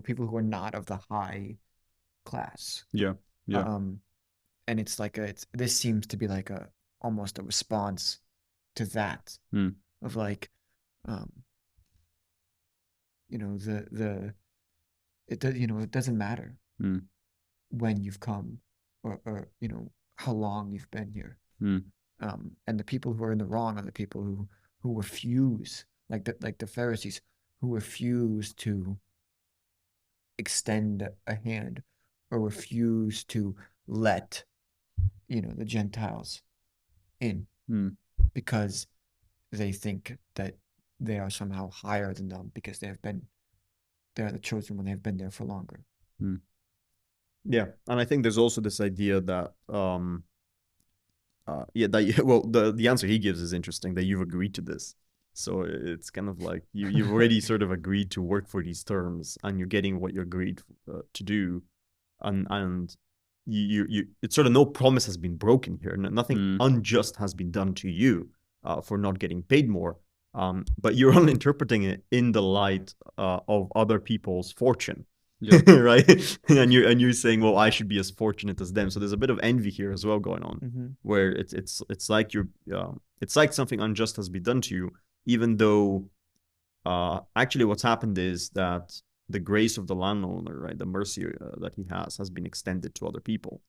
people who are not of the high class. Yeah. Yeah. And it's like this seems to be like almost a response to that, of like it doesn't matter when you've come or how long you've been here. And the people who are in the wrong are the people who refuse, like the Pharisees, who refuse to extend a hand or refuse to let the Gentiles in, because they think that they are somehow higher than them because they're the chosen when they've been there for longer. Yeah, and I think there's also this idea that the answer he gives is interesting, that you've agreed to this. So it's kind of like you've already sort of agreed to work for these terms, and you're getting what you agreed to do, and you it's sort of no promise has been broken here. Nothing unjust has been done to you for not getting paid more. But you're only interpreting it in the light of other people's fortune. Yeah. Right? and you're saying, well, I should be as fortunate as them. So there's a bit of envy here as well going on, where it's like it's like something unjust has been done to you, even though actually what's happened is that the grace of the landowner, right, the mercy that he has been extended to other people.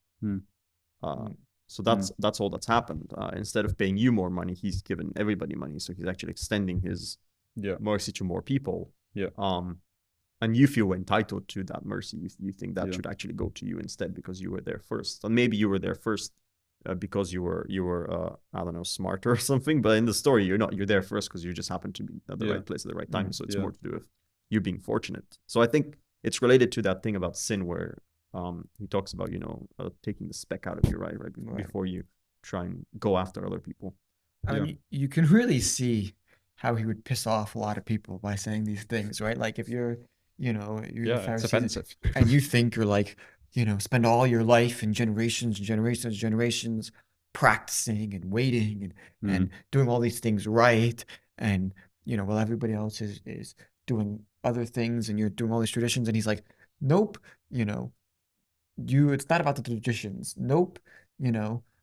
So that's all that's happened. Instead of paying you more money, he's given everybody money. So he's actually extending his mercy to more people. Yeah. And you feel entitled to that mercy. You think that should actually go to you instead, because you were there first. And maybe you were there first because you were I don't know, smarter or something. But in the story, you're not. You're there first because you just happened to be at the right place at the right time. So it's more to do with you being fortunate. So I think it's related to that thing about sin, where he talks about taking the speck out of your eye, right, before you try and go after other people. I mean, you can really see how he would piss off a lot of people by saying these things, right? Like if you're it's offensive. and you think you're like, spend all your life and generations practicing and waiting and doing all these things right, and while everybody else is doing other things, and you're doing all these traditions, and he's like, nope, it's not about the traditions. Nope,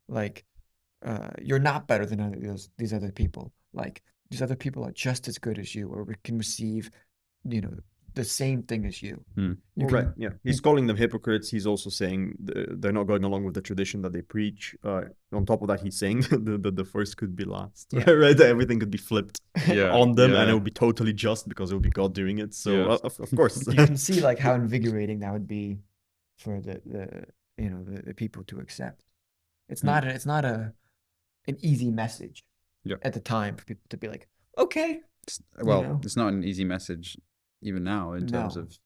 like you're not better than these other people. Like these other people are just as good as you, or we can receive, the same thing as you. You Well, can- right, yeah. He's calling them hypocrites. He's also saying they're not going along with the tradition that they preach. On top of that, he's saying the first could be last, Yeah. right? That everything could be flipped Yeah, on them, and it yeah. would be totally just because it would be God doing it. So, Yeah. of course. You can see like how invigorating that would be for the people to accept. It's not an easy message Yeah. at the time for people to be like, okay, Well, know? it's not an easy message even now in terms No. of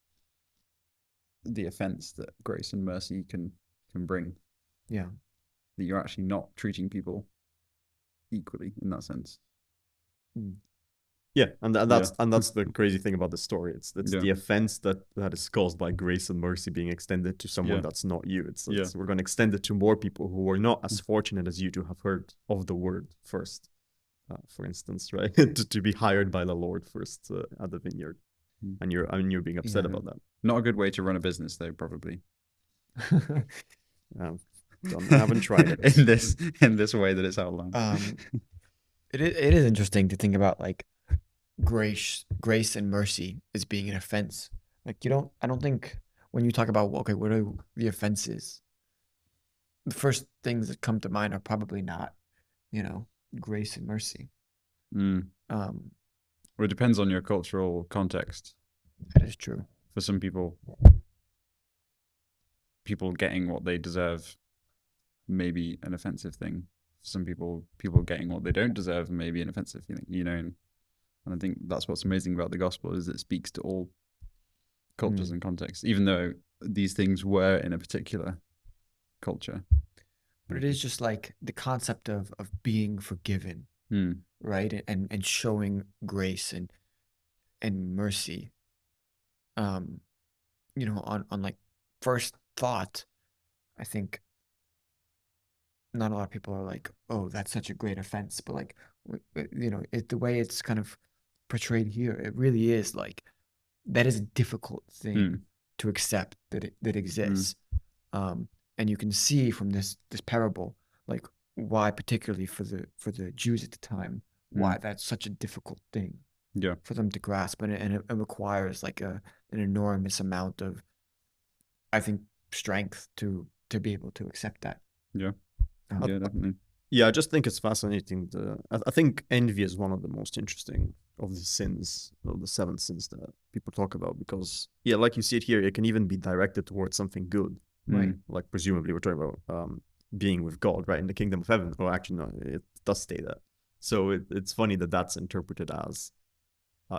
the offense that grace and mercy can bring. yeah, That you're actually not treating people equally in that sense. Yeah, and that's the crazy thing about the story. It's Yeah. the offense that is caused by grace and mercy being extended to someone Yeah. that's not you. It's Yeah. we're going to extend it to more people who were not as fortunate as you to have heard of the word first, for instance, right? to be hired by the Lord first at the vineyard, and you're being upset Yeah. about that. Not a good way to run a business, though, probably. I haven't tried it. in this way that it's outlined. It is interesting to think about like grace and mercy as being an offense. Like I don't think when you talk about, okay, what are the offenses, the first things that come to mind are probably not, grace and mercy. Well, it depends on your cultural context. That is true. For some people getting what they deserve may be an offensive thing. For some people getting what they don't deserve may be an offensive thing, and I think that's what's amazing about the gospel is it speaks to all cultures and contexts, even though these things were in a particular culture. But it is just like the concept of being forgiven, right? And showing grace and mercy. On like first thought, I think not a lot of people are like, oh, that's such a great offense. But like, the way it's kind of portrayed here, it really is like that is a difficult thing to accept that it exists. And you can see from this parable, like why, particularly for the Jews at the time, why that's such a difficult thing for them to grasp, and it requires like an enormous amount of, I think, strength to be able to accept that. Yeah, definitely. Yeah, I just think it's fascinating. I think envy is one of the most interesting of the sins, of the 7 sins that people talk about, because like you see it here, it can even be directed towards something good. Right. Like presumably we're talking about being with God, right, in the kingdom of heaven. Or actually, no, it does say that. So it's funny that that's interpreted as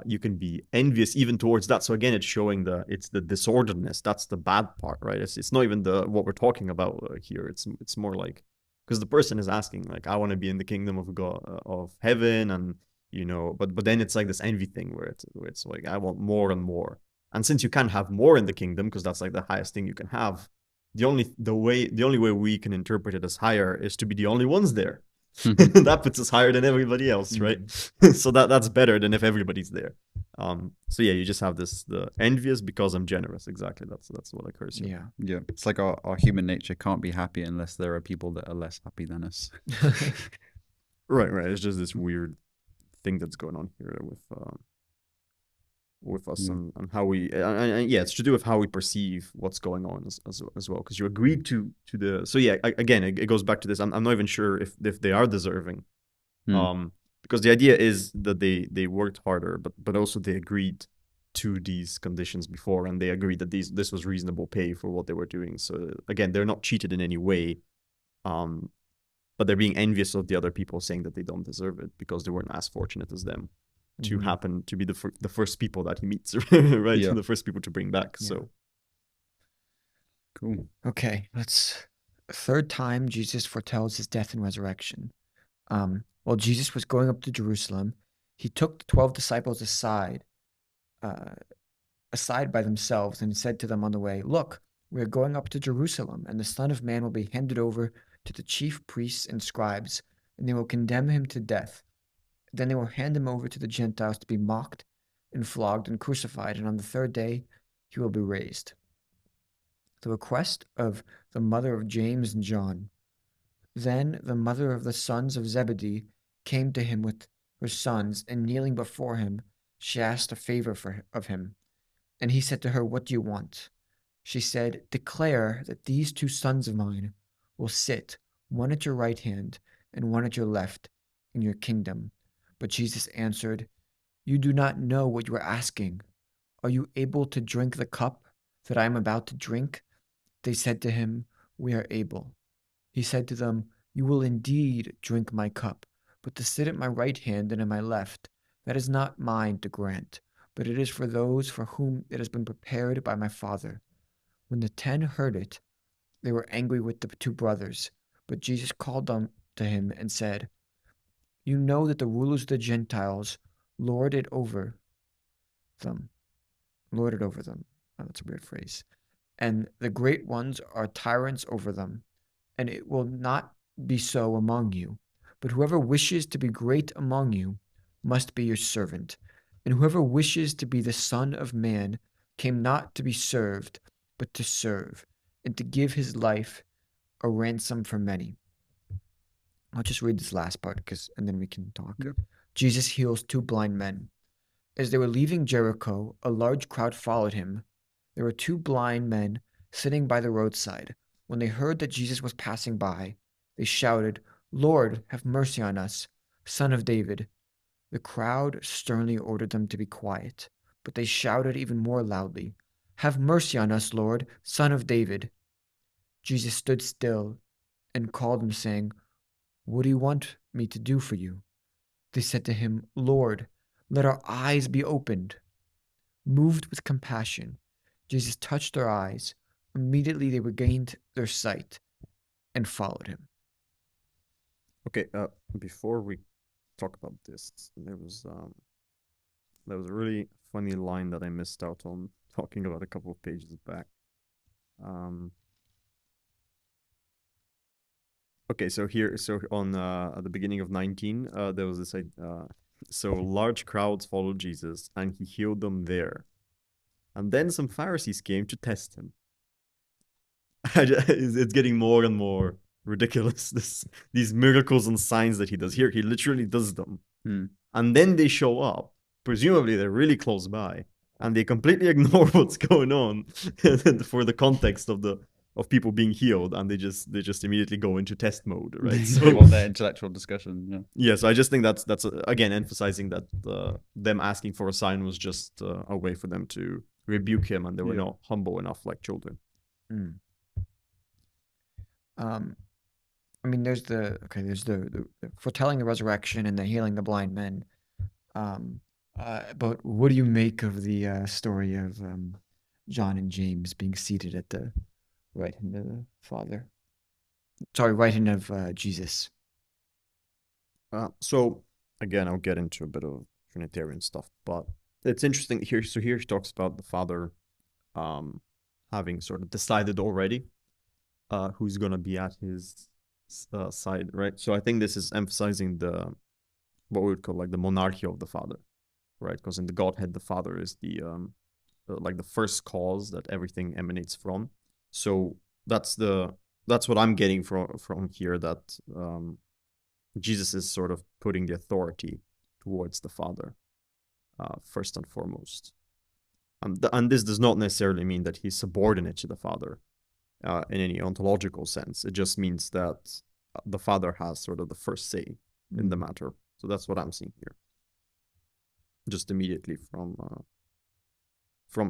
you can be envious even towards that. So again, it's showing it's the disorderedness. That's the bad part, right? It's not even what we're talking about here. It's more like, because the person is asking like, I want to be in the kingdom of God, of heaven, and but then it's like this envy thing where it's like, I want more and more. And since you can't have more in the kingdom, because that's like the highest thing you can have, the only way we can interpret it as higher is to be the only ones there. That puts us higher than everybody else, right? So that's better than if everybody's there. So yeah, you just have the envious because I'm generous. Exactly, that's what occurs here. Yeah. It's like our human nature can't be happy unless there are people that are less happy than us. Right. It's just this weird thing that's going on here with us and how we it's to do with how we perceive what's going on as well, because you agreed to the. So yeah, again, it goes back to this. I'm not even sure if they are deserving, because the idea is that they worked harder, but also they agreed to these conditions before, and they agreed that this was reasonable pay for what they were doing. So again, they're not cheated in any way, but they're being envious of the other people, saying that they don't deserve it because they weren't as fortunate as them to happen to be the first people that he meets, right? Yeah. The first people to bring back. So cool. Okay, third time Jesus foretells his death and resurrection. While Jesus was going up to Jerusalem, he took the 12 disciples aside by themselves, and said to them on the way, "Look, we are going up to Jerusalem, and the Son of Man will be handed over to the chief priests and scribes, and they will condemn him to death. Then they will hand him over to the Gentiles to be mocked and flogged and crucified, and on the third day he will be raised." The request of the mother of James and John. Then the mother of the sons of Zebedee came to him with her sons, and kneeling before him, she asked a favor of him. And he said to her, "What do you want?" She said, "Declare that these 2 sons of mine will sit, one at your right hand and one at your left, in your kingdom." But Jesus answered, "You do not know what you are asking. Are you able to drink the cup that I am about to drink?" They said to him, "We are able." He said to them, "You will indeed drink my cup, but to sit at my right hand and at my left, that is not mine to grant, but it is for those for whom it has been prepared by my Father." When the 10 heard it, they were angry with the 2 brothers. But Jesus called them to him and said, "You know that the rulers of the Gentiles lord it over them. Lord it over them." Oh, that's a weird phrase. "And the great ones are tyrants over them. And it will not be so among you. But whoever wishes to be great among you must be your servant. And whoever wishes to be the Son of Man came not to be served, but to serve, and to give his life a ransom for many." I'll just read this last part, and then we can talk. Yeah. Jesus heals 2 blind men. As they were leaving Jericho, a large crowd followed him. There were 2 blind men sitting by the roadside. When they heard that Jesus was passing by, they shouted, "Lord, have mercy on us, Son of David." The crowd sternly ordered them to be quiet, but they shouted even more loudly, "Have mercy on us, Lord, Son of David." Jesus stood still and called them, saying, "What do you want me to do for you?" They said to him, "Lord, let our eyes be opened." Moved with compassion, Jesus touched their eyes. Immediately they regained their sight and followed him. Okay, before we talk about this, there was a really funny line that I missed out on talking about a couple of pages back. Okay, so on at the beginning of 19, there was this so large crowds followed Jesus, and he healed them there. And then some Pharisees came to test him. It's getting more and more ridiculous. These miracles and signs that he does here, he literally does them. And then they show up. Presumably, they're really close by, and they completely ignore what's going on for the context of people being healed, and they just immediately go into test mode, right? So they want their intellectual discussion. Yeah. So I just think that's again emphasizing that them asking for a sign was just a way for them to rebuke him, and they were not humble enough like children. I mean, there's the foretelling the resurrection and the healing the blind men. But what do you make of the story of John and James being seated at the right hand of the Father? Sorry, right hand of Jesus. So again, I'll get into a bit of Trinitarian stuff, but it's interesting here. So here he talks about the Father having sort of decided already who's going to be at his side, right? So I think this is emphasizing what we would call like the monarchy of the Father, right? Because in the Godhead, the Father is the like the first cause that everything emanates from. So that's what I'm getting from here, that Jesus is sort of putting the authority towards the Father first and foremost. And this does not necessarily mean that he's subordinate to the Father in any ontological sense. It just means that the Father has sort of the first say in the matter. So that's what I'm seeing here, just immediately from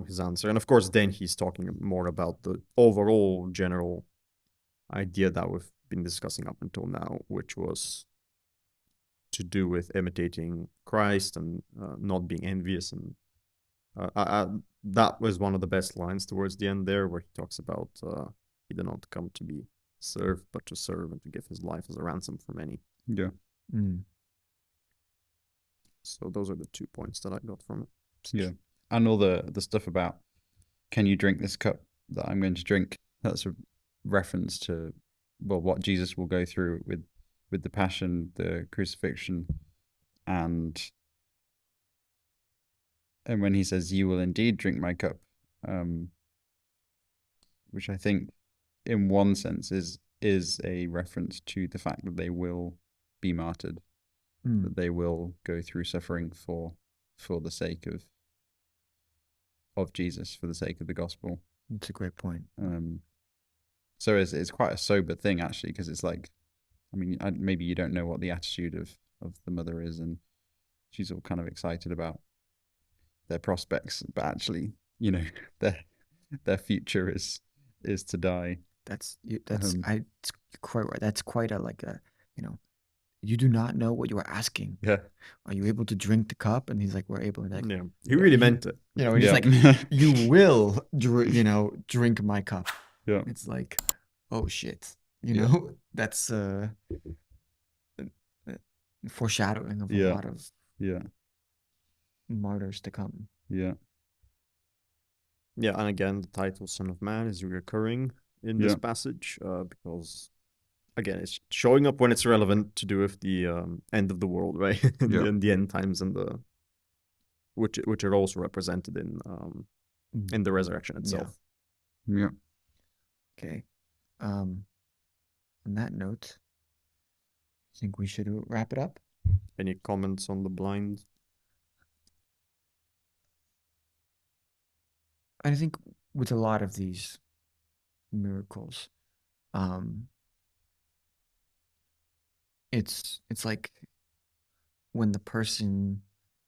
his answer. And of course, then he's talking more about the overall general idea that we've been discussing up until now, which was to do with imitating Christ and not being envious. And that was one of the best lines towards the end there, where he talks about he did not come to be served, but to serve and to give his life as a ransom for many. Yeah. So those are the 2 points that I got from it. Yeah. And all the stuff about, can you drink this cup that I'm going to drink? That's a reference to, well, what Jesus will go through with the passion, the crucifixion, and when he says, "You will indeed drink my cup," which I think in one sense is a reference to the fact that they will be martyred. that they will go through suffering for the sake of Jesus, for the sake of the gospel. That's a great point. So it's quite a sober thing, actually, because it's like, I mean, maybe you don't know what the attitude of the mother is, and she's all kind of excited about their prospects, but actually, you know, their future is to die. It's quite right. That's quite a you do not know what you are asking. Yeah. Are you able to drink the cup? And he's like, we're able. And Yeah. He really meant it. he's Yeah. like, you will, drink my cup. Yeah. It's like, oh shit, Yeah. that's foreshadowing of a Yeah. lot of Yeah. martyrs to come. Yeah. Yeah, and again, the title "Son of Man" is recurring in this Yeah. passage because, again, it's showing up when it's relevant to do with the end of the world, right? Yeah. in the end times, and which are also represented in the resurrection itself. Yeah. Okay. On that note, I think we should wrap it up. Any comments on the blind? I think with a lot of these miracles, it's like when the person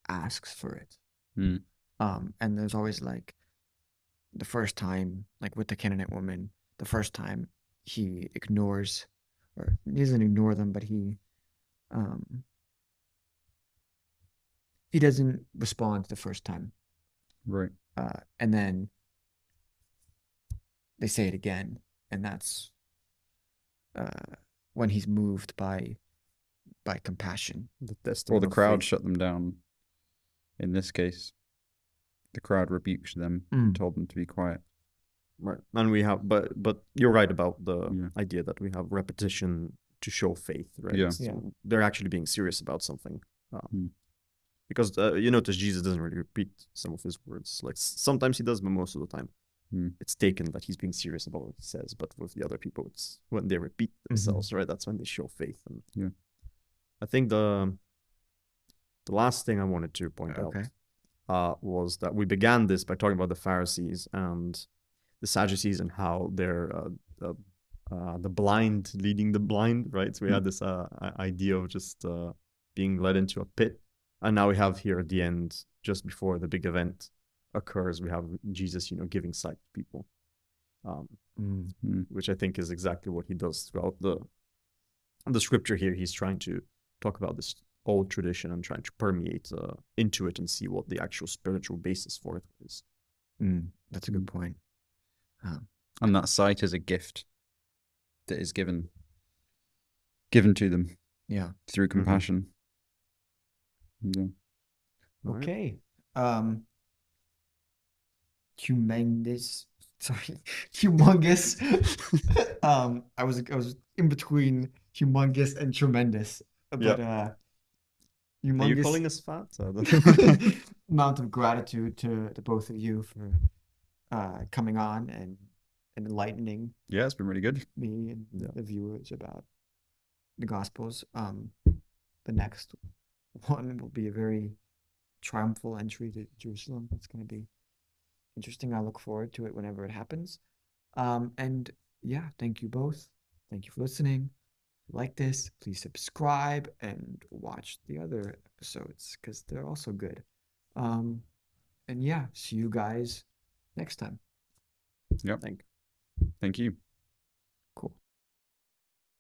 asks for it. Mm. And there's always like the first time, like with the Canaanite woman, the first time he ignores, or he doesn't ignore them, but he doesn't respond the first time. Right. And then they say it again, and that's when he's moved by compassion. The Or testament the of crowd faith. shut them down. In this case, the crowd rebuked them, Mm. told them to be quiet. Right, and we have, but you're right about the Yeah. idea that we have repetition to show faith, right? Yeah. So Yeah. they're actually being serious about something. Mm. Because you notice Jesus doesn't really repeat some of his words. Like sometimes he does, but most of the time Mm. it's taken that he's being serious about what he says. But with the other people, it's when they repeat themselves, right? That's when they show faith. And Yeah. I think the last thing I wanted to point Okay. out was that we began this by talking about the Pharisees and the Sadducees and how they're the blind leading the blind, right? So we had this idea of just being led into a pit. And now we have here at the end, just before the big event occurs, we have Jesus, giving sight to people, which I think is exactly what he does throughout the scripture here. He's trying to talk about this old tradition and trying to permeate into it and see what the actual spiritual basis for it is. That's a good point. And that sight is a gift that is given to them Yeah. through compassion. Yeah. All right. Okay. Humongous. I was in between humongous and tremendous, but Are humongous you calling us fat? amount of gratitude to both of you for coming on and enlightening Yeah, it's been really good. me and Yeah. the viewers about the Gospels. The next one will be a very triumphal entry to Jerusalem. It's going to be interesting. I look forward to it whenever it happens. And yeah, thank you both. Thank you for listening. If you like this, please subscribe and watch the other episodes because they're also good. And yeah, see you guys next time. Yep. Thank you.